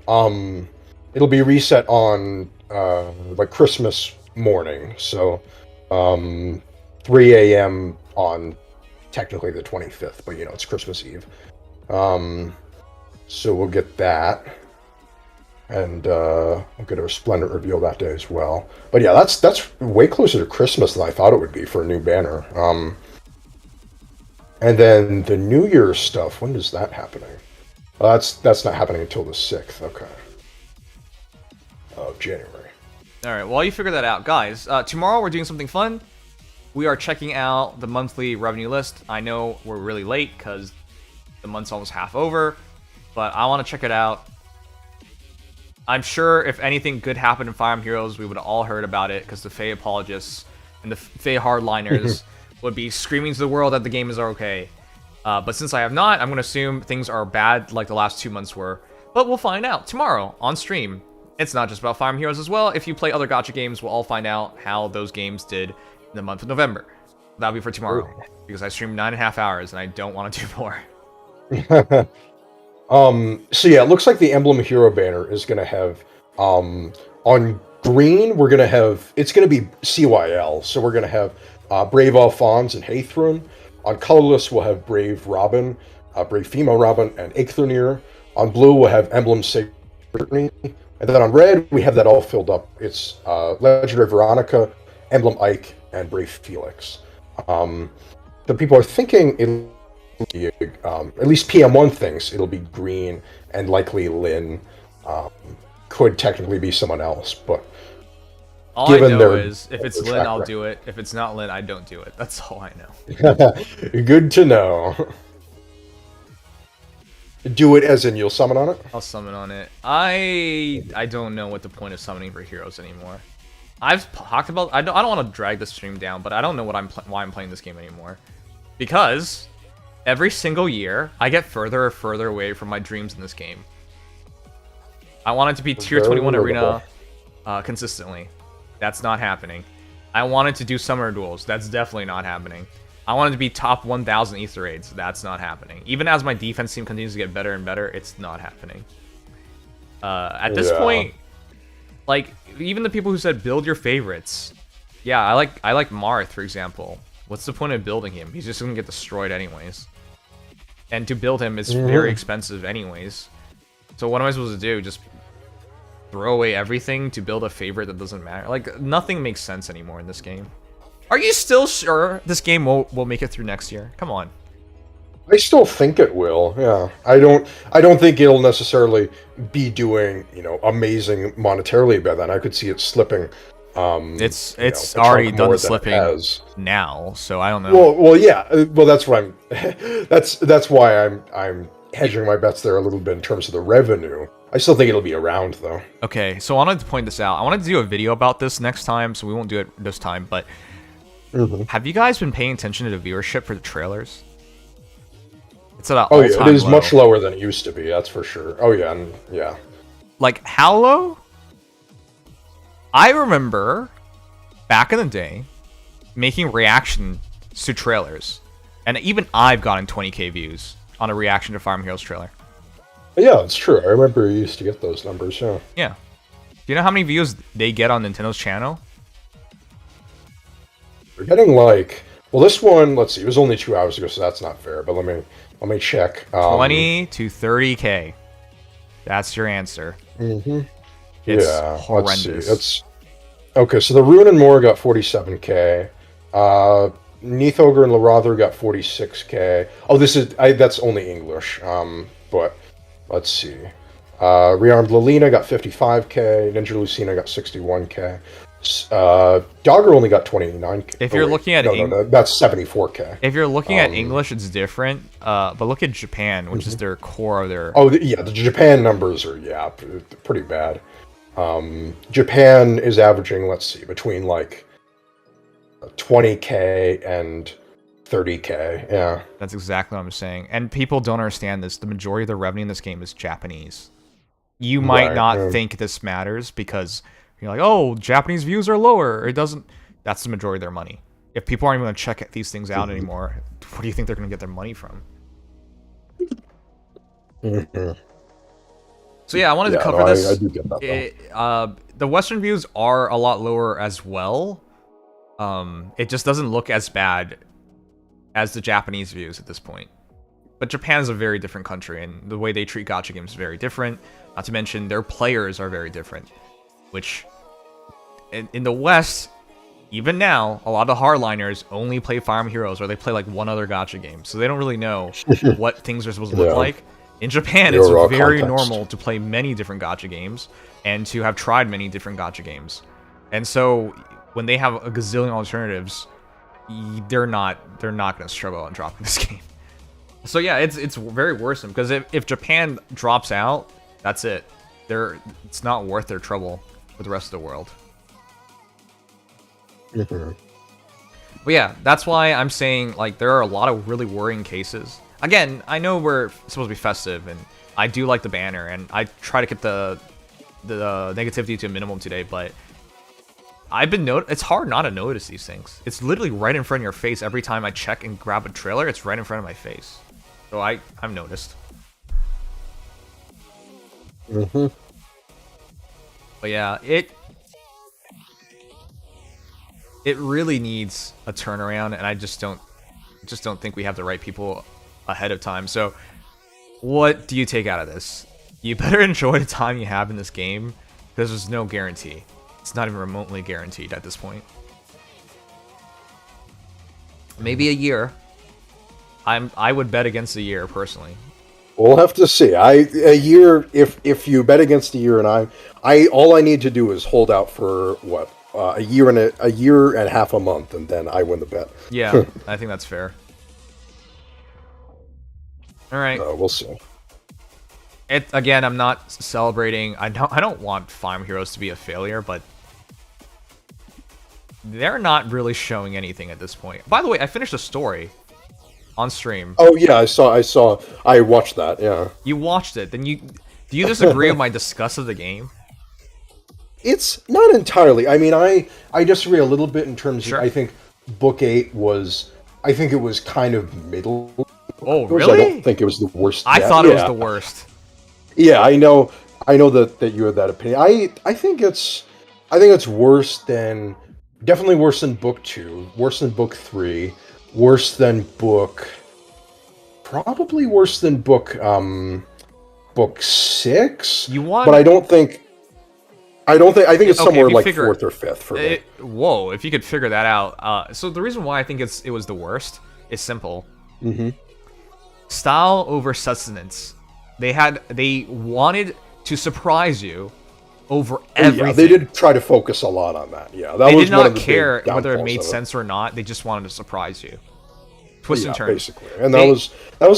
on. It'll be reset on like Christmas morning. So, 3 a.m. on technically the 25th, but it's Christmas Eve. So we'll get that, and we'll get a Resplendent reveal that day as well. But yeah, that's way closer to Christmas than I thought it would be for a new banner. And then the New Year's stuff, when is that happening? That's not happening until the 6th, okay. Of January. Alright, while you figure that out, guys, tomorrow we're doing something fun. We are checking out the monthly revenue list. I know we're really late because the month's almost half over, but I want to check it out. I'm sure if anything good happened in Fire Emblem Heroes, we would have all heard about it because the Feh apologists and the Feh hardliners would be screaming to the world that the game is okay. But since I have not, I'm going to assume things are bad like the last 2 months were. But we'll find out tomorrow on stream. It's not just about Fire Emblem Heroes as well. If you play other gacha games, we'll all find out how those games did in the month of November. That'll be for tomorrow. Because I streamed 9.5 hours and I don't want to do more. So yeah, it looks like the Emblem Hero banner is going to have, on green, we're going to have, it's going to be CYL. So we're going to have Brave Alphonse and Haethrun. On colorless, we'll have Brave Robin, Brave Female Robin, and Eikthrunir. On blue, we'll have Emblem Sacred. And then on red, we have that all filled up. It's Legendary Veronica, Emblem Ike, and Brave Felix. The people are thinking it at least PM1 thinks it'll be Green, and likely Lynn could technically be someone else, but all I know is if it's Lynn, I'll do it. If it's not Lynn, I don't do it. That's all I know. Good to know. Do it as in you'll summon on it? I'll summon on it. I don't know what the point of summoning for heroes anymore. I've talked about. I don't want to drag the stream down, but I don't know why I'm playing this game anymore. Because every single year I get further and further away from my dreams in this game. I want it to be tier 21 arena consistently. That's not happening. I wanted to do summoner duels. That's definitely not happening. I wanted to be top 1,000 Ether raids. That's not happening. Even as my defense team continues to get better and better, it's not happening. At this point, like, even the people who said build your favorites. Yeah, I like Marth, for example. What's the point of building him? He's just gonna get destroyed anyways. And to build him is very expensive anyways. So what am I supposed to do? Just throw away everything to build a favorite that doesn't matter? Like, nothing makes sense anymore in this game. Are you still sure this game will make it through next year? Come on. I still think it will. Yeah, I don't think it'll necessarily be doing amazing monetarily by then. I could see it slipping. It's already done slipping now, so I don't know. Well, yeah. Well, that's what I'm. That's why I'm hedging my bets there a little bit in terms of the revenue. I still think it'll be around though. Okay, so I wanted to point this out. I wanted to do a video about this next time, so we won't do it this time. But have you guys been paying attention to the viewership for the trailers? It's at an all-time yeah, it is low. much lower than it used to be. That's for sure. Oh yeah, yeah. Like how low? I remember back in the day making reaction to trailers, and even I've gotten 20k views on a reaction to Fire Emblem Heroes trailer. Yeah, it's true. I remember you used to get those numbers. Yeah. Yeah. Do you know how many views they get on Nintendo's channel? They're getting like, well, this one. Let's see. It was only 2 hours ago, so that's not fair. But let me check. 20 to 30k. That's your answer. It's horrendous. Let's see. It's okay. So the Rune and Moore got 47k. Neathogre and Larather got 46k. Oh, that's only English. But let's see. Rearmed Lilina got 55k. Ninja Lucina got 61k. Dogger only got 29k. If you're looking at that's 74k. If you're looking at English, it's different. But look at Japan, which is their core of their. Oh yeah, the Japan numbers are pretty bad. Japan is averaging, let's see, between like 20k and 30k. Yeah, that's exactly what I'm saying. And people don't understand this. The majority of the revenue in this game is Japanese. You might not think this matters because you're like, oh, Japanese views are lower. It doesn't. That's the majority of their money. If people aren't even going to check these things out anymore, where do you think they're going to get their money from? So yeah, I wanted to cover this. I do get that, the Western views are a lot lower as well. It just doesn't look as bad as the Japanese views at this point. But Japan is a very different country, and the way they treat gacha games is very different. Not to mention, their players are very different. Which, in the West, even now, a lot of hardliners only play Fire Emblem Heroes, or they play like one other gacha game. So they don't really know what things are supposed to look like. In Japan, it's very normal to play many different gacha games, and to have tried many different gacha games. And so, when they have a gazillion alternatives, they're not going to struggle on dropping this game. So yeah, it's very worrisome, because if Japan drops out, that's it. It's not worth their trouble for the rest of the world. But yeah, that's why I'm saying, like, there are a lot of really worrying cases. Again, I know we're supposed to be festive, and I do like the banner, and I try to keep the negativity to a minimum today, but it's hard not to notice these things. It's literally right in front of your face every time I check and grab a trailer. It's right in front of my face. So I've noticed. But yeah, it really needs a turnaround, and I just don't think we have the right people ahead of time. So what do you take out of this? You better enjoy the time you have in this game, because there's no guarantee. It's not even remotely guaranteed at this point. Maybe a year. I would bet against a year personally. We'll have to see. A year, if you bet against a year, and I all I need to do is hold out for what a year and half a month, and then I win the bet. Yeah, I think that's fair. All right, we'll see. Again, I'm not celebrating. I don't want Fire Emblem Heroes to be a failure, but they're not really showing anything at this point. By the way, I finished a story on stream. Oh yeah, I watched that. Yeah, you watched it. Then do you disagree with my disgust of the game? It's not entirely. I mean, I disagree a little bit in terms Sure. of. I think Book 8 was. I think it was kind of middle. Oh really? I don't think it was the worst. I thought it was the worst. Yeah, I know that you had that opinion. I think it's worse than. Definitely worse than Book 2, worse than Book 3, worse than Book... Probably worse than Book 6? But I think it's somewhere like 4th or 5th for me. Whoa, if you could figure that out. So the reason why I think it was the worst is simple. Mm-hmm. Style over sustenance. They wanted to surprise you over everything. Yeah, they did try to focus a lot on that. Yeah, they did not care whether it made sense or not. They just wanted to surprise you. Twist and turn. Basically, and that was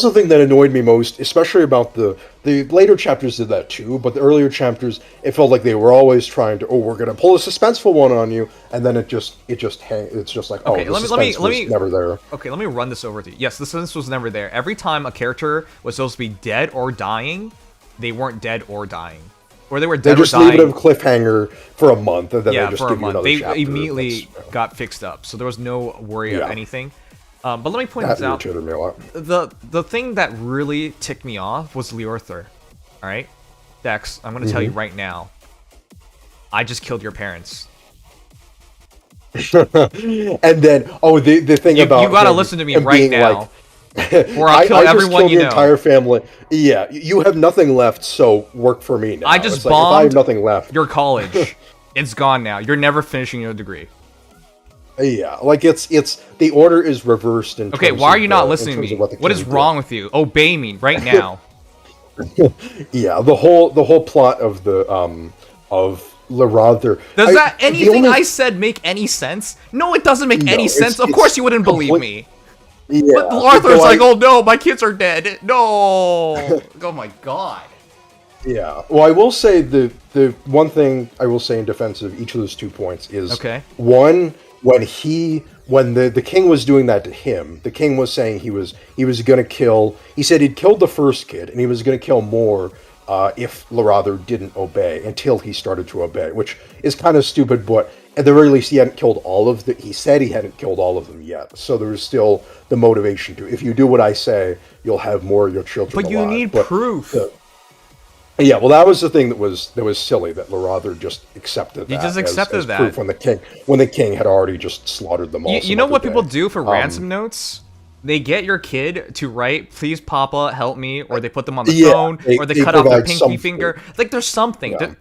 the thing that annoyed me most, especially about the later chapters did that too. But the earlier chapters, it felt like they were always trying to, we're gonna pull a suspenseful one on you, and then it's just like, okay, the suspense was never there. Okay, let me run this over to you. Yes, the suspense was never there. Every time a character was supposed to be dead or dying, they weren't dead or dying. Or they were dead. They just leave it a cliffhanger for a month, and then they just give you another chapter. They immediately got fixed up, so there was no worry of anything. But let me point this out. Me a lot. The thing that really ticked me off was Leorther. All right, Dex, I'm going to tell you right now. I just killed your parents. And then, the thing about you got to listen to me right now. Like, or I'll kill everyone you know. Entire family. Yeah, you have nothing left, so work for me now. I just bombed. Like, if I have nothing left. Your college, it's gone now. You're never finishing your degree. Yeah, like it's the order is reversed. Okay, why are you not listening to me? What is wrong with you? Obey me right now. Yeah, the whole plot of the of Lerather. Does anything I said make any sense? No, it doesn't make any sense. Of course, you wouldn't believe me. Yeah, but Arthur's like, oh no, my kids are dead. No. Oh my god. Yeah. Well, I will say the one thing I will say in defense of each of those 2 points is one, when the king was doing that to him, the king was saying he was gonna kill. He said he'd killed the first kid and he was gonna kill more if Lerather didn't obey until he started to obey, which is kind of stupid, but at the very least, he hadn't killed all of he said he hadn't killed all of them yet. So there was still the motivation to, if you do what I say, you'll have more of your children But alive. You need proof. Yeah, well, that was the thing that was silly, that Lerather just accepted that. He just accepted as that. Proof when the king had already just slaughtered them all. You know what people do for ransom notes? They get your kid to write, please Papa, help me, or they put them on the phone, or they cut off their pinky finger. Like, there's something. Yeah. Thing.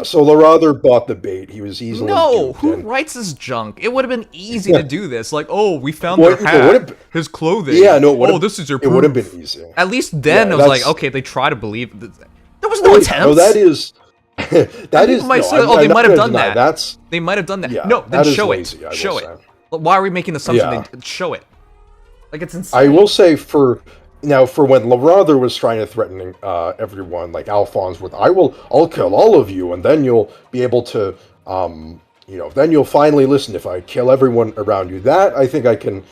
So Lerather bought the bait. He was easily who writes this junk? It would have been easy to do this. Like, we found their hat, his clothing. Yeah, no. This is your proof. It would have been easy. At least then it was like, okay, they try to believe. There was no attempt. No, that is. They might have done that. They might have done that. Yeah, no, then show lazy, it. Show it. Why are we making the assumption? Show it. Like, it's insane. I will say for when Lerather was trying to threaten everyone, like Alphonse with, I'll kill all of you, and then you'll be able to, then you'll finally listen if I kill everyone around you. That, I think I can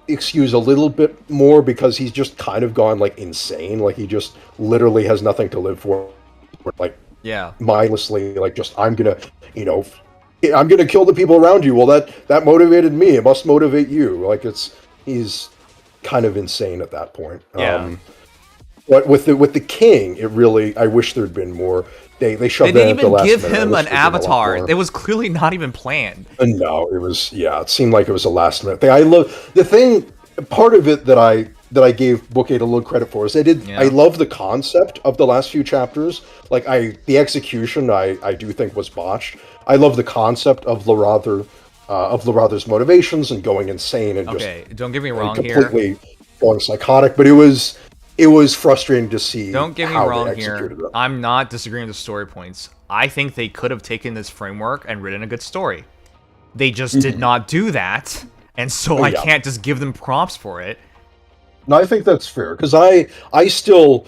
excuse a little bit more, because he's just kind of gone, like, insane. Like, he just literally has nothing to live for. Like, mindlessly, like, just, I'm gonna kill the people around you. Well, that motivated me. It must motivate you. Like, he's kind of insane at that point. Yeah. But with the king, it really, I wish there'd been more. They shoved They that didn't at the last even give minute. him an avatar. It was clearly not even planned. No, it was, it seemed like it was a last minute thing. Part of it that I gave Book 8 a little credit for is I love the concept of the last few chapters. Like, the execution I do think was botched. I love the concept of Lerather of Laratha's motivations and going insane and okay, just don't get me wrong completely here. going psychotic. But it was frustrating to see. Don't get me how wrong they here. executed it. I'm not disagreeing with the story points. I think they could have taken this framework and written a good story. They just did not do that, and so I can't just give them props for it. No, I think that's fair, because I still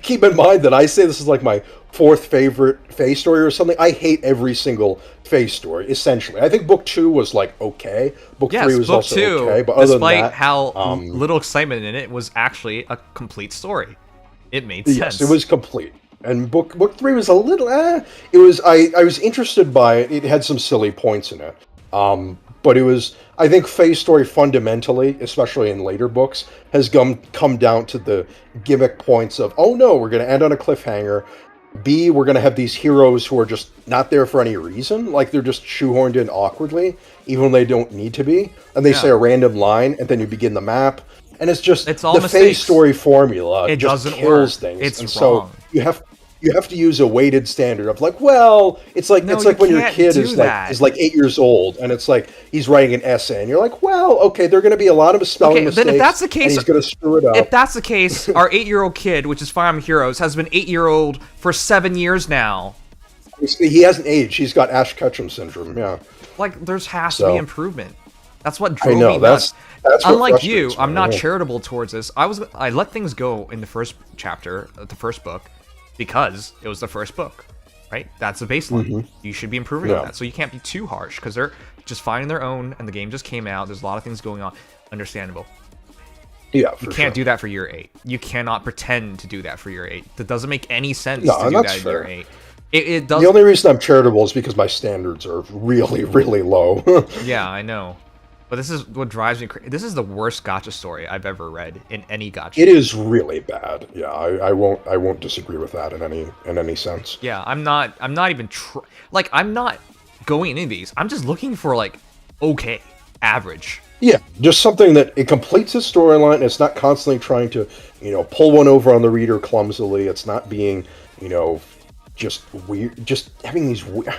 keep in mind that I say this is like my 4th favorite Feh story or something. I hate every single Feh story, essentially. I think book 2 was like okay. Book 3 was book also 2, okay, but other despite than that, how little excitement in it, was actually a complete story. It made sense. Yes, it was complete. And book 3 was a little it was I was interested by it. It had some silly points in it. But it was, I think Feh's story fundamentally, especially in later books, has come down to the gimmick points of, oh no, we're going to end on a cliffhanger. B, we're going to have these heroes who are just not there for any reason. Like, they're just shoehorned in awkwardly, even when they don't need to be. And they say a random line, and then you begin the map. And it's just, it's all the mistakes. Feh story formula it just doesn't kills work. things. It's and wrong. So you have to use a weighted standard of like, well, it's like when your kid is like 8 years old and it's like he's writing an essay and you're like, well, okay, there are going to be a lot of spelling mistakes. Then if that's the case, and he's going to screw it up. If that's the case, our 8-year-old kid, which is Fire Emblem Heroes, has been 8-year-old for 7 years now. He hasn't aged. He's got Ash Ketchum syndrome. Yeah. Like has to be improvement. That's what drove me nuts. That's unlike you, I'm not charitable towards this. I let things go in the first chapter, the first book, because it was the first book, right? That's the baseline. You should be improving on that. So you can't be too harsh, because they're just finding their own, and the game just came out. There's a lot of things going on. Understandable. Yeah, you can't do that for year 8. You cannot pretend to do that for year 8. That doesn't make any sense to do that in year 8. It does. The only reason I'm charitable is because my standards are really, really low. Yeah, I know. But this is what drives me crazy. This is the worst gacha story I've ever read in any gacha. It is really bad. Yeah, I won't disagree with that in any sense. Yeah, I'm not even I'm not going into these. I'm just looking for like okay, average. Yeah, just something that it completes its storyline. It's not constantly trying to, pull one over on the reader clumsily. It's not being, just weird, just having these weird.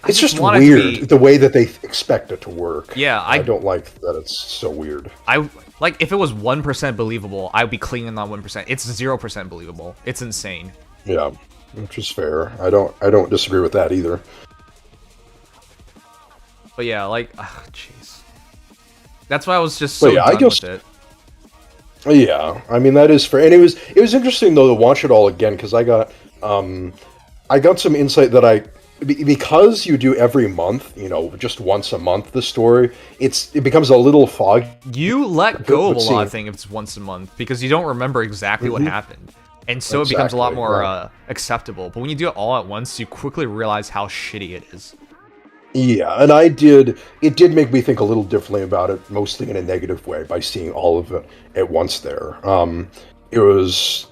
It's just weird the way that they expect it to work. Yeah, I don't like that it's so weird. Like if it was 1% believable, I'd be clinging on 1%. It's 0% believable. It's insane. Yeah, which is fair. I don't disagree with that either. But yeah, jeez. That's why I was just so done with it. Yeah, I mean that is fair, and it was interesting though to watch it all again because I got some insight that because you do every month, just once a month, the story, it becomes a little foggy. You let go of a lot of things if it's once a month, because you don't remember exactly what happened. And so it becomes a lot more acceptable. But when you do it all at once, you quickly realize how shitty it is. Yeah, and it did make me think a little differently about it, mostly in a negative way, by seeing all of it at once there. It was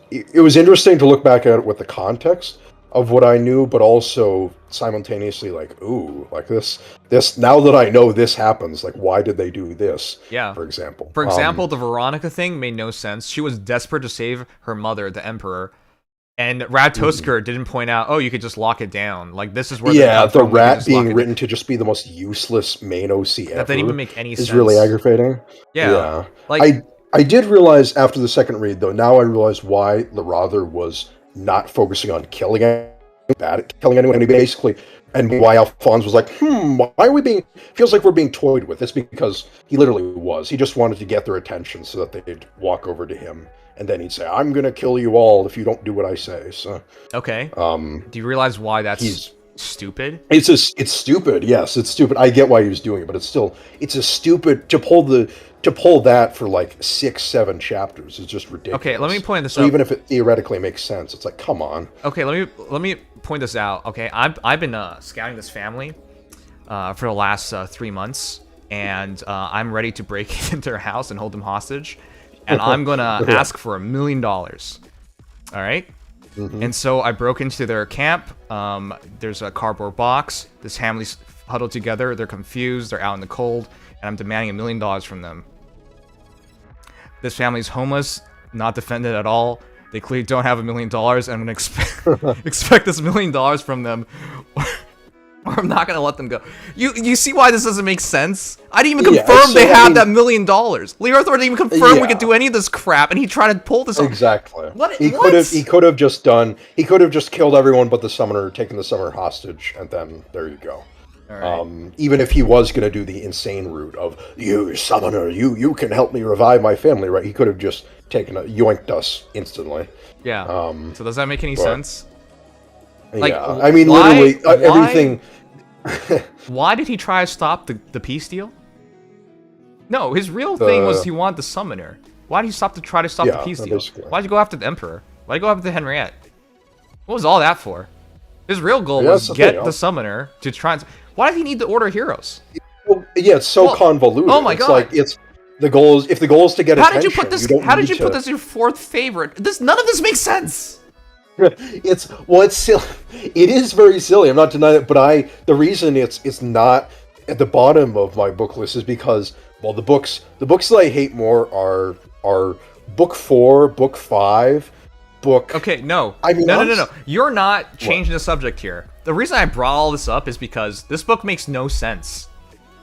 interesting to look back at it with the context of what I knew, but also simultaneously this now that I know this happens, why did they do this? Yeah. For example. The Veronica thing made no sense. She was desperate to save her mother, the Emperor, and Ratatoskr didn't point out, oh, you could just lock it down. This is where the rat being written to just be the most useless main OC ever. That didn't even make any sense. Is really aggravating. Yeah. I did realize after the second read, though, now I realize why Laratha was not focusing on killing anyone, basically, and why Alphonse was like, why are we feels like we're being toyed with. It's because he literally was. He just wanted to get their attention so that they'd walk over to him, and then he'd say, I'm gonna kill you all if you don't do what I say, so... Okay. Do you realize why that's stupid? It's stupid, yes, it's stupid. I get why he was doing it, but it's a stupid... To pull that for 6-7 chapters is just ridiculous. Okay, let me point this out. So even if it theoretically makes sense, it's like, come on. Okay, let me point this out. Okay, I've been scouting this family for the last 3 months, and I'm ready to break into their house and hold them hostage, and I'm gonna ask for $1 million. All right. And so I broke into their camp. There's a cardboard box. This family's huddled together. They're confused. They're out in the cold, and I'm demanding $1 million from them. This family's homeless, not defended at all. They clearly don't have $1 million, and I'm gonna expect this $1 million from them, or I'm not gonna let them go. You see why this doesn't make sense? I didn't even confirm so, they have that $1 million. Lee Arthur didn't even confirm we could do any of this crap, and he tried to pull this off. Exactly. What? He could have just killed everyone but the summoner, taken the summoner hostage, and then there you go. All right. Even if he was going to do the insane route of, you summoner, you can help me revive my family, right? He could have just yoinked us instantly. Yeah. So does that make any sense? Like, yeah. I mean, literally, everything... Why did he try to stop the peace deal? No, his real thing was he wanted the summoner. Why did he try to stop the peace deal? Why did you go after the Emperor? Why did you go after the Henriette? What was all that for? His real goal was get the summoner to try and... Why did he need the Order of Heroes? Well, yeah, it's so convoluted. Oh my god! Like if the goal is to get attention, how did you put this? How did you put this your 4th favorite? None of this makes sense. It's silly. It is very silly. I'm not denying it, but the reason it's not at the bottom of my book list is because, well, the books that I hate more are book 4, book 5, book. Okay, no. I mean, no. You're not changing the subject here. The reason I brought all this up is because this book makes no sense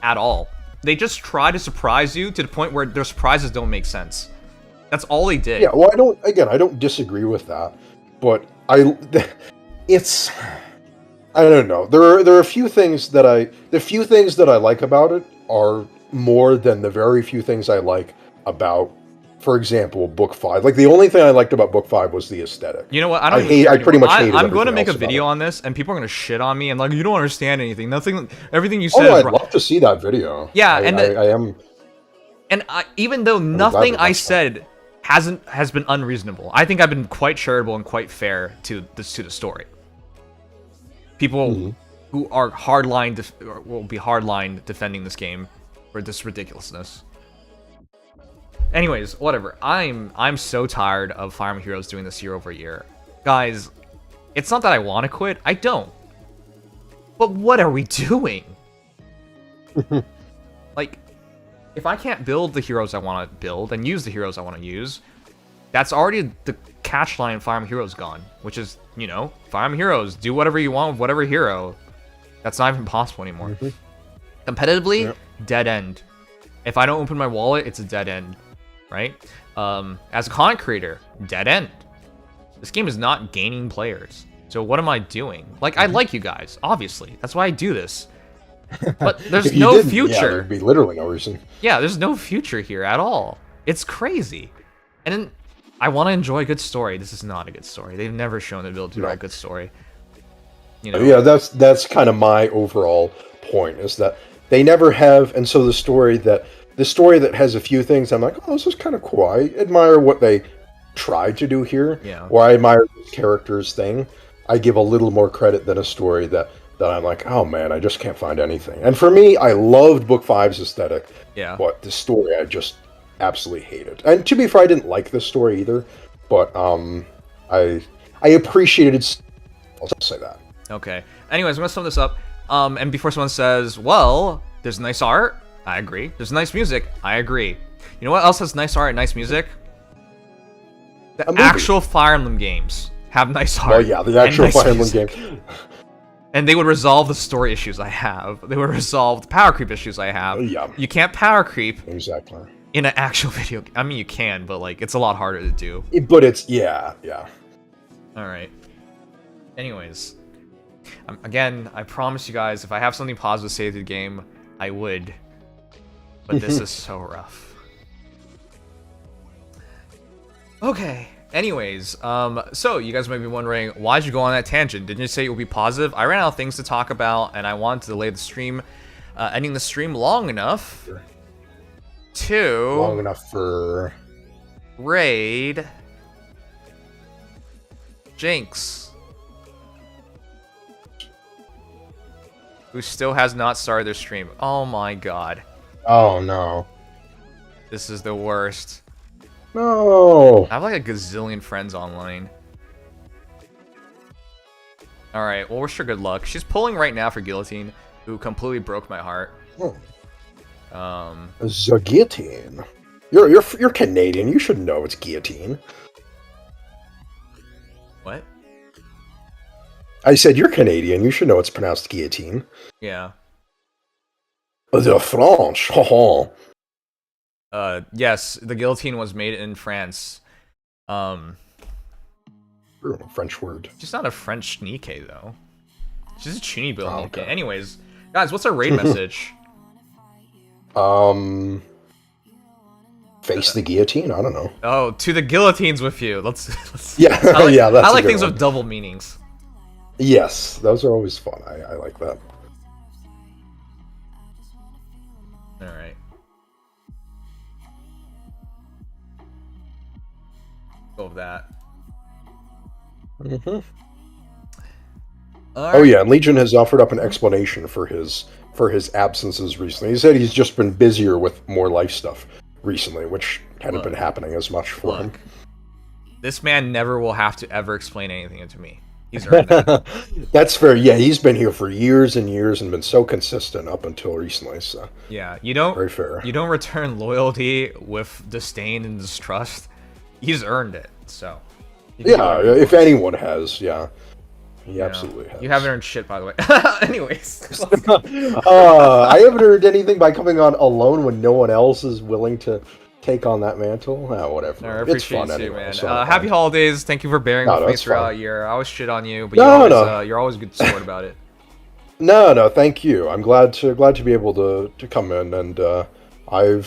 at all. They just try to surprise you to the point where their surprises don't make sense. That's all they did. Yeah, well, I don't disagree with that, but I don't know. There are a few things the few things that I like about it are more than the very few things I like about, for example, book 5. Like, the only thing I liked about book 5 was the aesthetic. You know what? I pretty much hated I'm going to make a video on this, and people are going to shit on me, and like, you don't understand anything. Everything you said is wrong. I'd love to see that video. Yeah, I am. And even though nothing I said has been unreasonable, I think I've been quite charitable and quite fair to the story. People who are will be hardline defending this game for this ridiculousness. Anyways, whatever. I'm so tired of Fire Emblem Heroes doing this year over year. Guys, it's not that I want to quit. I don't. But what are we doing? Like, if I can't build the heroes I want to build and use the heroes I want to use, that's already the catch line Fire Emblem Heroes gone. Which is, Fire Emblem Heroes, do whatever you want with whatever hero. That's not even possible anymore. Competitively, dead end. If I don't open my wallet, it's a dead end. Right? As a content creator, dead end. This game is not gaining players. So what am I doing? Like, I like you guys, obviously. That's why I do this. But there's no future. Yeah, there'd be literally no reason. Yeah, there's no future here at all. It's crazy. And then I want to enjoy a good story. This is not a good story. They've never shown the ability to write a good story. Yeah, that's kind of my overall point, is that they never have, and so the story that has a few things, I'm like, oh, this is kind of cool. I admire what they tried to do here. Yeah. Or I admire this character's thing. I give a little more credit than a story that I'm like, oh man, I just can't find anything. And for me, I loved Book 5's aesthetic. Yeah. But the story, I just absolutely hated. And to be fair, I didn't like this story either. But I appreciated it. I'll just say that. Okay. Anyways, I'm gonna sum this up. And before someone says, well, there's nice art, I agree. There's nice music, I agree. You know what else has nice art and nice music? The actual Fire Emblem games have nice art. Well, yeah, the actual nice Fire Emblem game. And they would resolve the story issues I have. They would resolve the power creep issues I have. Yeah. You can't power creep. Exactly. In an actual video game. I mean, you can, but like, it's a lot harder to do. But it's, yeah. Alright. Anyways. Again, I promise you guys, if I have something positive to say to the game, I would. But this is so rough. Okay. Anyways, so you guys might be wondering, why'd you go on that tangent? Didn't you say it would be positive? I ran out of things to talk about, and I wanted to delay the stream, ending the stream long enough for raid Jinx, who still has not started their stream. Oh my god. Oh no. This is the worst. No. I have like a gazillion friends online. Alright, well, wish her good luck. She's pulling right now for Guillotine, who completely broke my heart. The Guillotine. You're Canadian. You should know it's Guillotine. What? I said you're Canadian. You should know it's pronounced guillotine. Yeah. The French. Yes, the guillotine was made in France. French word. Just not a French Nikkei though. It's just a Chunibo Nikkei. Okay. Anyways, guys, what's our raid message? Face the guillotine. I don't know. Oh, to the guillotines with you. Let's yeah, yeah. That's I like things with double meanings. Yes, those are always fun. I like that. All right. Go with that. Mm-hmm. Right. Oh yeah, and Legion has offered up an explanation for his absences recently. He said he's just been busier with more life stuff recently, which hadn't been happening as much for him. This man never will have to ever explain anything to me. He's earned that. That's fair. Yeah, he's been here for years and years and been so consistent up until recently. So yeah, you don't very fair. You don't return loyalty with disdain and distrust. He's earned it. So yeah, if anyone has, yeah. He absolutely has. You haven't earned shit, by the way. Anyways. I haven't earned anything by coming on alone when no one else is willing to take on that mantle. Whatever. No, I appreciate it's fun you, anyway, man. so Happy holidays. Thank you for bearing with me throughout the year. I always shit on you, but you're always good sport about it. No, thank you. I'm glad to be able to come in, and I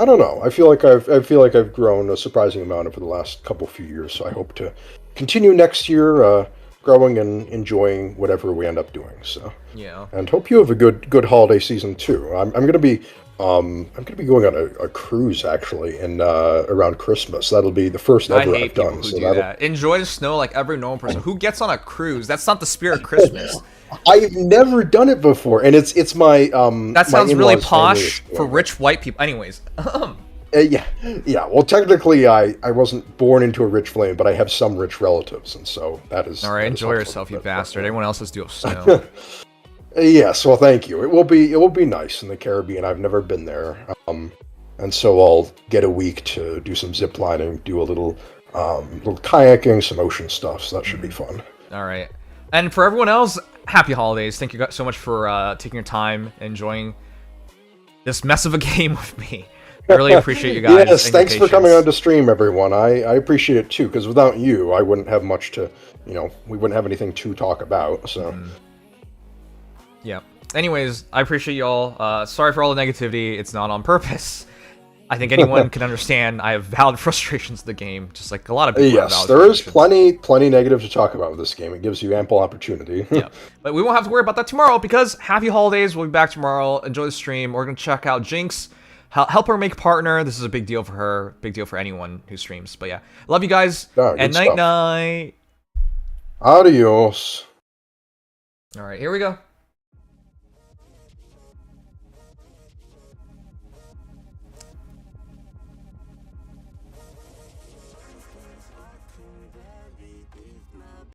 don't know. I feel like I've grown a surprising amount over the last few years. So I hope to continue next year. Growing and enjoying whatever we end up doing. So yeah, and hope you have a good holiday season too. I'm gonna be going on a cruise actually in around Christmas. That'll be the first ever I've done. Who do that. Enjoy the snow like every normal person. Who gets on a cruise? That's not the spirit of Christmas. I've never done it before, and it's my That sounds really posh for rich white people. Anyways. Yeah. Well, technically, I wasn't born into a rich family, but I have some rich relatives, and so that is. All right, enjoy yourself, you bastard. Everyone else has to do snow. Yes, well, thank you. It will be nice in the Caribbean. I've never been there, and so I'll get a week to do some zip lining, do a little kayaking, some ocean stuff. So that should be fun. All right, and for everyone else, happy holidays. Thank you so much for taking your time, enjoying this mess of a game with me. I really appreciate you guys. Yes, thanks for coming on to stream, everyone. I appreciate it too, because without you, I wouldn't have much to, we wouldn't have anything to talk about. So, yeah. Anyways, I appreciate y'all. Sorry for all the negativity. It's not on purpose. I think anyone can understand. I have valid frustrations with the game, just like a lot of people. Yes, there is plenty negative to talk about with this game. It gives you ample opportunity. Yeah, but we won't have to worry about that tomorrow because happy holidays. We'll be back tomorrow. Enjoy the stream. We're gonna check out Jinx. Help her make partner. This is a big deal for her. Big deal for anyone who streams. But yeah, love you guys. And night. Adios. All right, here we go.